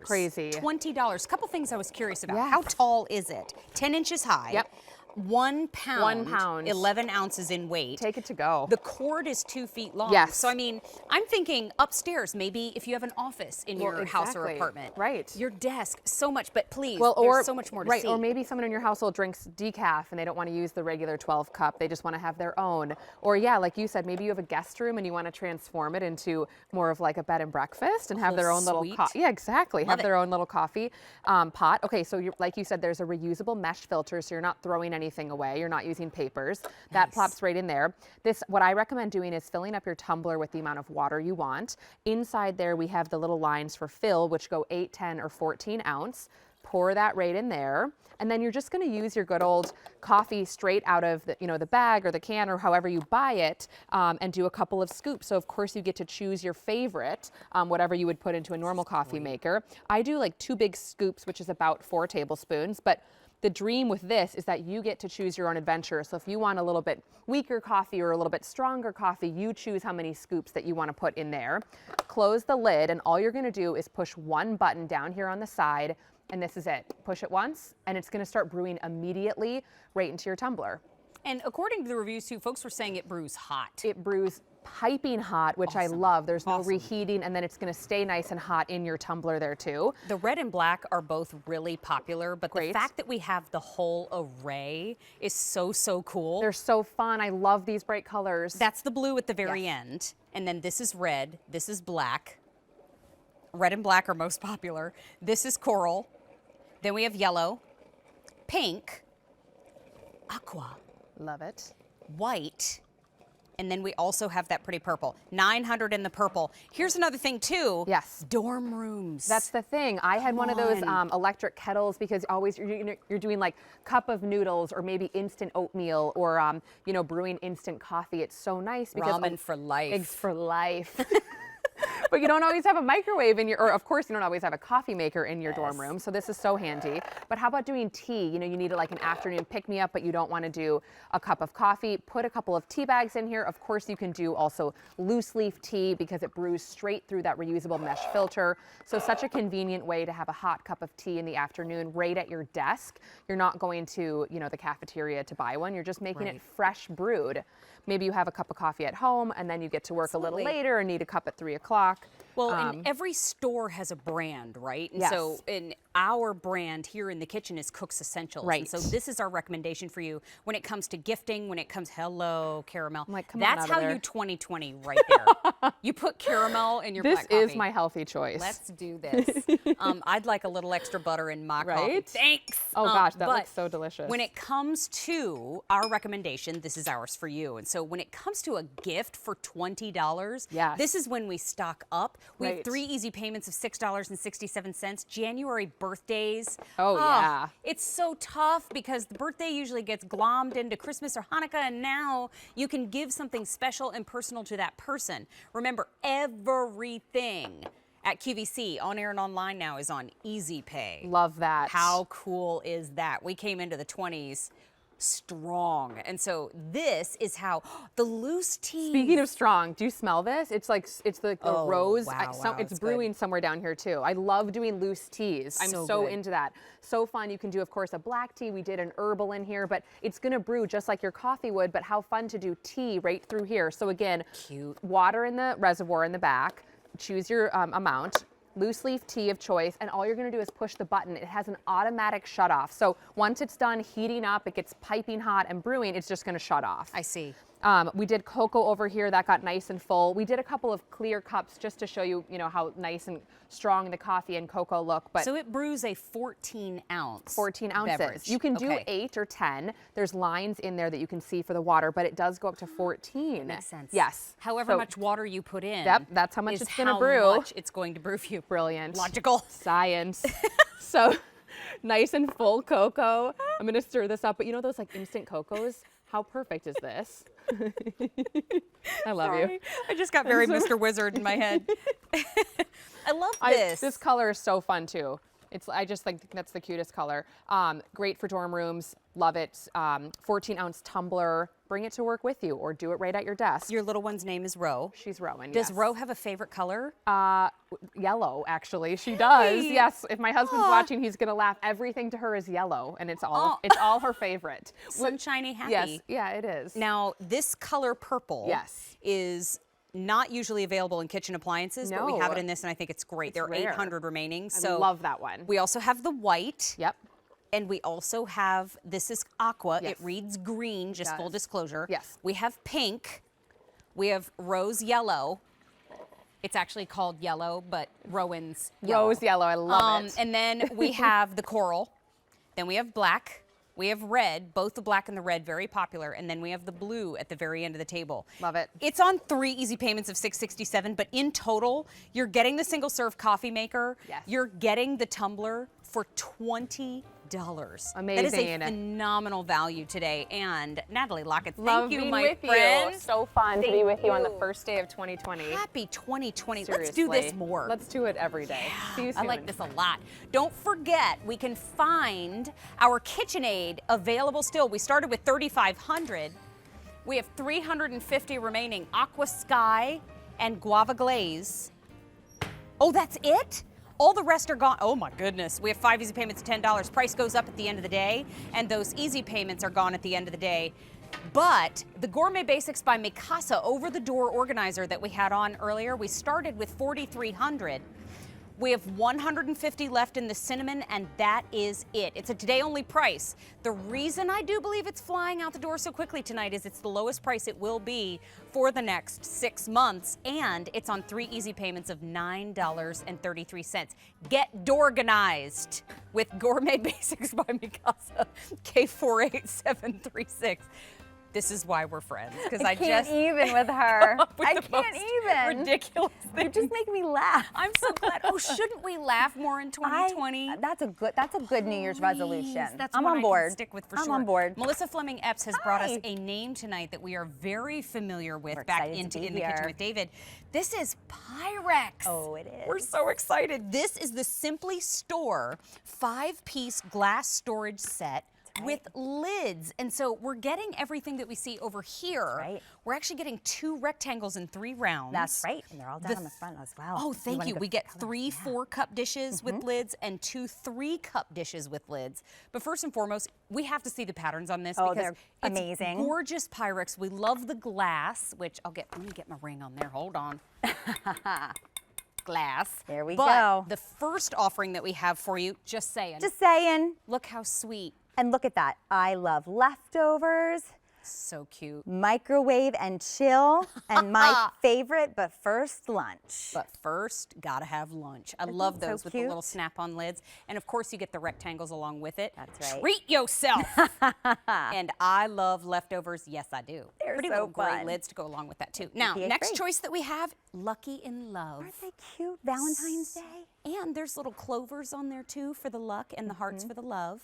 Crazy. $20. Couple things I was curious about. Yes. How tall is it? 10 inches high. Yep. 1 pound. 1 pound. 11 ounces in weight. Take it to go. The cord is 2 feet long. Yes. So, I mean, I'm thinking upstairs, maybe if you have an office in your house or exactly. apartment. Right. Your desk, so much. But please, Well, there's so much more to right, see. or maybe someone in your household drinks decaf and they don't want to use the regular 12 cup. They just want to have their own. Or yeah, like you said, maybe you have a guest room and you want to transform it into more of like a bed and breakfast and have Whole their own little suite. yeah, exactly. Love have it. their own little coffee pot. Okay, so like you said, there's a reusable mesh filter, so you're not throwing anything away. You're not using papers. That plops right in there. What I recommend doing is filling up your tumbler with the amount of water you want. Inside there, we have the little lines for fill, which go 8, 10, or 14 ounce. Pour that right in there. And then you're just going to use your good old coffee straight out of the, the bag or the can or however you buy it, and do a couple of scoops. So of course you get to choose your favorite, whatever you would put into a normal coffee maker. I do like 2 big scoops, which is about 4 tablespoons. But the dream with this is that you get to choose your own adventure. So if you want a little bit weaker coffee or a little bit stronger coffee, you choose how many scoops that you want to put in there. Close the lid, and all you're going to do is push one button down here on the side. And this is it. Push it once, and it's going to start brewing immediately right into your tumbler. And according to the reviews too, folks were saying it brews hot. It brews piping hot, which I love. There's no reheating, and then it's going to stay nice and hot in your tumbler there too. The red and black are both really popular, but the fact that we have the whole array is so cool. They're so fun. I love these bright colors. That's the blue at the very end, and then this is red, this is black. Red and black are most popular. This is coral. Then we have yellow, pink, aqua. Love it. White. And then we also have that pretty purple. 900 in the purple. Here's another thing too. Yes. Dorm rooms. That's the thing. I had one of those electric kettles because always you're doing like cup of noodles or maybe instant oatmeal or brewing instant coffee. It's so nice because ramen for life. Eggs for life. But you don't always have a microwave in your, or of course you don't always have a coffee maker in your dorm room, so this is so handy. But how about doing tea? You need like an afternoon pick-me-up, but you don't want to do a cup of coffee. Put a couple of tea bags in here. Of course you can do also loose leaf tea because it brews straight through that reusable mesh filter. So such a convenient way to have a hot cup of tea in the afternoon right at your desk. You're not going to, the cafeteria to buy one. You're just making it fresh brewed. Maybe you have a cup of coffee at home and then you get to work a little later and need a cup at 3 o'clock. Well, and every store has a brand, right? And yes. So in our brand here in the kitchen is Cook's Essentials. Right. And so this is our recommendation for you when it comes to gifting, when it comes, hello, caramel. I'm like, come That's on how out of you 2020 right there. You put caramel in your black coffee. This is my healthy choice. Let's do this. I'd like a little extra butter in my coffee. Thanks. Oh gosh, that looks so delicious. When it comes to our recommendation, this is ours for you. And so when it comes to a gift for $20, yes. This is when we stock up. We have Right. 3 easy payments of $6.67. January birthdays. Oh, yeah. It's so tough because the birthday usually gets glommed into Christmas or Hanukkah, and now you can give something special and personal to that person. Remember, everything at QVC on air and online now is on Easy Pay. Love that. How cool is that? We came into the 20s strong. And so this is how the loose tea. Speaking of strong, do you smell this? It's like the Oh, rose. wow, It's it's brewing somewhere down here too. I love doing loose teas. I'm So so good. into that. So fun. You can do, of course, a black tea. We did an herbal in here, but it's gonna brew just like your coffee would. But how fun to do tea right through here. So again, cute. Water in the reservoir in the back. Choose your amount. Loose leaf tea of choice, and all you're gonna do is push the button. It has an automatic shut off. So once it's done heating up, it gets piping hot and brewing, it's just gonna shut off. I see. We did cocoa over here that got nice and full. We did a couple of clear cups just to show you, how nice and strong the coffee and cocoa look. But So it brews a 14 ounce 14 ounces. beverage. You can do Okay. 8 or 10. There's lines in there that you can see for the water, but it does go up to 14. Makes sense. Yes. However So- much water you put in. Yep, that's how much is it's gonna how brew. much it's going to brew for you. Brilliant. Logical. Science. So nice and full cocoa. I'm gonna stir this up, but those like instant cocos? How perfect is this? I love you. I just got very Mr. Wizard in my head. I love this. This color is so fun too. I just think that's the cutest color. Great for dorm rooms. Love it. 14-ounce tumbler. Bring it to work with you or do it right at your desk. Your little one's name is Ro. She's Rowan. Does yes. Ro have a favorite color? Yellow, actually. She does. Really? Yes. If my husband's watching, he's gonna laugh. Everything to her is yellow, and it's all her favorite. Sunshiny happy. Yes. Yeah, it is. Now, this color purple Yes. is not usually available in kitchen appliances, but we have it No. in this, and I think it's great. There are rare. 800 remaining. I So love that one. we also have the white. Yep. And we also have, this is aqua. Yes. It reads green, just full does. disclosure. Yes. We have pink. We have rose yellow. It's actually called yellow, but Rowan's yellow. Rose yellow. I love it. And then we have the coral. Then we have black. We have red, both the black and the red, very popular, and then we have the blue at the very end of the table. Love it. It's on 3 easy payments of $667, but in total, you're getting the single serve coffee maker. Yes. You're getting the tumbler for $20. Amazing. That is a phenomenal value today. And Natalie Lockett, thank Love you, being my with friend. you. So fun to be with you on the you. first day of 2020. Happy 2020. Seriously. Let's do this more. Let's do it every day. See you soon. I like this a lot. Don't forget, we can find our KitchenAid available still. We started with 3,500. We have 350 remaining. Aqua Sky and Guava Glaze. Oh, that's it? All the rest are gone. Oh my goodness. We have 5 easy payments of $10. Price goes up at the end of the day, and those easy payments are gone at the end of the day. But the Gourmet Basics by Mikasa over-the-door organizer that we had on earlier, we started with 4,300. We have 150 left in the cinnamon, and that is it. It's a today-only price. The reason I do believe it's flying out the door so quickly tonight is it's the lowest price it will be for the next 6 months, and it's on 3 easy payments of $9.33. Get dorganized with Gourmet Basics by Mikasa, K48736. This is why we're friends, because I can't just even with her. with I the can't most even. ridiculous You just make me laugh. I'm so glad. Oh, shouldn't we laugh more in 2020? That's a good New Year's resolution. That's I'm one on I board. can stick with for I'm sure. on board. Melissa Fleming Epps has brought us Hi. a name tonight that we are very familiar with We're back excited to into be In the Kitchen here. with David. This is Pyrex. Oh, it is. We're so excited. This is the Simply Store 5-piece glass storage set with lids. And so we're getting everything that we see over here. right. We're actually getting 2 rectangles in 3 rounds. That's right. And they're all down on the front as well. Oh, thank wanna you. go We get color? 3 4-cup dishes with lids and 2 3-cup dishes with lids. But first and foremost, we have to see the patterns on this Oh, because they're it's amazing. gorgeous Pyrex. We love the glass, which let me get my ring on there. Hold on. Glass. There we but go. The first offering that we have for you, just saying. Just saying. Look how sweet. And look at that. I love leftovers, So cute. microwave and chill, and my favorite, but first, lunch. But first, gotta have lunch. I love that so those with the cute? little snap-on lids. And of course, you get the rectangles along with it. That's right. Treat yourself. And I love leftovers. Yes, I do. They're Pretty so little gray fun. lids to go along with that too. Now, BPA next free. choice that we have, Lucky in Love. Aren't they cute? Valentine's Day. And there's little clovers on there too for the luck and the hearts for the love.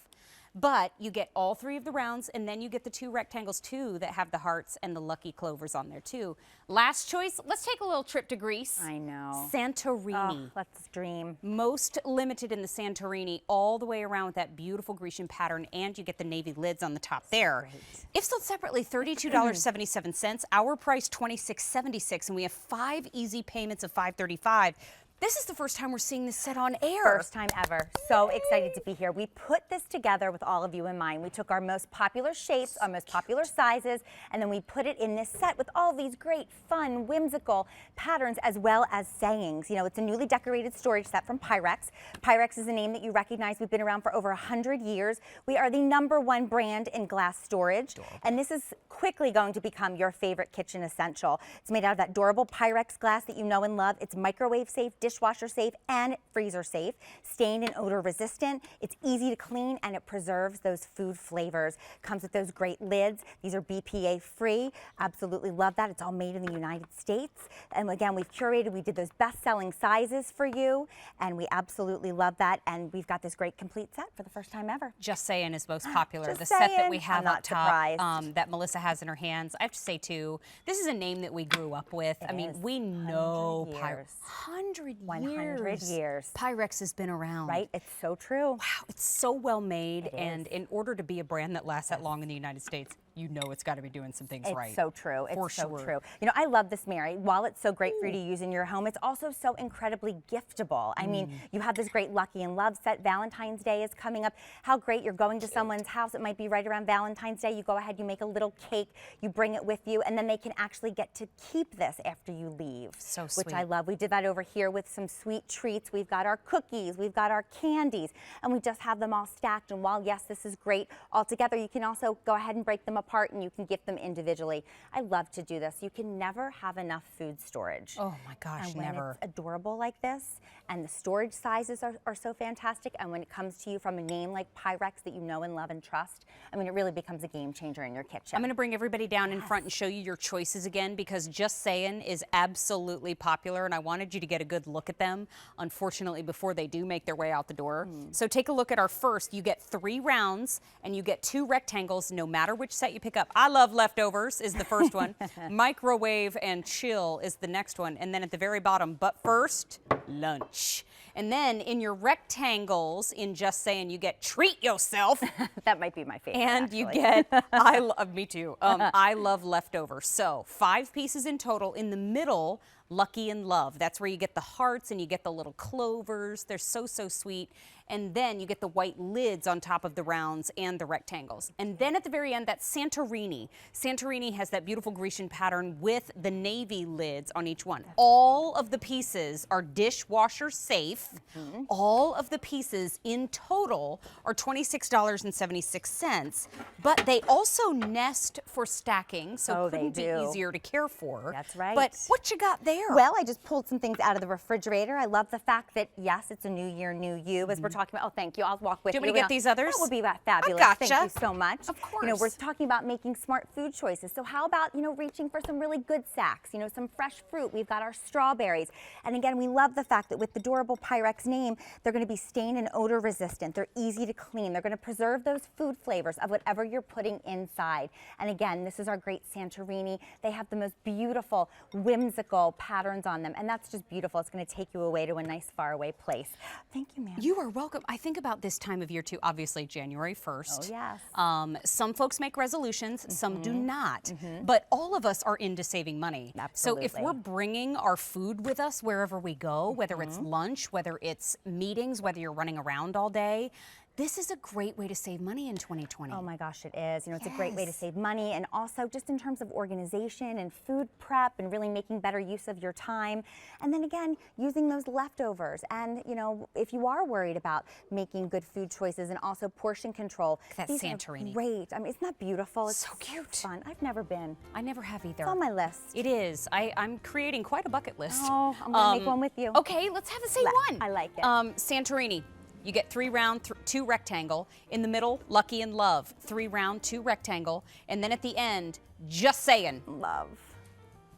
But you get all 3 of the rounds, and then you get the 2 rectangles too that have the hearts and the lucky clovers on there too. Last choice, let's take a little trip to Greece. I know. Santorini. Oh, let's dream. Most limited in the Santorini, all the way around with that beautiful Grecian pattern, and you get the navy lids on the top there. If sold separately, $32.77. Our price, $26.76, and we have 5 easy payments of $535. This is the first time we're seeing this set on air. First time ever. So excited to be here. We put this together with all of you in mind. We took our most popular shapes, our most popular sizes, and then we put it in this set with all these great, fun, whimsical patterns as well as sayings. You know, it's a newly decorated storage set from Pyrex. Pyrex is a name that you recognize. We've been around for over 100 years. We are the #1 brand in glass storage, and this is quickly going to become your favorite kitchen essential. It's made out of that durable Pyrex glass that you know and love. It's microwave safe, dishwasher safe, and freezer safe. Stain and odor resistant. It's easy to clean, and it preserves those food flavors. Comes with those great lids. These are BPA free. Absolutely love that. It's all made in the United States. And again, we've curated, we did those best-selling sizes for you, and we absolutely love that. And we've got this great complete set for the first time ever. Just Saying is most popular. Just the set that saying. we have I'm not up top surprised. that Melissa has in her hands. I have to say too, this is a name that we grew up with. I mean, is. we know 100 Pyrex. years. 100 years. Pyrex has been around. Right? It's so true. Wow, it's so well made, It and is. in order to be a brand that lasts that long in the United States, you know it's got to be doing some things It's right. so true. It's For so sure. true. You know, I love this, Mary. While it's so great for you to use in your home, it's also so incredibly giftable. I mean, you have this great Lucky in Love set. Valentine's Day is coming up. How great. You're going to someone's house. It might be right around Valentine's Day. You go ahead, you make a little cake, you bring it with you, and then they can actually get to keep this after you leave. So Which I sweet. love. We did that over here with some sweet treats. We've got our cookies, we've got our candies, and we just have them all stacked. And while, yes, this is great all together, you can also go ahead and break them apart apart and you can gift them individually. I love to do this. You can never have enough food storage. Oh my gosh, and when never. it's adorable like this, and the storage sizes are so fantastic, and when it comes to you from a name like Pyrex that you know and love and trust, I mean, it really becomes a game changer in your kitchen. I'm going to bring everybody down in front and show you your choices again, because Just Saying is absolutely popular, and I wanted you to get a good look at them, unfortunately, before they do make their way out the door. So take a look at our first. You get 3 rounds, and you get 2 rectangles, no matter which set you pick up. I love leftovers is the first one. Microwave and chill is the next one. And then at the very bottom, but first, lunch. And then in your rectangles, in Just Saying, you get treat yourself. That might be my favorite. And you actually. get, me too. I love leftovers. So 5 pieces in total. In the middle, Lucky and Love. That's where you get the hearts and you get the little clovers. They're so, so sweet. And then you get the white lids on top of the rounds and the rectangles. And then at the very end, that's Santorini. Santorini has that beautiful Grecian pattern with the navy lids on each one. All of the pieces are dishwasher safe. All of the pieces in total are $26.76, but they also nest for stacking, so it couldn't be easier to care for. That's right. But what you got there? Well, I just pulled some things out of the refrigerator. I love the fact that, yes, it's a new year, new you, as we're talking about. Oh, thank you. I'll walk with you. Do you want me to get these others? That would be fabulous. I gotcha. Thank you so much. Of course. You know, we're talking about making smart food choices. So how about, reaching for some really good snacks, some fresh fruit. We've got our strawberries. And again, we love the fact that with the durable Pyrex name, they're going to be stain and odor resistant. They're easy to clean. They're going to preserve those food flavors of whatever you're putting inside. And again, this is our great Santorini. They have the most beautiful, whimsical patterns on them. And that's just beautiful. It's going to take you away to a nice faraway place. Thank you, ma'am. You are welcome. I think about this time of year too, obviously January 1st. Oh, yes. Some folks make resolutions, some do not. But all of us are into saving money. Absolutely. So if we're bringing our food with us wherever we go, whether it's lunch, whether it's meetings, whether you're running around all day, this is a great way to save money in 2020. Oh my gosh, it is. It's a great way to save money, and also just in terms of organization and food prep and really making better use of your time. And then again, using those leftovers. And if you are worried about making good food choices and also portion control, That these Santorini. are great. I mean, isn't that beautiful? It's So cute. fun. I've never been. I never have either. It's on my list. It is. I'm creating quite a bucket list. Oh, I'm gonna make one with you. Okay, let's have the same one. I like it. Santorini. You get 3 round, 2 rectangle. In the middle, Lucky and Love. 3 round, 2 rectangle. And then at the end, Just Saying. Love.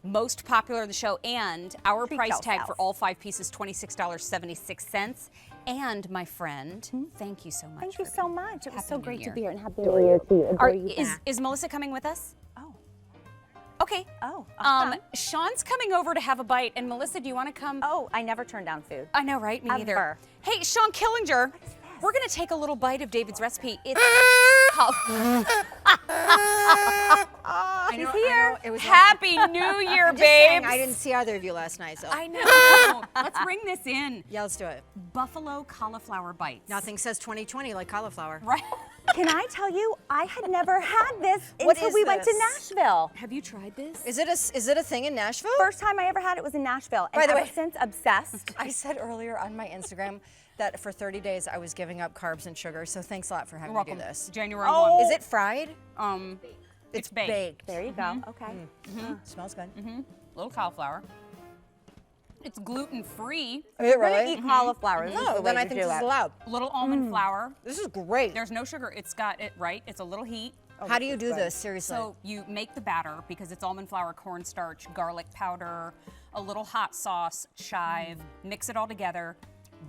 Most popular in the show. And our Treat price tag yourself. for all 5 pieces, $26.76. And my friend, thank you so much. Thank you so much. It was so great to be here, and happy New New Year to you. Is Melissa coming with us? Oh. Okay. Oh. Sean's coming over to have a bite, and Melissa, do you want to come? Oh, I never turn down food. I know, right? Me neither. Ever. Hey, Sean Killinger, we're going to take a little bite of David's recipe. It's She's here. It was Happy New Year, I'm just saying, babes. I didn't see either of you last night, so. I know. Let's bring this in. Yeah, let's do it. Buffalo cauliflower bites. Nothing says 2020 like cauliflower. Right. Can I tell you, I had never had this What until is we went to this? Nashville. Have you tried this? Is it a thing in Nashville? First time I ever had it was in Nashville, and By the ever way- since, obsessed. I said earlier on my Instagram that for 30 days I was giving up carbs and sugar, so thanks a lot for having You're me do welcome. this. January 1. Is it fried? It's baked. There you go. Okay. Smells good. Little cauliflower. It's gluten-free. Is it We're gonna really? eat cauliflower. This is No, the then way I to think do this is it. allowed. Little almond flour. This is great. There's no sugar. It's got it right. It's a little heat. How do you do this? Seriously. So you make the batter because it's almond flour, cornstarch, garlic powder, a little hot sauce, chive, mix it all together,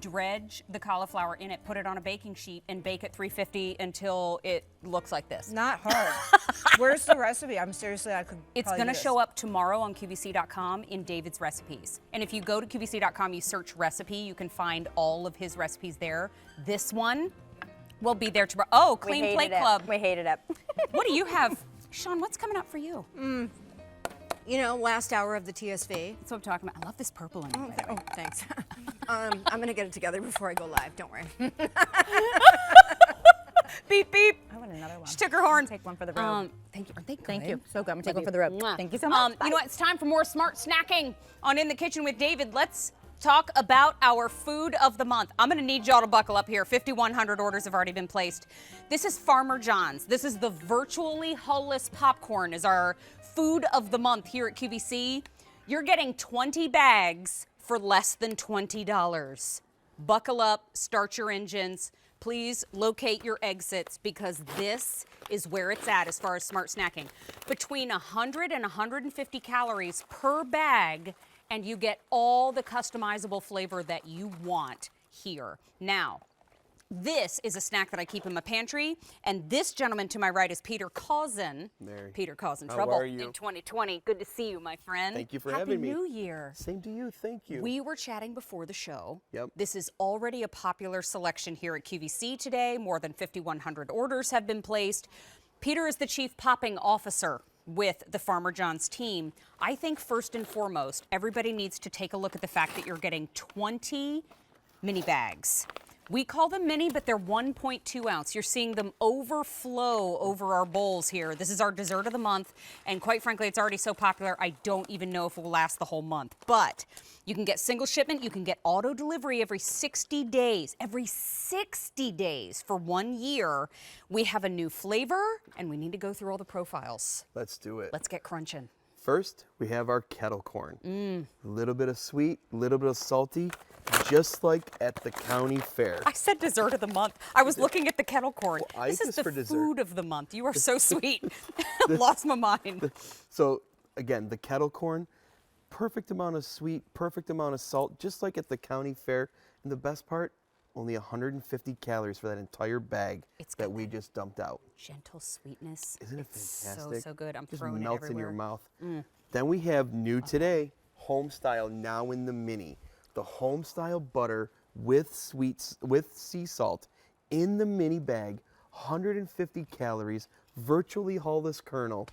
dredge the cauliflower in it, put it on a baking sheet, and bake at 350 until it looks like this. Not hard. Where's the recipe? I'm seriously, I could. It's going to show up tomorrow on QVC.com in David's recipes. And if you go to QVC.com, you search recipe, you can find all of his recipes there. This one will be there tomorrow. Oh, Clean Plate Club. We hated it. What do you have? Sean, what's coming up for you? You know, last hour of the TSV. That's what I'm talking about. I love this purple in it. Oh, thanks. I'm gonna get it together before I go live. Don't worry. Beep, beep. I want another one. She took her horn. Take one for the road. Thank you. Aren't they good? Thank you. So good. I'm gonna take Love one for the road. Mwah. Thank you so much. You know what? It's time for more smart snacking on In the Kitchen with David. Let's talk about our food of the month. I'm gonna need y'all to buckle up here. 5,100 orders have already been placed. This is Farmer John's. This is the virtually hull-less popcorn is our food of the month here at QVC. You're getting 20 bags for less than $20. Buckle up, start your engines. Please locate your exits because this is where it's at as far as smart snacking. Between 100 and 150 calories per bag, and you get all the customizable flavor that you want here. Now, this is a snack that I keep in my pantry, and this gentleman to my right is Peter causing Peter causing How trouble are you? in 2020. Good to see you, my friend. Thank you for Happy having me. New Year. Same to you. Thank you. We were chatting before the show. Yep. This is already a popular selection here at QVC today. More than 5,100 orders have been placed. Peter is the chief popping officer with the Farmer John's team. I think first and foremost, everybody needs to take a look at the fact that you're getting 20 mini bags. We call them mini, but they're 1.2 ounce. You're seeing them overflow over our bowls here. This is our dessert of the month, and quite frankly, it's already so popular, I don't even know if it will last the whole month. But you can get single shipment, you can get auto delivery every 60 days. Every 60 days for 1 year. We have a new flavor, and we need to go through all the profiles. Let's do it. Let's get crunching. First, we have our kettle corn. A little bit of sweet, a little bit of salty, just like at the county fair. I said dessert of the month. I was looking at the kettle corn. Well, this is is the for dessert. food of the month. You are so sweet. Lost my mind. So again, the kettle corn, perfect amount of sweet, perfect amount of salt, just like at the county fair. And the best part, only 150 calories for that entire bag that we just dumped out. Gentle sweetness. Isn't it fantastic? So good. I'm just throwing it melts everywhere. in your mouth. Then we have new today, home style, now in the mini. The home style butter with sea salt in the mini bag, 150 calories, virtually hull-less kernel,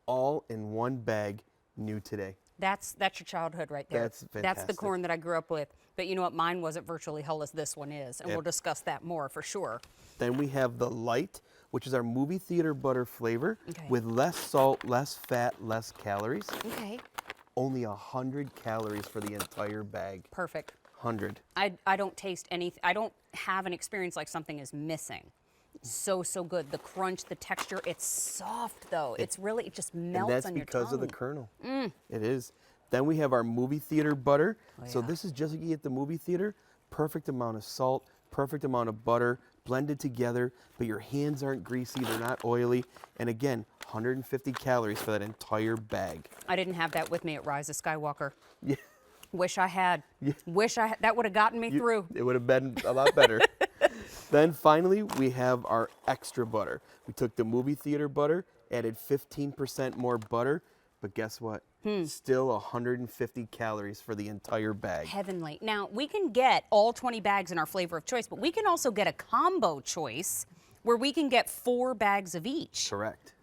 all in one bag, new today. That's your childhood right there. That's That's the fantastic. corn that I grew up with. But you know what? Mine wasn't virtually hull as this one is, and Yep. we'll discuss that more for sure. Then we have the light, which is our movie theater butter flavor with less salt, less fat, less calories. Okay. Only 100 calories for the entire bag. Perfect. 100. I don't taste anything. I don't have an experience like something is missing. So good. The crunch, the texture. It's soft though. It's really, it just melts And that's on your because tongue. of the kernel. It is. Then we have our movie theater butter. So yeah. this is just like you get at the movie theater. Perfect amount of salt, perfect amount of butter, blended together, but your hands aren't greasy, they're not oily. And again, 150 calories for that entire bag. I didn't have that with me at Rise of Skywalker. Yeah. Wish I had. Wish I had. That would have gotten me through. It would have been a lot better. Then finally, we have our extra butter. We took the movie theater butter, added 15% more butter, but guess what? Still 150 calories for the entire bag. Heavenly. Now, we can get all 20 bags in our flavor of choice, but we can also get a combo choice where we can get 4 bags of each. Correct.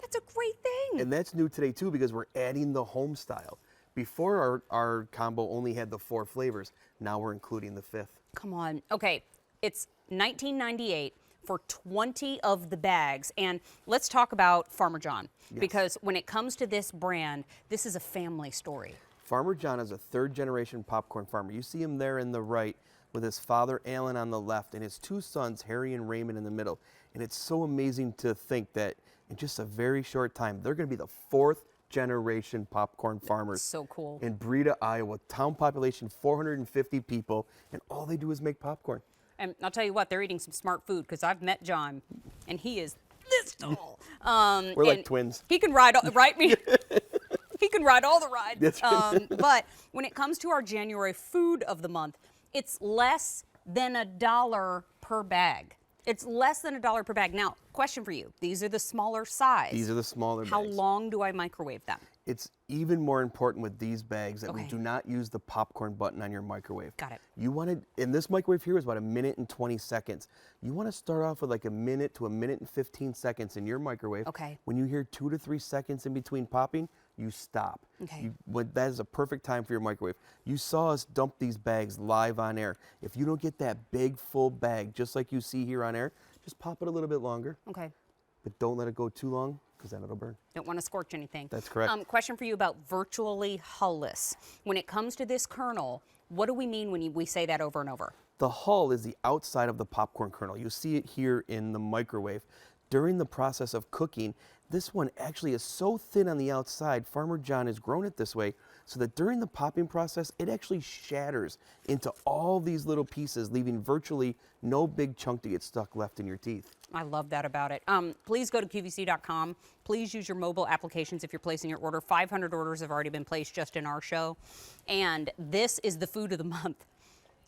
That's a great thing. And that's new today too because we're adding the home style. Before our combo only had the 4 flavors. Now we're including the 5th. Come on. Okay, it's $19.98 for 20 of the bags. And let's talk about Farmer John because when it comes to this brand, this is a family story. Farmer John is a 3rd-generation popcorn farmer. You see him there in the right with his father, Alan, on the left, and his 2 sons, Harry and Raymond, in the middle. And it's so amazing to think that in just a very short time, they're going to be the 4th-generation popcorn farmers. So cool. In Breda, Iowa. Town population, 450 people, and all they do is make popcorn. And I'll tell you what, they're eating some smart food because I've met John, and he is this tall. We're like twins. He can ride, he can ride all the rides. That's right. But when it comes to our January food of the month, it's less than $1 per bag. It's less than $1 per bag. Now, question for you. These are the smaller size. These are the smaller bags. How long do I microwave them? It's even more important with these bags that we do not use the popcorn button on your microwave. Got it. You want to, and this microwave here is about 1 minute and 20 seconds. You want to start off with like 1 minute to 1 minute and 15 seconds in your microwave. Okay. When you hear 2 to 3 seconds in between popping, you stop. Okay. That is a perfect time for your microwave. You saw us dump these bags live on air. If you don't get that big full bag, just like you see here on air, just pop it a little bit longer. Okay. But don't let it go too long because then it'll burn. Don't want to scorch anything. That's correct. Question for you about virtually hull-less. When it comes to this kernel, What do we mean when we say that over and over? The hull is the outside of the popcorn kernel. You see it here in the microwave. During the process of cooking, this one actually is so thin on the outside, Farmer John has grown it this way, so that during the popping process, it actually shatters into all these little pieces, leaving virtually no big chunk to get stuck left in your teeth. I love that about it. Please go to QVC.com. Please use your mobile applications if you're placing your order. 500 orders have already been placed just in our show. And this is the food of the month.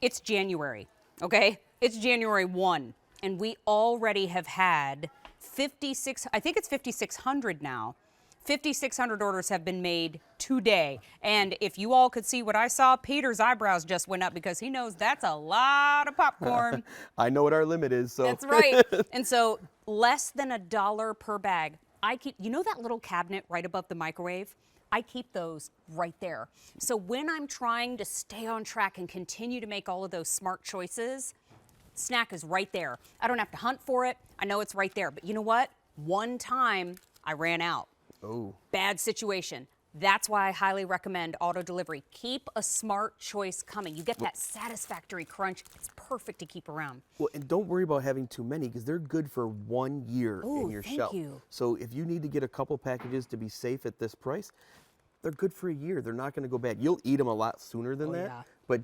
It's January, okay? It's January 1. And we already have had 5,600 now. 5,600 orders have been made today. And if you all could see what I saw, Peter's eyebrows just went up because he knows that's a lot of popcorn. I know what our limit is, so. That's right. And so less than $1 per bag. I keep, you know that little cabinet right above the microwave? I keep those right there. So when I'm trying to stay on track and continue to make all of those smart choices, snack is right there. I don't have to hunt for it. I know it's right there. But you know what? One time I ran out. Oh. Bad situation. That's why I highly recommend auto delivery. Keep a smart choice coming. You get that satisfactory crunch. It's perfect to keep around. Well, and don't worry about having too many because they're good for 1 year in your shelf. You. So if you need to get a couple packages to be safe at this price, they're good for a year. They're not going to go bad. You'll eat them a lot sooner than that, yeah. but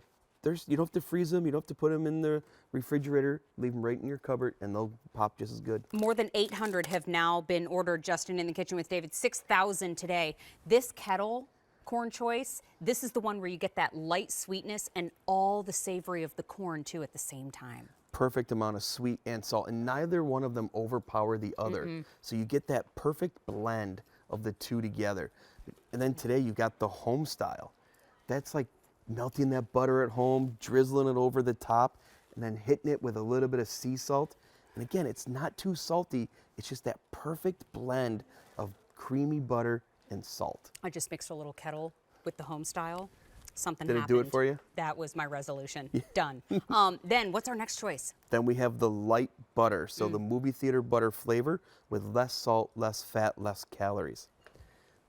you don't have to freeze them. You don't have to put them in the refrigerator. Leave them right in your cupboard, and they'll pop just as good. More than 800 have now been ordered, Justin, in the kitchen with David. 6,000 today. This kettle corn choice, this is the one where you get that light sweetness and all the savory of the corn, too, at the same time. Perfect amount of sweet and salt, and neither one of them overpower the other. So you get that perfect blend of the two together. And then today you got the home style. That's like melting that butter at home, drizzling it over the top, and then hitting it with a little bit of sea salt. And again, it's not too salty. It's just that perfect blend of creamy butter and salt. I just mixed a little kettle with the home style. Something Did it happened. do it for you? That was my resolution. Done. Then what's our next choice? Then we have the light butter. So the movie theater butter flavor with less salt, less fat, less calories.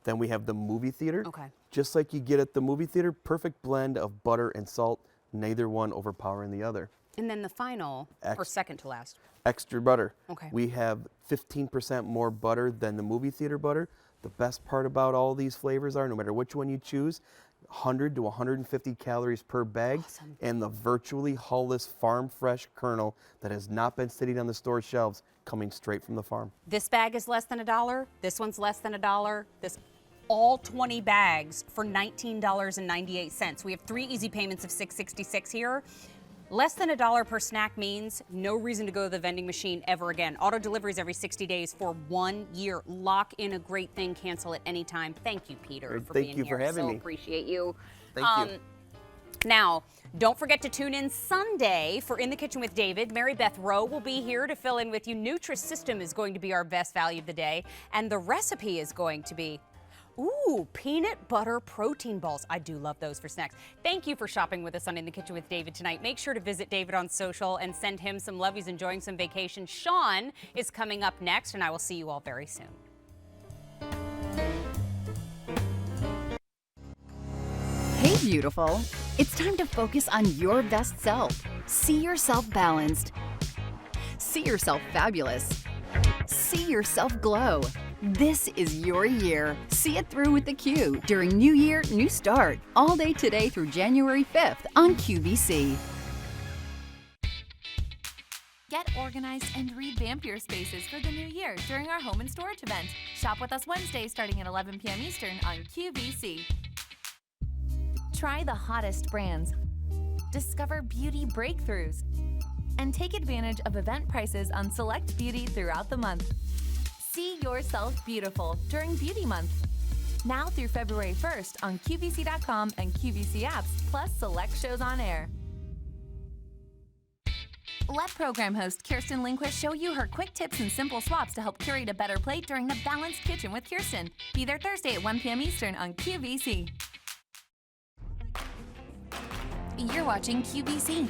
Then we have the movie theater. Okay. Just like you get at the movie theater, perfect blend of butter and salt, neither one overpowering the other. And then the final, or second to last. Extra butter. Okay. We have 15% more butter than the movie theater butter. The best part about all these flavors are, no matter which one you choose, 100 to 150 calories per bag, and the virtually hull-less farm fresh kernel that has not been sitting on the store shelves, coming straight from the farm. This bag is less than $1. This one's less than $1. This all 20 bags for $19.98. We have 3 easy payments of $6.66 here. Less than $1 per snack means no reason to go to the vending machine ever again. Auto deliveries every 60 days for 1 year. Lock in a great thing, cancel at any time. Thank you, Peter, for being here. Thank you for having me. Appreciate you. Thank you. Now, don't forget to tune in Sunday for In the Kitchen with David. Mary Beth Rowe will be here to fill in with you. Nutrisystem is going to be our best value of the day, and the recipe is going to be peanut butter protein balls. I do love those for snacks. Thank you for shopping with us on In the Kitchen with David tonight. Make sure to visit David on social and send him some love. He's enjoying some vacation. Sean is coming up next, and I will see you all very soon. Hey, beautiful. It's time to focus on your best self. See yourself balanced. See yourself fabulous. See yourself glow. This is your year. See it through with theCUBE during New Year, New Start. All day today through January 5th on QVC. Get organized and revamp your spaces for the new year during our home and storage event. Shop with us Wednesday starting at 11 p.m. Eastern on QVC. Try the hottest brands. Discover beauty breakthroughs. And take advantage of event prices on select beauty throughout the month. See yourself beautiful during Beauty Month. Now through February 1st on QVC.com and QVC apps, plus select shows on air. Let program host Kirsten Lindquist show you her quick tips and simple swaps to help curate a better plate during the Balanced Kitchen with Kirsten. Be there Thursday at 1 p.m. Eastern on QVC. You're watching QVC.